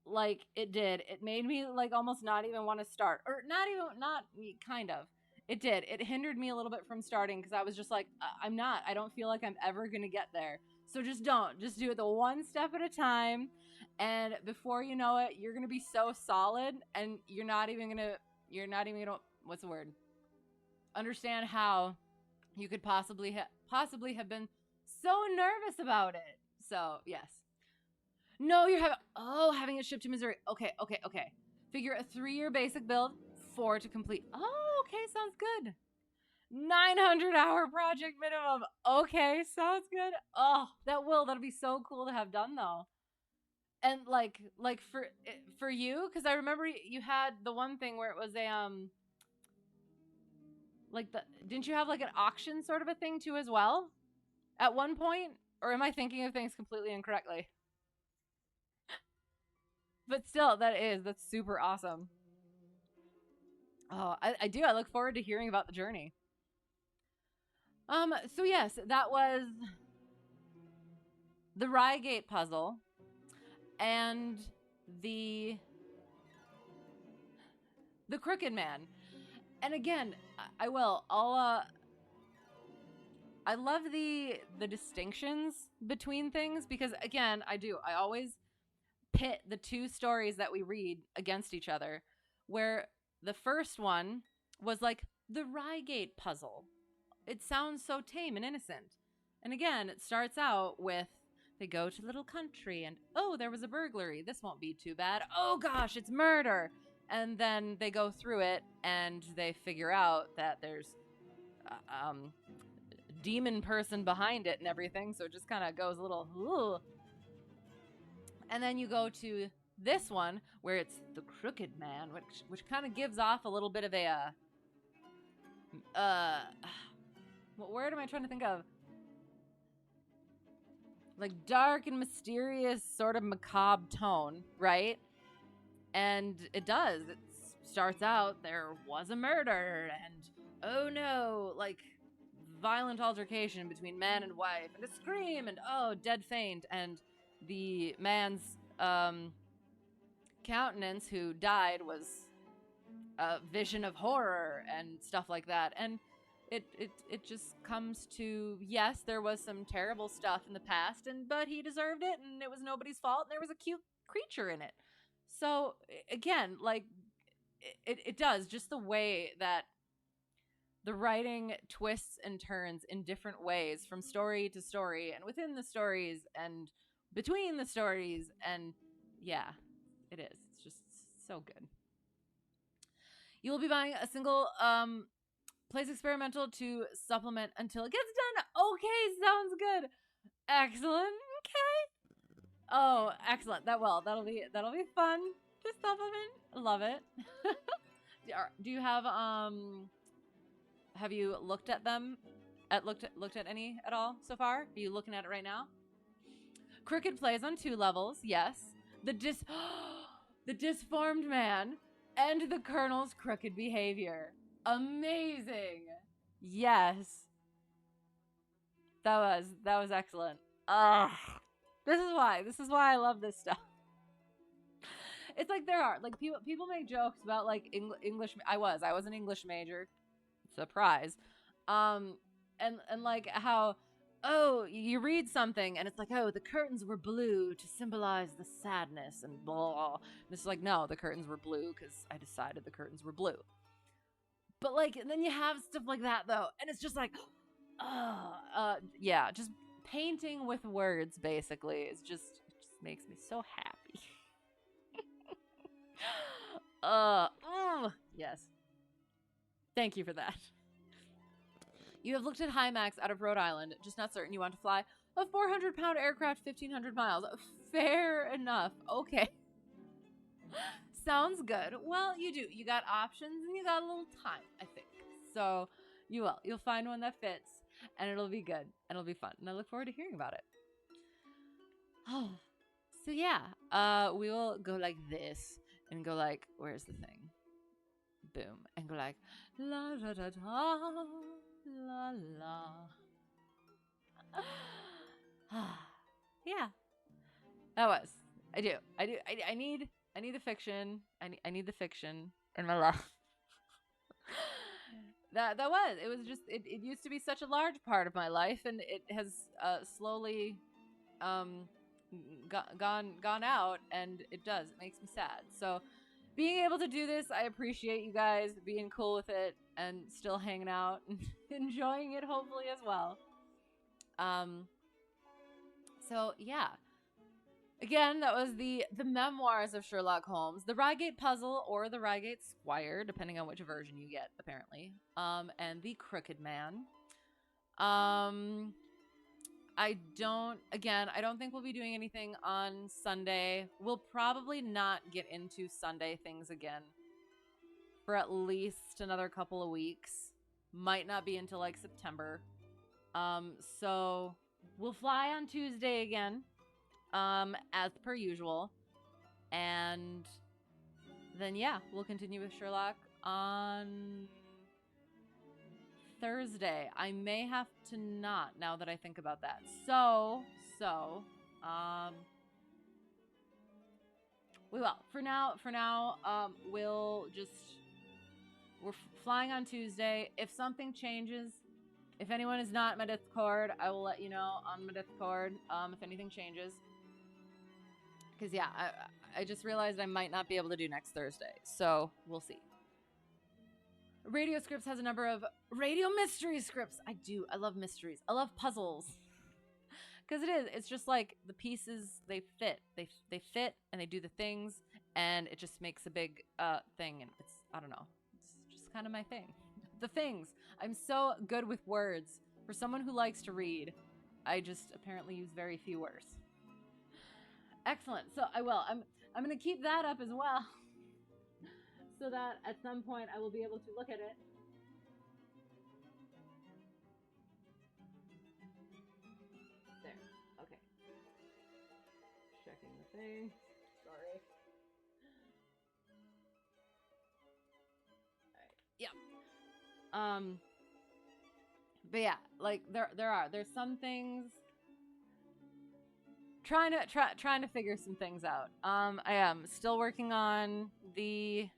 Like it did. It made me like almost not even want to start, or not kind of. It did. It hindered me a little bit from starting because I was just like, I don't feel like I'm ever gonna get there. So just do it the one step at a time, and before you know it, you're gonna be so solid, and you're not even gonna what's the word? Understand how you could possibly have been so nervous about it. So yes. No, you're having it shipped to Missouri. Okay. Figure a 3-year basic build, 4 to complete. Oh, okay, sounds good. 900-hour project minimum. Okay, sounds good. Oh, that'll be so cool to have done though. And like for you, because I remember you had the one thing where it was a like the didn't you have like an auction sort of a thing too as well at one point? Or am I thinking of things completely incorrectly? But still, that's super awesome. Oh, I do. I look forward to hearing about the journey. So yes, that was the Reigate Puzzle and the the Crooked Man. And again, I love the distinctions between things because again, I always pit the two stories that we read against each other, where the first one was like the Reigate Puzzle. It sounds so tame and innocent. And again, it starts out with they go to a little country and oh, there was a burglary. This won't be too bad. Oh gosh, it's murder. And then they go through it and they figure out that there's demon person behind it and everything. So it just kind of goes a little, ooh. And then you go to this one where it's the Crooked Man, which kind of gives off a little bit of a what word am I trying to think of? Like dark and mysterious, sort of macabre tone, right? And it does. It starts out there was a murder, and oh no, like violent altercation between man and wife, and a scream, and oh, dead faint, and the man's countenance who died was a vision of horror and stuff like that. And it just comes to, yes, there was some terrible stuff in the past, but he deserved it, and it was nobody's fault, and there was a cute creature in it. So again, like it does, just the way that the writing twists and turns in different ways from story to story and within the stories and between the stories, and yeah, it is. It's just so good. You will be buying a single plays experimental to supplement until it gets done. Okay, sounds good. Excellent. Okay. Oh, excellent. That'll be fun to supplement. Love it. Do you have you looked at them? Looked at any at all so far? Are you looking at it right now? Crooked plays on 2 levels. Yes. The the disformed man and the Colonel's crooked behavior. Amazing. Yes. That was excellent. Ugh. This is why I love this stuff. It's like there are like people make jokes about like English. I was an English major. Surprise. And like how oh, you read something and it's like, oh, the curtains were blue to symbolize the sadness and blah. And it's like, no, the curtains were blue because I decided the curtains were blue. But like, and then you have stuff like that though, and it's just like, yeah, just painting with words basically it just makes me so happy. Yes. Thank you for that. You have looked at Hymax out of Rhode Island, just not certain you want to fly a 400-pound aircraft 1,500 miles. Fair enough. Okay. Sounds good. Well, you do. You got options and you got a little time, I think. So you will. You'll find one that fits and it'll be good and it'll be fun. And I look forward to hearing about it. Oh, so yeah, we will go like this and go like, where's the thing? Boom. And go like, la da da da, la la. Yeah. That was. I do. I need the fiction. I need the fiction in my life. That was. It was just. It used to be such a large part of my life, and it has slowly gone out, and it does. It makes me sad. So being able to do this, I appreciate you guys being cool with it and still hanging out and enjoying it, hopefully as well. So yeah. Again, that was the Memoirs of Sherlock Holmes, the Reigate Puzzle, or the Reigate Squire, depending on which version you get, apparently. And the Crooked Man. I don't think we'll be doing anything on Sunday. We'll probably not get into Sunday things again for at least another couple of weeks. Might not be until like September. So we'll fly on Tuesday again, as per usual. And then, yeah, we'll continue with Sherlock on Thursday. I may have to not, now that I think about that. So, we will. For now, we're flying on Tuesday. If something changes, if anyone is not in my Discord, I will let you know on my Discord, if anything changes. Because, yeah, I just realized I might not be able to do next Thursday. So, we'll see. Radio Scripts has a number of radio mystery scripts. I love mysteries. I love puzzles. Because it's just like the pieces, they fit. They fit and they do the things. And it just makes a big thing. And it's, I don't know. It's just kind of my thing. The things. I'm so good with words. For someone who likes to read, I just apparently use very few words. Excellent. So I will. I'm going to keep that up as well. So that at some point I will be able to look at it. There. Okay. Checking the thing. Sorry. Alright. Yeah. But yeah, like there's some things. Trying to figure some things out. I am still working on the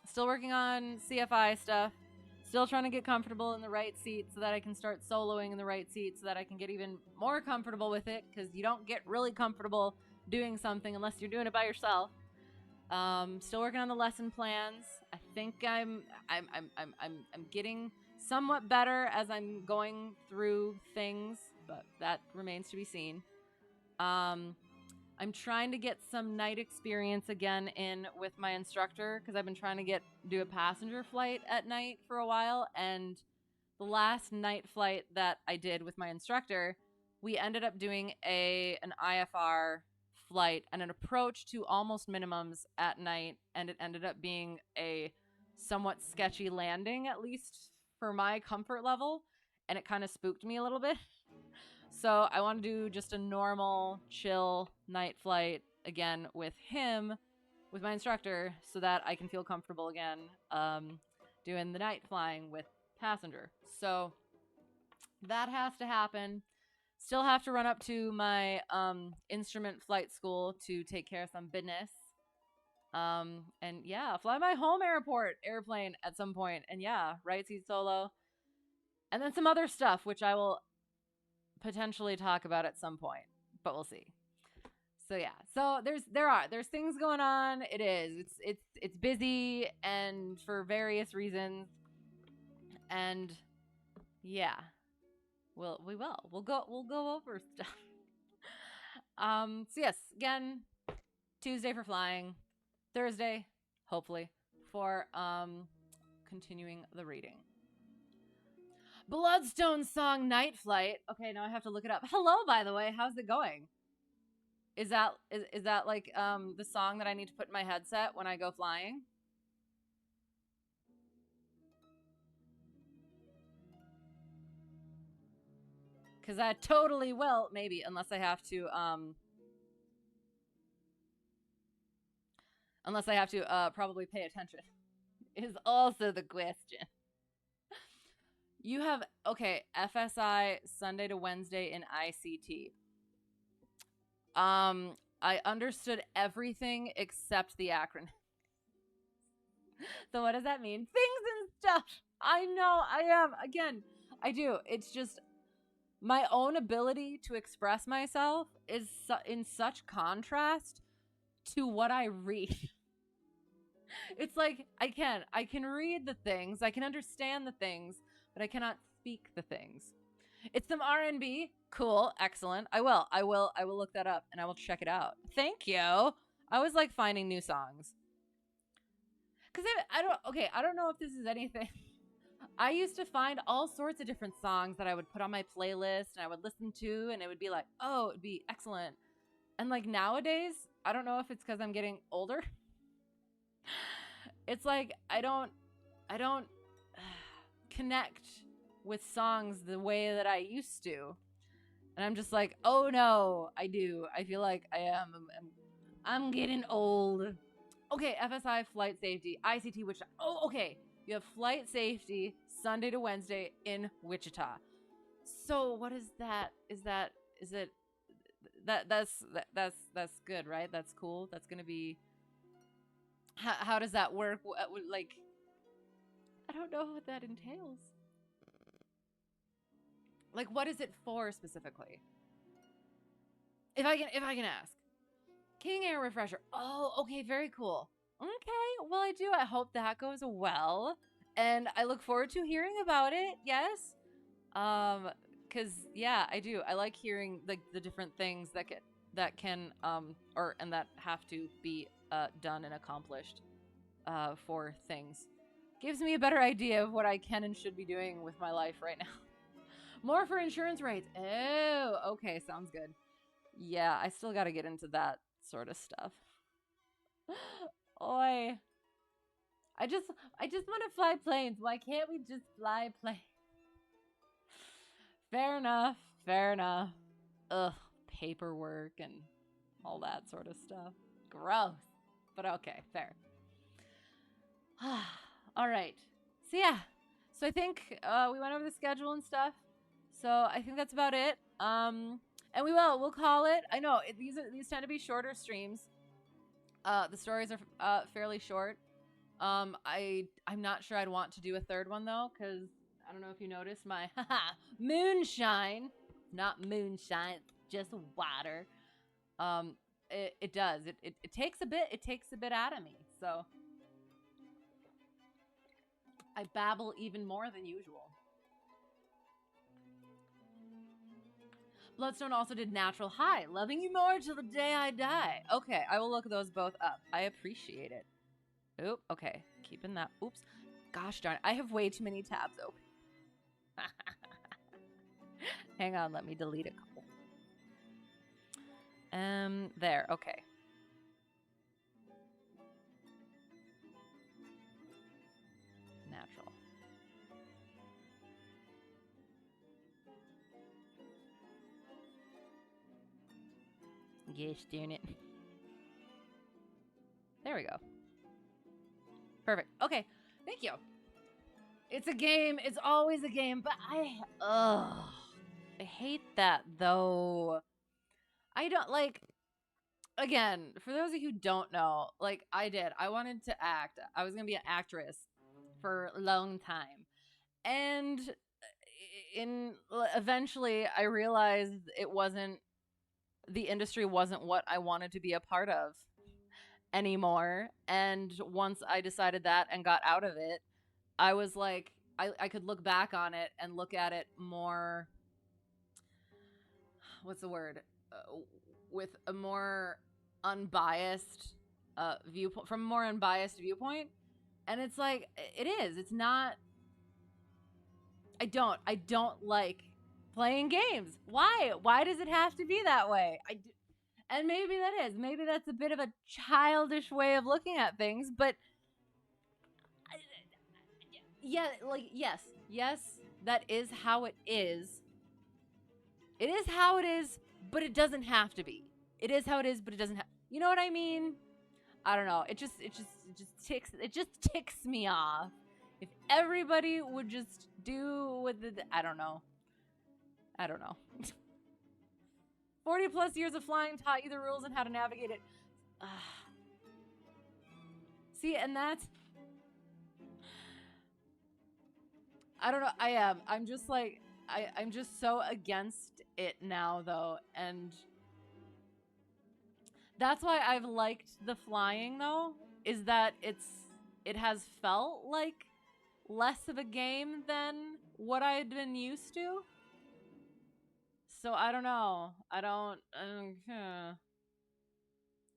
still working on CFI stuff. Still trying to get comfortable in the right seat so that I can start soloing in the right seat so that I can get even more comfortable with it, because you don't get really comfortable doing something unless you're doing it by yourself. Still working on the lesson plans. I think I'm getting somewhat better as I'm going through things, but that remains to be seen. I'm trying to get some night experience again in with my instructor, because I've been trying to do a passenger flight at night for a while, and the last night flight that I did with my instructor, we ended up doing an IFR flight and an approach to almost minimums at night, and it ended up being a somewhat sketchy landing, at least for my comfort level, and it kind of spooked me a little bit. So I want to do just a normal, chill night flight again with him, with my instructor, so that I can feel comfortable again doing the night flying with passenger. So that has to happen. Still have to run up to my instrument flight school to take care of some business. And yeah, fly my home airplane at some point. And yeah, right seat solo. And then some other stuff, which I will potentially talk about at some point, but we'll see. So yeah, so there's things going on. It's busy, and for various reasons, and yeah, we'll go over stuff. So yes, again, Tuesday for flying, Thursday hopefully for continuing the reading. Bloodstone Song Night Flight. Okay, now I have to look it up. Hello, by the way. How's it going? Is that like the song that I need to put in my headset when I go flying? Because I totally will, maybe, unless I have to probably pay attention. Is also the question. You have, okay, FSI Sunday to Wednesday in ICT. I understood everything except the acronym. So what does that mean? Things and stuff. I know, I am. Again, I do. It's just my own ability to express myself is in such contrast to what I read. It's like I can read the things, I can understand the things, but I cannot speak the things. It's some R&B. Cool. Excellent. I will look that up and I will check it out. Thank you. I always like finding new songs. Because I don't know if this is anything. I used to find all sorts of different songs that I would put on my playlist and I would listen to, and it would be like, oh, it'd be excellent. And like nowadays, I don't know if it's because I'm getting older. It's like I don't connect with songs the way that I used to. And I'm just like, oh no, I do. I feel like I'm getting old. Okay, FSI, flight safety, ICT, Wichita. Oh, okay. You have flight safety Sunday to Wednesday in Wichita. So what is that? Is it that's good, right? That's cool. That's gonna be. How does that work? Like, I don't know what that entails. Like, what is it for specifically? If I can ask. King Air refresher. Oh, okay, very cool. Okay, well, I hope that goes well, and I look forward to hearing about it. Yes, because yeah, I do. I like hearing the different things that can and that have to be done and accomplished for things. Gives me a better idea of what I can and should be doing with my life right now. More for insurance rates. Oh, okay, sounds good. Yeah, I still got to get into that sort of stuff. Oi. I just want to fly planes. Why can't we just fly planes? Fair enough. Fair enough. Ugh, paperwork and all that sort of stuff. Gross. But okay, fair. All right. So yeah. So I think we went over the schedule and stuff. So I think that's about it. And we'll call it. I know these tend to be shorter streams. The stories are fairly short. I'm not sure I'd want to do a third one though, because I don't know if you noticed my moonshine. Not moonshine, just water. It does. It takes a bit. It takes a bit out of me. So I babble even more than usual. Bloodstone also did Natural High. Loving you more till the day I die. Okay, I will look those both up. I appreciate it. Oop, okay. Keeping that. Oops. Gosh darn it. I have way too many tabs open. Hang on, let me delete a couple. There, okay. Natural. Gosh darn it. There we go. Perfect. Okay, thank you. It's a game. It's always a game, but I hate that though. I don't like. Again, for those of you who don't know, like I wanted to act. I was gonna be an actress for a long time, and eventually I realized the industry wasn't what I wanted to be a part of anymore. And once I decided that and got out of it, I was like, I could look back on it and look at it more, what's the word, with a more unbiased viewpoint, from a more unbiased viewpoint. And it's like, it's not, I don't like playing games. Why does it have to be that way? And maybe that's a bit of a childish way of looking at things, but yeah, like, yes, that is how it is. It is how it is, but it doesn't have to be. It is how it is, but it doesn't have, you know what I mean? I don't know. It just ticks me off. If everybody would just do with the, I don't know. 40 plus years of flying taught you the rules and how to navigate it. See, and that's, I don't know. I'm just like, I'm just so against it now though. And that's why I've liked the flying though, is that it has felt like less of a game than what I had been used to. So I don't know.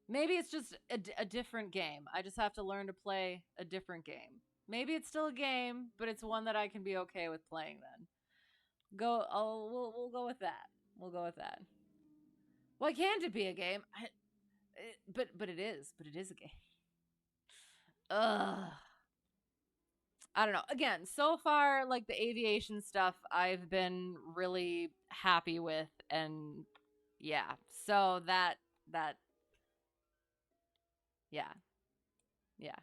Maybe it's just a different game. I just have to learn to play a different game. Maybe it's still a game, but it's one that I can be okay with playing then. We'll go with that. We'll go with that. Why can't it be a game? But it is. But it is a game. Ugh. I don't know. Again, so far, like the aviation stuff, I've been really happy with, and yeah. So yeah, yeah.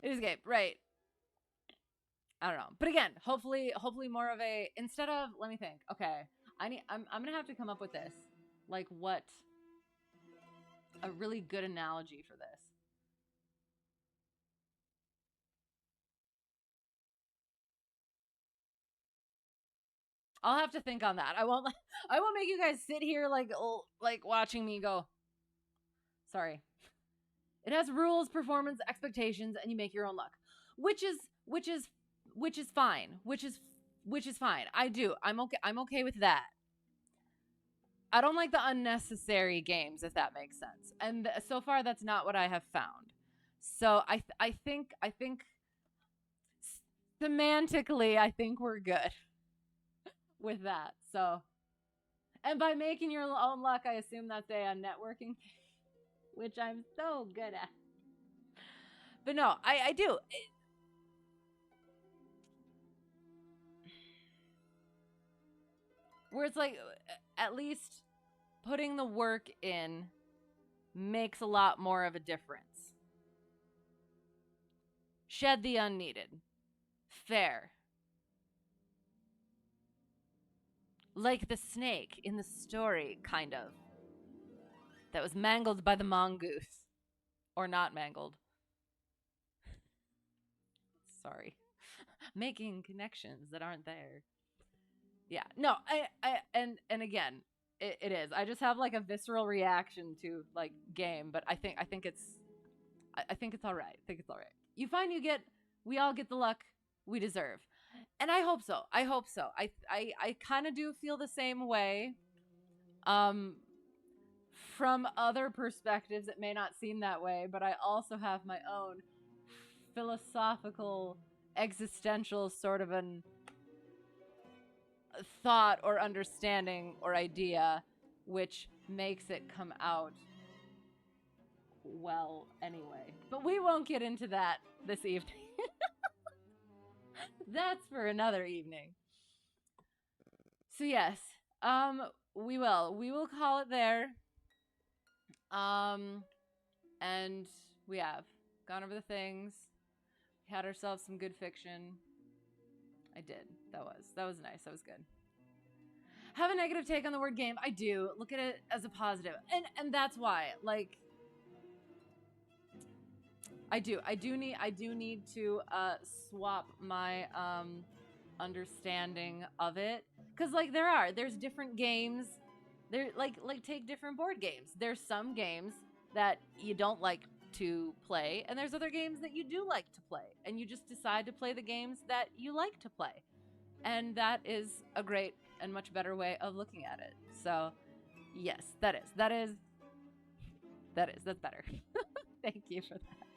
It is a game, right? I don't know, but again, hopefully more of a instead of. Let me think. Okay, I'm gonna have to come up with this, like what a really good analogy for this. I'll have to think on that. I won't make you guys sit here like watching me go. Sorry. It has rules, performance, expectations, and you make your own luck. Which is fine. Which is fine. I'm okay with that. I don't like the unnecessary games, if that makes sense. And so far that's not what I have found. So I think semantically I think we're good with that. So, and by making your own luck, I assume that's a networking, which I'm so good at. But no, I do. Where it's like, at least putting the work in makes a lot more of a difference. Shed the unneeded. Fair. Like the snake in the story, kind of. That was mangled by the mongoose. Or not mangled. Sorry. Making connections that aren't there. Yeah. No, and again, it is. I just have like a visceral reaction to like game, but I think it's all right. I think it's all right. We all get the luck we deserve. And I hope so. I kind of do feel the same way. From other perspectives, it may not seem that way, but I also have my own philosophical, existential sort of an thought or understanding or idea, which makes it come out well anyway. But we won't get into that this evening. That's for another evening. So yes, we will call it there. And we have gone over the things. We had ourselves some good fiction. I did. That was nice. That was good. Have a negative take on the word game. I do. Look at it as a positive. And that's why. Like, I do need to swap my understanding of it, cuz like there's different games. There like take different board games. There's some games that you don't like to play, and there's other games that you do like to play, and you just decide to play the games that you like to play. And that is a great and much better way of looking at it. So, yes, that's better. Thank you for that.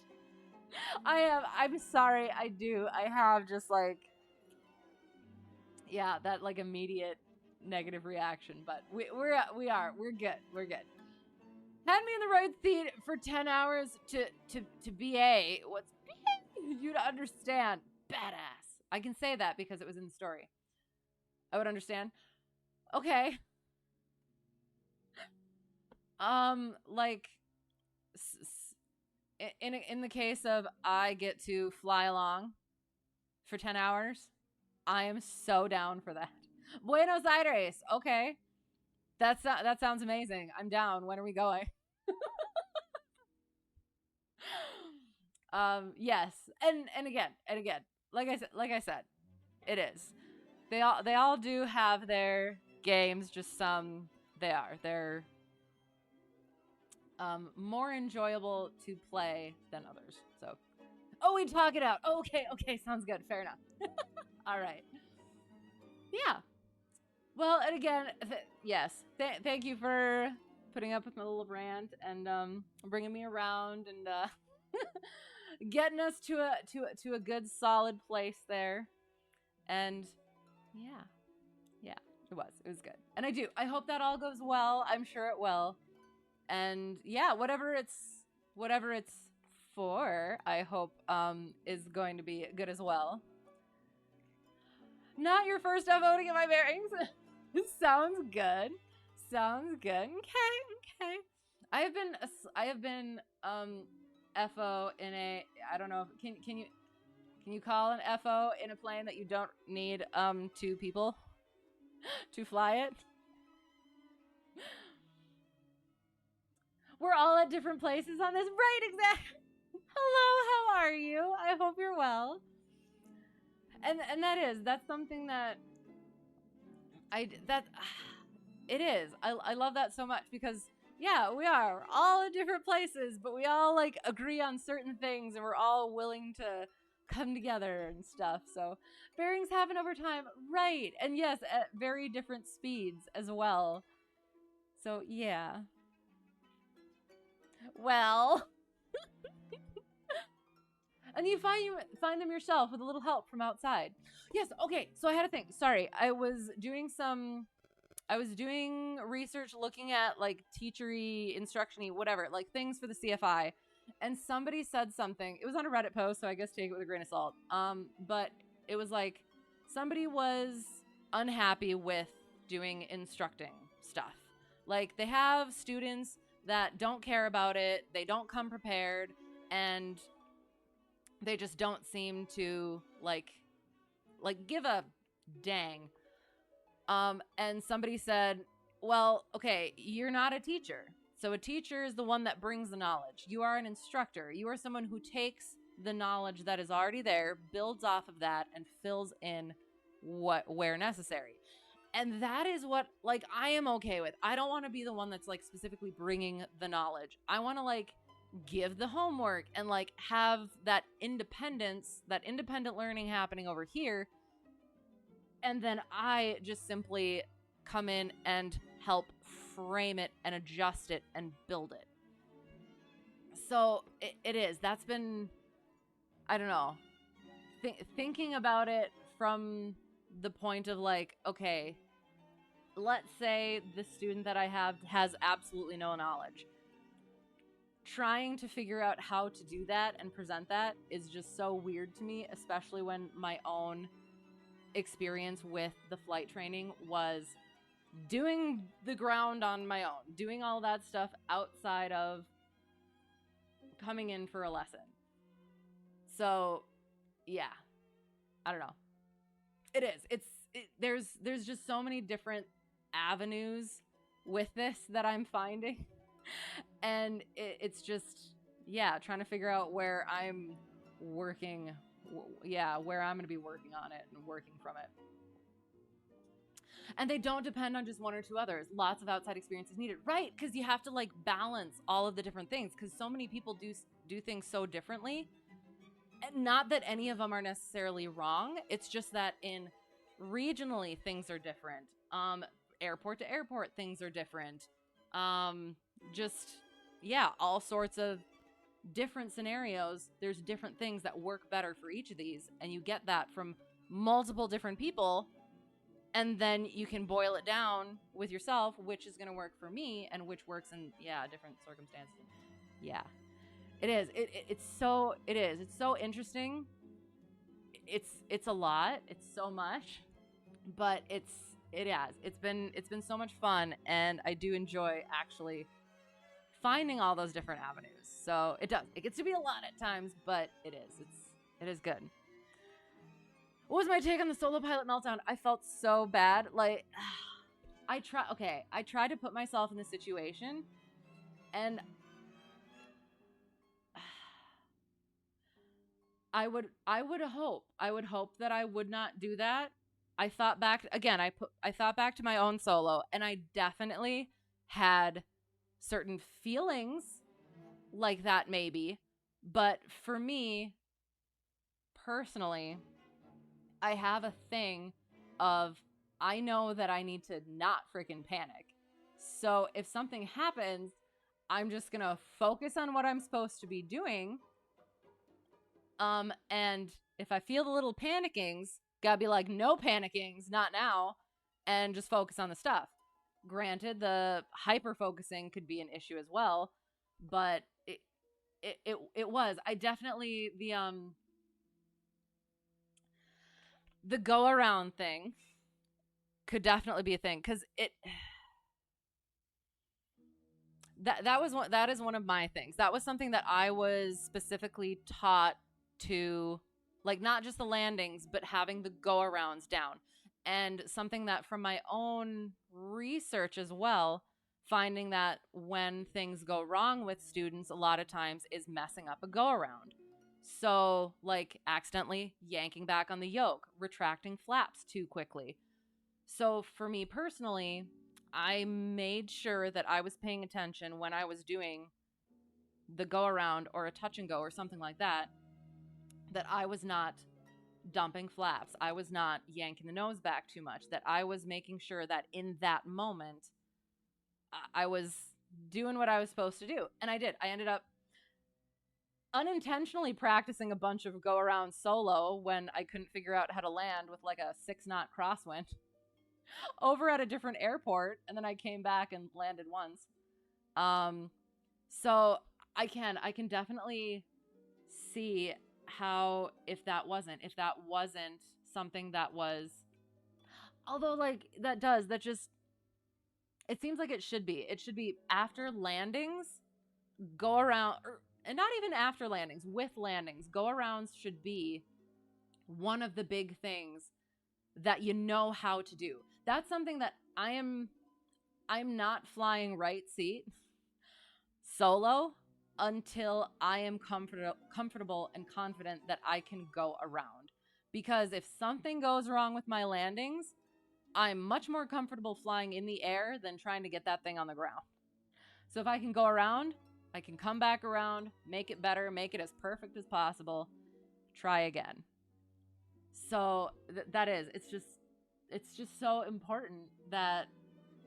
I'm sorry, I have just like, yeah, that like immediate negative reaction, but we're good. Had me in the right seat for 10 hours to BA. What's BA? You to understand. Badass. I can say that because it was in the story. I would understand. Okay. Like, in the case of I get to fly along for 10 hours, I am so down for that. Buenos Aires. Okay. That sounds amazing. I'm down. When are we going? Yes. And again, like I said, it is. They all do have their games, just some they're more enjoyable to play than others. So, oh, we talk it out. Okay, sounds good. Fair enough. All right. Yeah. Well, and again, yes, thank you for putting up with my little rant and bringing me around and getting us to a good solid place there. And yeah, yeah, it was good. And I hope that all goes well. I'm sure it will. And yeah, whatever it's for, I hope is going to be good as well. Not your first time voting in my bearings. Sounds good. Sounds good. Okay, okay. I have been FO in a, I don't know, can you call an FO in a plane that you don't need two people to fly it? We're all at different places on this. Right, exactly. Hello, how are you? I hope you're well. And that's something that that it is. I love that so much because yeah, we are all in different places, but we all like agree on certain things and we're all willing to come together and stuff. So bearings happen over time, right? And yes, at very different speeds as well. So yeah. Well, and you find them yourself with a little help from outside. Yes, okay. So I had a thing. Sorry. I was doing research looking at like teachery, instructiony, whatever, like things for the CFI. And somebody said something. It was on a Reddit post, so I guess take it with a grain of salt. But it was like somebody was unhappy with doing instructing stuff. Like they have students that don't care about it, they don't come prepared, and they just don't seem to like give a dang. And somebody said, well, okay, you're not a teacher. So a teacher is the one that brings the knowledge. You are an instructor. You are someone who takes the knowledge that is already there, builds off of that, and fills in where necessary. And that is what like I am okay with. I don't want to be the one that's like specifically bringing the knowledge. I want to like give the homework and like have that independence, that independent learning happening over here. And then I just simply come in and help frame it and adjust it and build it. So it is. That's been, I don't know, thinking about it from the point of like, okay, let's say the student that I have has absolutely no knowledge. Trying to figure out how to do that and present that is just so weird to me, especially when my own experience with the flight training was doing the ground on my own, doing all that stuff outside of coming in for a lesson. So, yeah, I don't know. It is. There's just so many different avenues with this that I'm finding. And it's just, yeah, trying to figure out where I'm working, where I'm going to be working on it and working from it. And they don't depend on just one or two others. Lots of outside experience is needed, right? Because you have to like balance all of the different things because so many people do things so differently. And not that any of them are necessarily wrong. It's just that in regionally things are different. Airport to airport things are different. Just yeah, all sorts of different scenarios. There's different things that work better for each of these, and you get that from multiple different people, and then you can boil it down with yourself, which is going to work for me and which works in different circumstances. Yeah, it is. It's so interesting. It's a lot. It's so much, but it's been so much fun, and I do enjoy actually finding all those different avenues. So it gets to be a lot at times, but it is good. What was my take on the solo pilot meltdown? I felt so bad. Like I tried to put myself in the situation, and I would hope that I would not do that. I thought back again. I thought back to my own solo, and I definitely had certain feelings like that maybe, but for me personally, I have a thing of I know that I need to not freaking panic. So if something happens, I'm just going to focus on what I'm supposed to be doing. And if I feel the little panickings, gotta be like, no panickings, not now, and just focus on the stuff. Granted, the hyper focusing could be an issue as well, but it was. I definitely the go around thing could definitely be a thing, because that is one of my things. That was something that I was specifically taught to, like, not just the landings, but having the go arounds down. And something that from my own research as well, finding that when things go wrong with students, a lot of times is messing up a go around. So, like, accidentally yanking back on the yoke, retracting flaps too quickly. So, for me personally, I made sure that I was paying attention when I was doing the go around or a touch and go or something like that, that I was not dumping flaps. I was not yanking the nose back too much, that I was making sure that in that moment, I was doing what I was supposed to do. And I did. I ended up unintentionally practicing a bunch of go around solo when I couldn't figure out how to land with like a 6-knot crosswind over at a different airport, and then I came back and landed once. So I can definitely see how if that wasn't something that was, although like that just, it seems like it should be after landings, go around, and not even after landings, with landings, go arounds should be one of the big things that you know how to do. That's something that I'm not flying right seat solo until I am comfortable and confident that I can go around. Because if something goes wrong with my landings, I'm much more comfortable flying in the air than trying to get that thing on the ground. So if I can go around, I can come back around, make it better, make it as perfect as possible, try again. So that is, it's just so important that,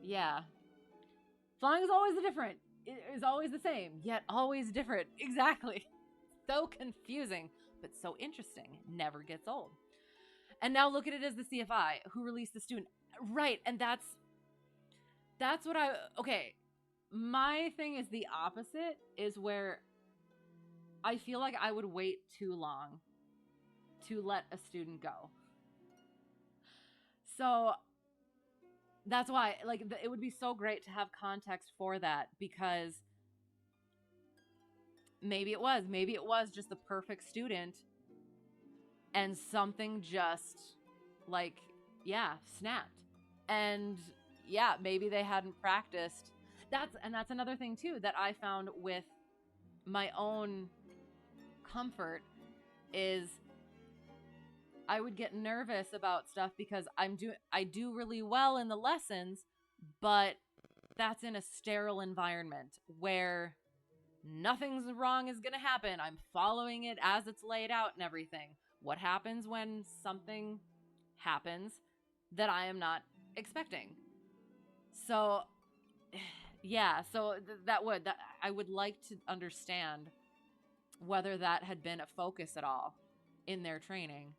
yeah, flying is always different. It is always the same, yet always different. Exactly. So confusing, but so interesting. Never gets old. And now look at it as the CFI who released the student. Right, and that's what okay. My thing is the opposite, is where I feel like I would wait too long to let a student go. So that's why, like, it would be so great to have context for that, because maybe it was just the perfect student, and something just, like, yeah, snapped. And yeah, maybe they hadn't practiced. That's another thing too that I found with my own comfort, is I would get nervous about stuff because I do really well in the lessons, but that's in a sterile environment where nothing's wrong is going to happen. I'm following it as it's laid out and everything. What happens when something happens that I am not expecting? So yeah, so that I would like to understand whether that had been a focus at all in their training.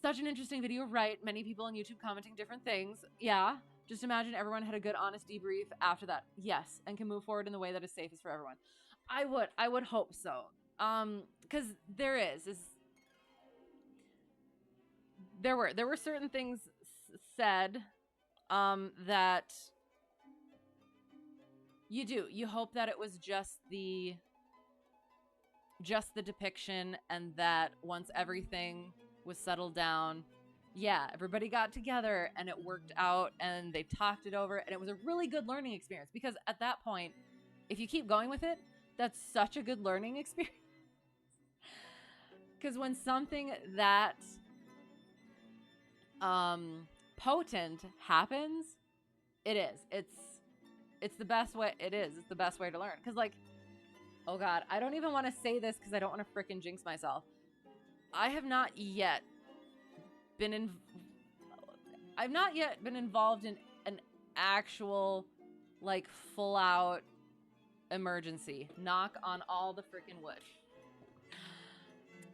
Such an interesting video, right? Many people on YouTube commenting different things. Yeah, just imagine everyone had a good, honest debrief after that. Yes, and can move forward in the way that is safest for everyone. I would hope so. Because there were certain things said, that you hope that it was just the depiction, and that once everything was settled down, yeah, everybody got together and it worked out and they talked it over, and it was a really good learning experience. Because at that point, if you keep going with it, that's such a good learning experience. Because when something that potent happens, it's the best way. It's the best way to learn. Because, like, oh god, I don't even want to say this because I don't want to frickin' jinx myself. I have not yet been in. I've not yet been involved in an actual, like, full out emergency. Knock on all the freaking wood.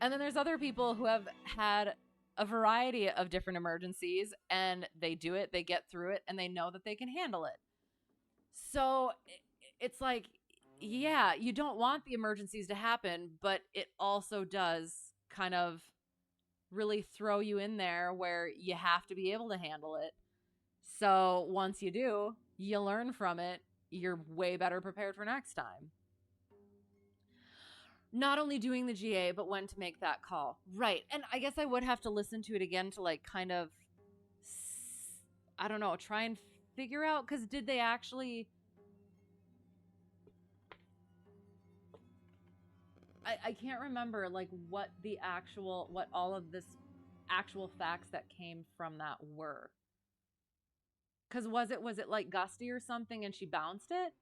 And then there's other people who have had a variety of different emergencies, and they do it, they get through it, and they know that they can handle it. So it's like, yeah, you don't want the emergencies to happen, but it also does kind of really throw you in there where you have to be able to handle it. So once you do, you learn from it. You're way better prepared for next time. Not only doing the GA, but when to make that call. Right. And I guess I would have to listen to it again to, like, kind of, I don't know, try and figure out, because did they actually... I can't remember, like, what all of this actual facts that came from that were. Because was it like gusty or something and she bounced it?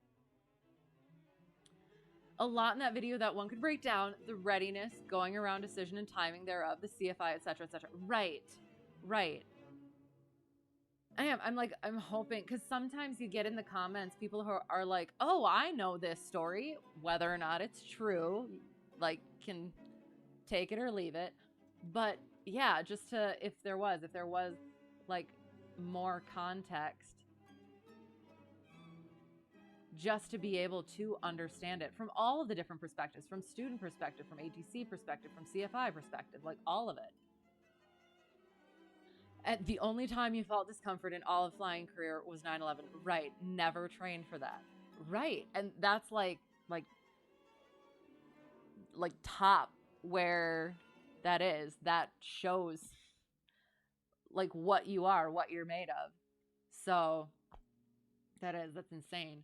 A lot in that video that one could break down: the readiness, going around, decision and timing thereof, the CFI, etc., etc. Right. I'm hoping, because sometimes you get in the comments people who are like, oh, I know this story, whether or not it's true, like, can take it or leave it. But yeah, just to, if there was like more context, just to be able to understand it from all of the different perspectives, from student perspective, from ATC perspective, from CFI perspective, like all of it. And the only time you felt discomfort in all of flying career was 9/11. Right. Never trained for that. Right. And that's like top where that is. That shows like what you are, what you're made of. So that's insane.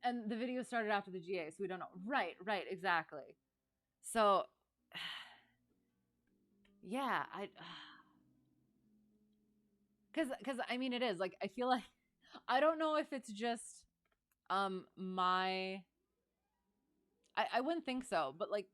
And the video started after the GA, so we don't know. Right, exactly. So, yeah, because I mean, it is like, I feel like, I don't know if it's just I wouldn't think so, but like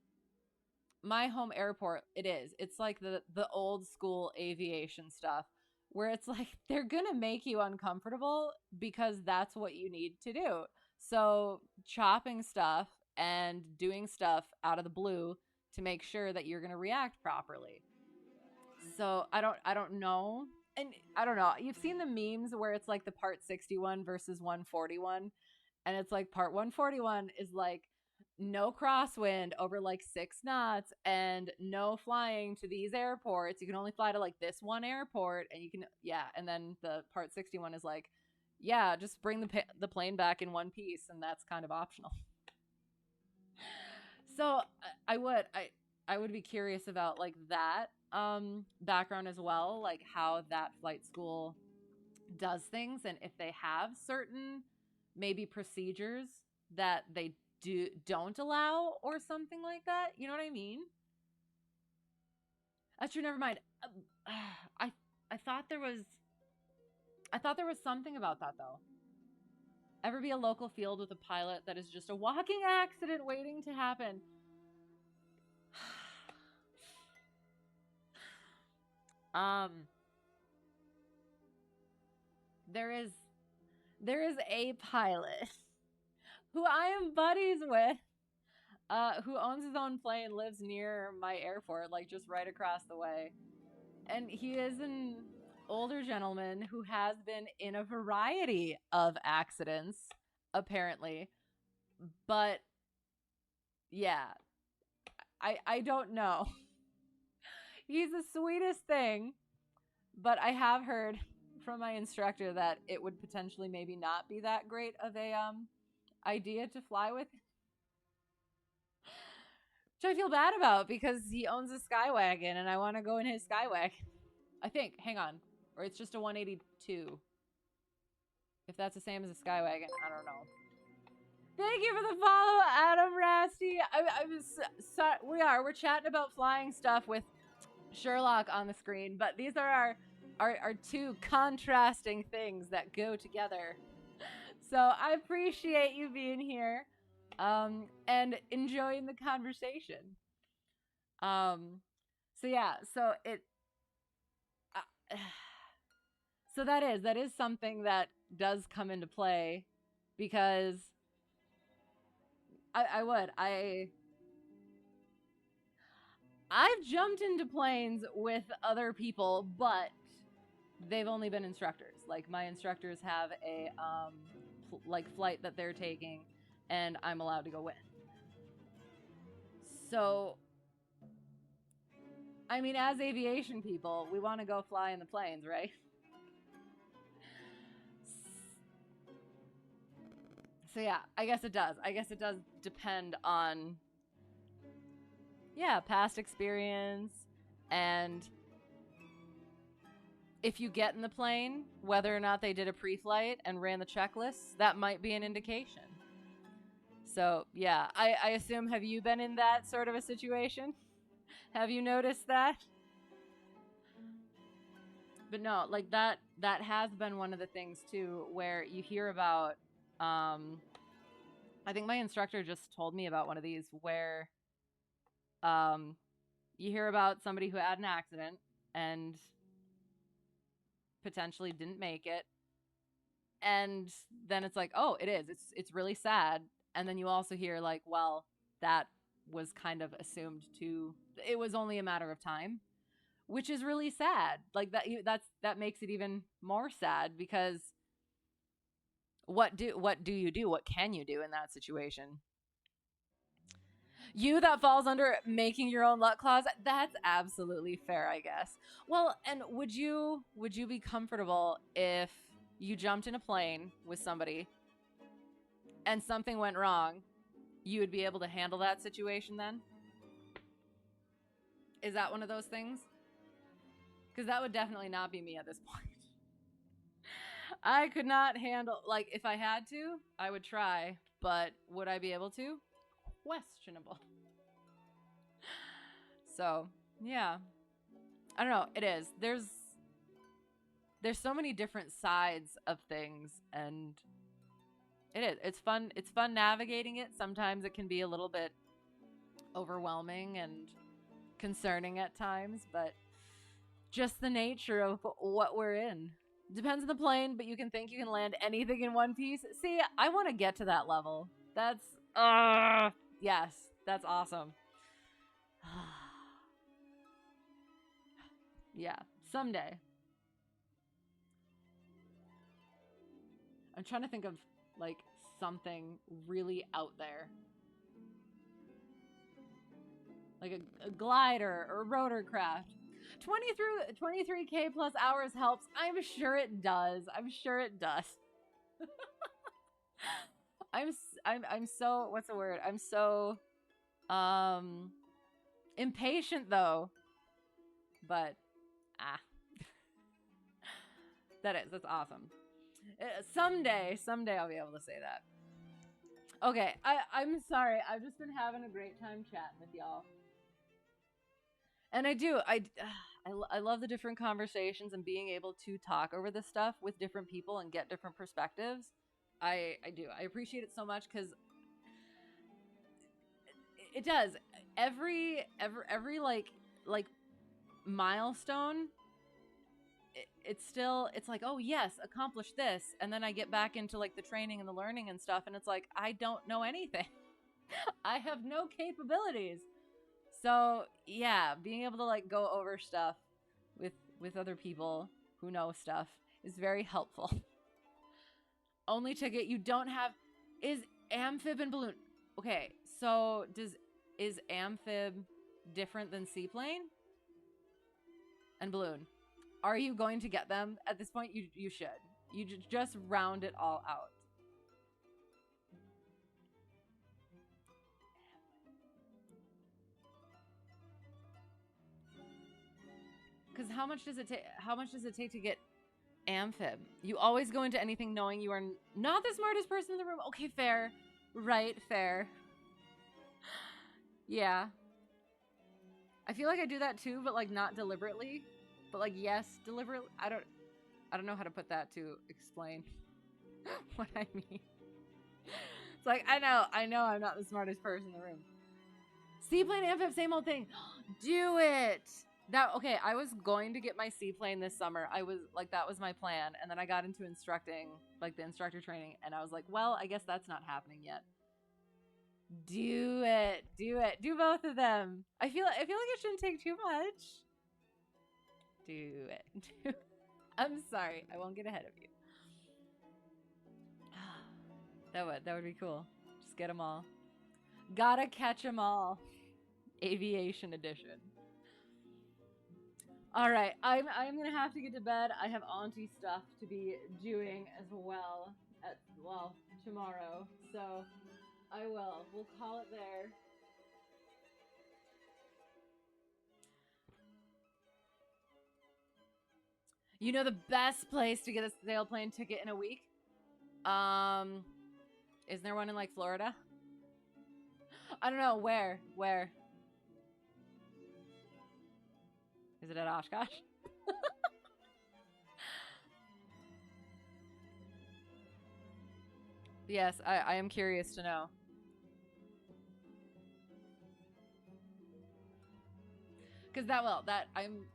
my home airport, it's like the old school aviation stuff, where it's like they're gonna make you uncomfortable because that's what you need to do. So chopping stuff and doing stuff out of the blue to make sure that you're gonna react properly. So I don't know. And I don't know. You've seen the memes where it's like the part 61 versus 141. And it's like part 141 is like no crosswind over like 6 knots and no flying to these airports. You can only fly to like this one airport, and you can, yeah. And then the part 61 is like, yeah, just bring the plane back in one piece, and that's kind of optional. So I would be curious about like that background as well, like how that flight school does things, and if they have certain maybe procedures that they don't allow or something like that. You know what I mean? That's true. Never mind. I thought there was something about that though. Ever be a local field with a pilot that is just a walking accident waiting to happen? There is a pilot who I am buddies with, who owns his own plane, lives near my airport, like just right across the way. And he is an older gentleman who has been in a variety of accidents, apparently. But yeah, I don't know. He's the sweetest thing, but I have heard from my instructor that it would potentially maybe not be that great of a idea to fly with, which I feel bad about because he owns a Skywagon and I want to go in his Skywagon. I think, hang on, or it's just a 182. If that's the same as a Skywagon, I don't know. Thank you for the follow, Adam Rasty. We're chatting about flying stuff with Sherlock on the screen, but these are our two contrasting things that go together. So I appreciate you being here and enjoying the conversation. So yeah, so So that is something that does come into play, because I've jumped into planes with other people, but they've only been instructors. Like, my instructors have a like flight that they're taking, and I'm allowed to go in. So, I mean, as aviation people, we want to go fly in the planes, right? So yeah, I guess it does. I guess it does depend on, yeah, past experience, and if you get in the plane, whether or not they did a pre-flight and ran the checklist, that might be an indication. So yeah, I assume, have you been in that sort of a situation? Have you noticed that? But no, like that has been one of the things too, where you hear about, I think my instructor just told me about one of these where you hear about somebody who had an accident and potentially didn't make it, and then it's like, oh, it's really sad. And then you also hear like, well, that was kind of assumed to, it was only a matter of time, which is really sad. Like that makes it even more sad, because what do you do? What can you do in that situation? You, that falls under making your own luck clause. That's absolutely fair, I guess. Well, and would you be comfortable if you jumped in a plane with somebody and something went wrong? You would be able to handle that situation then? Is that one of those things? Because that would definitely not be me at this point. I could not handle, like, if I had to, I would try, but would I be able to? Questionable. So, yeah. I don't know, it is. There's so many different sides of things, and it is. It's fun navigating it. Sometimes it can be a little bit overwhelming and concerning at times, but just the nature of what we're in. Depends on the plane, but you can think you can land anything in one piece. See, I want to get to that level. That's, yes, that's awesome. Yeah, someday. I'm trying to think of, like, something really out there. Like a glider or a rotorcraft. 23K plus hours helps. I'm sure it does. I'm sure it does. I'm so, what's the word? I'm so impatient though. But that's awesome. Someday I'll be able to say that. Okay, I'm sorry. I've just been having a great time chatting with y'all. And I love the different conversations and being able to talk over this stuff with different people and get different perspectives. I do. I appreciate it so much, because it does. Every like milestone, it's like, oh yes, accomplish this, and then I get back into like the training and the learning and stuff, and it's like, I don't know anything. I have no capabilities. So yeah, being able to like go over stuff with other people who know stuff is very helpful. Only ticket you don't have is amphib and balloon. Okay, so is amphib different than seaplane and balloon? Are you going to get them at this point? You should. You just round it all out. Because how much does it take to get amphib? You always go into anything knowing you are not the smartest person in the room. Okay, fair. Right, fair. Yeah. I feel like I do that too, but like not deliberately. But like, yes, deliberately. I don't know how to put that to explain what I mean. It's like, I know I'm not the smartest person in the room. Seaplane, amphib, same old thing. Do it. Okay, I was going to get my seaplane this summer. I was like, that was my plan. And then I got into instructing, like the instructor training, and I was like, well, I guess that's not happening yet. Do it. Do it. Do both of them. I feel like it shouldn't take too much. Do it. I'm sorry. I won't get ahead of you. That would be cool. Just get them all. Gotta catch them all. Aviation edition. All right, I'm gonna have to get to bed. I have auntie stuff to be doing as well tomorrow. So I will. We'll call it there. You know the best place to get a sailplane ticket in a week? Isn't there one in like Florida? I don't know where. Where? Is it at Oshkosh? Yes, I am curious to know. Because I'm.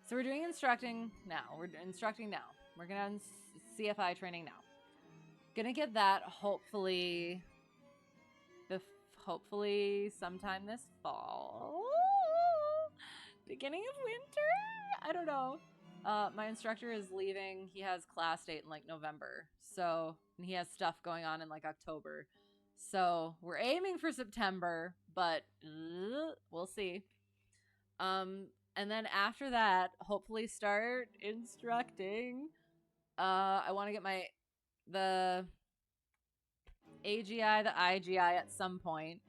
So we're doing instructing now. We're instructing now. We're gonna have CFI training now. Gonna get that hopefully sometime this fall. Beginning of winter? I don't know. My instructor is leaving. He has class date in like November. So, and he has stuff going on in like October. So, we're aiming for September, but we'll see. And then after that, hopefully start instructing. I want to get the AGI, the IGI at some point.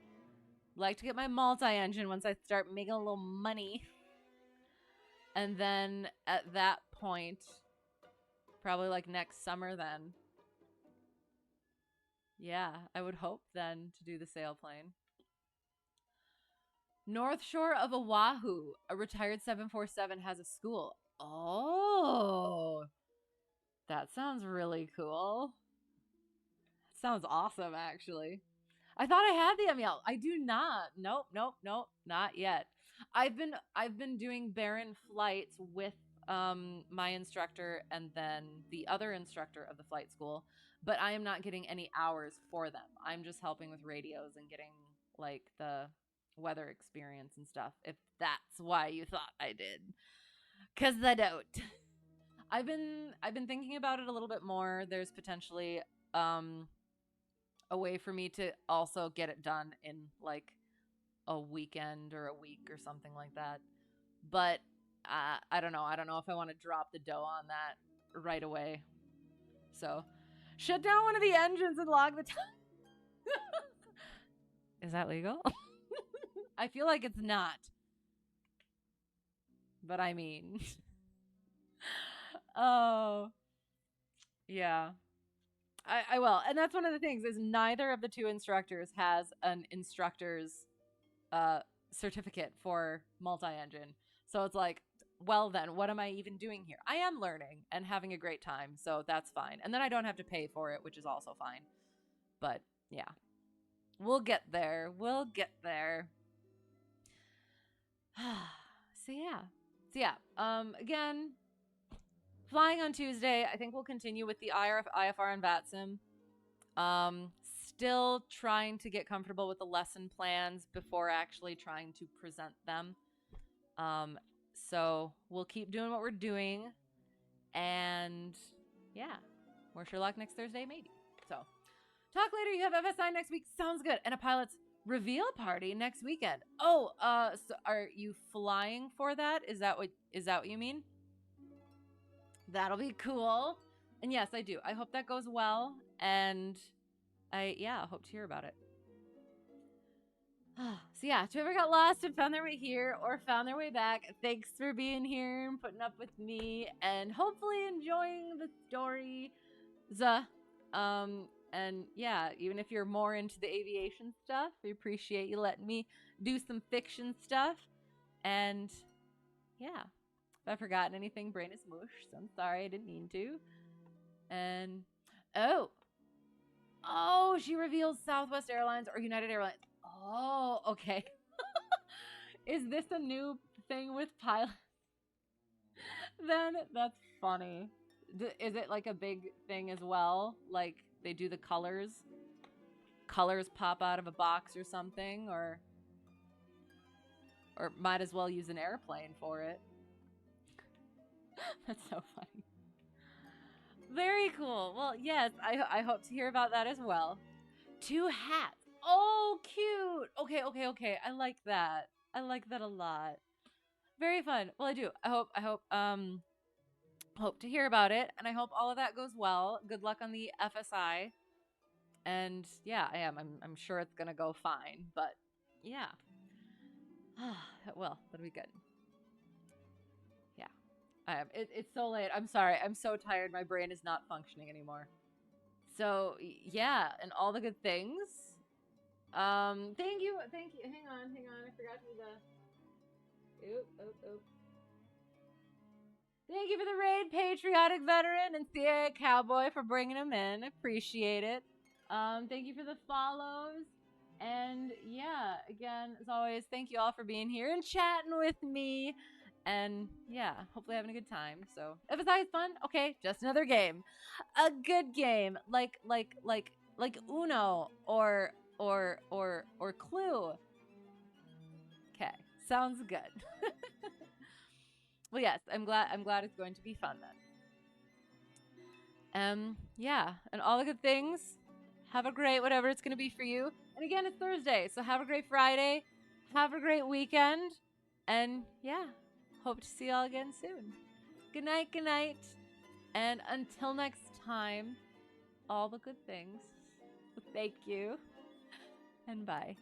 Like to get my multi-engine once I start making a little money. And then at that point, probably like next summer then. Yeah, I would hope then to do the sailplane. North Shore of Oahu, a retired 747 has a school. Oh, that sounds really cool. Sounds awesome, actually. I thought I had the MEL. I do not. Nope, not yet. I've been doing barren flights with my instructor and then the other instructor of the flight school, but I am not getting any hours for them. I'm just helping with radios and getting like the weather experience and stuff. If that's why you thought I did, because I don't. I've been thinking about it a little bit more. There's potentially a way for me to also get it done in like a weekend or a week or something like that. But I don't know. I don't know if I want to drop the dough on that right away. So, shut down one of the engines and log the time. Is that legal? I feel like it's not. But I mean. Oh. Yeah. I will. And that's one of the things is neither of the two instructors has an instructor's certificate for multi-engine. So it's like, well then, what am I even doing here? I am learning and having a great time, so that's fine. And then I don't have to pay for it, which is also fine. But yeah. We'll get there. We'll get there. So yeah. Again, flying on Tuesday. I think we'll continue with the IFR and VATSIM. Still trying to get comfortable with the lesson plans before actually trying to present them. So we'll keep doing what we're doing. And yeah, more Sherlock next Thursday, maybe. So talk later. You have FSI next week. Sounds good. And a pilot's reveal party next weekend. Oh, so are you flying for that? Is that what you mean? That'll be cool. And yes, I do. I hope that goes well. And I hope to hear about it. So yeah, to whoever got lost and found their way here or found their way back, thanks for being here and putting up with me and hopefully enjoying the story. And yeah, even if you're more into the aviation stuff, we appreciate you letting me do some fiction stuff. And yeah, if I've forgotten anything, brain is mush. So I'm sorry, I didn't mean to. And oh, she reveals Southwest Airlines or United Airlines. Oh, okay. Is this a new thing with pilots? Then that's funny. Is it like a big thing as well? Like they do the colors pop out of a box or something, or might as well use an airplane for it. That's so funny. Very cool. Well, yes, I hope to hear about that as well. 2 hats. Oh, cute. Okay. I like that. I like that a lot. Very fun. Well, I do. Hope to hear about it, and I hope all of that goes well. Good luck on the FSI. And yeah, I am. I'm sure it's gonna go fine. But yeah. Well, that'll be good. Yeah. It's so late. I'm sorry. I'm so tired. My brain is not functioning anymore. So yeah, and all the good things. Thank you. Hang on. I forgot to do the. Oop. Thank you for the raid, patriotic veteran and CIA cowboy, for bringing him in. Appreciate it. Thank you for the follows. And yeah, again, as always, thank you all for being here and chatting with me. And yeah, hopefully having a good time. So if it's always fun, okay, just another game. A good game. Like Uno or Clue. Okay. Sounds good. Well, yes, I'm glad it's going to be fun then. Yeah, and all the good things. Have a great whatever it's going to be for you. And again, it's Thursday, so have a great Friday. Have a great weekend. And yeah, hope to see y'all again soon. Good night. And until next time, all the good things. Thank you. And bye.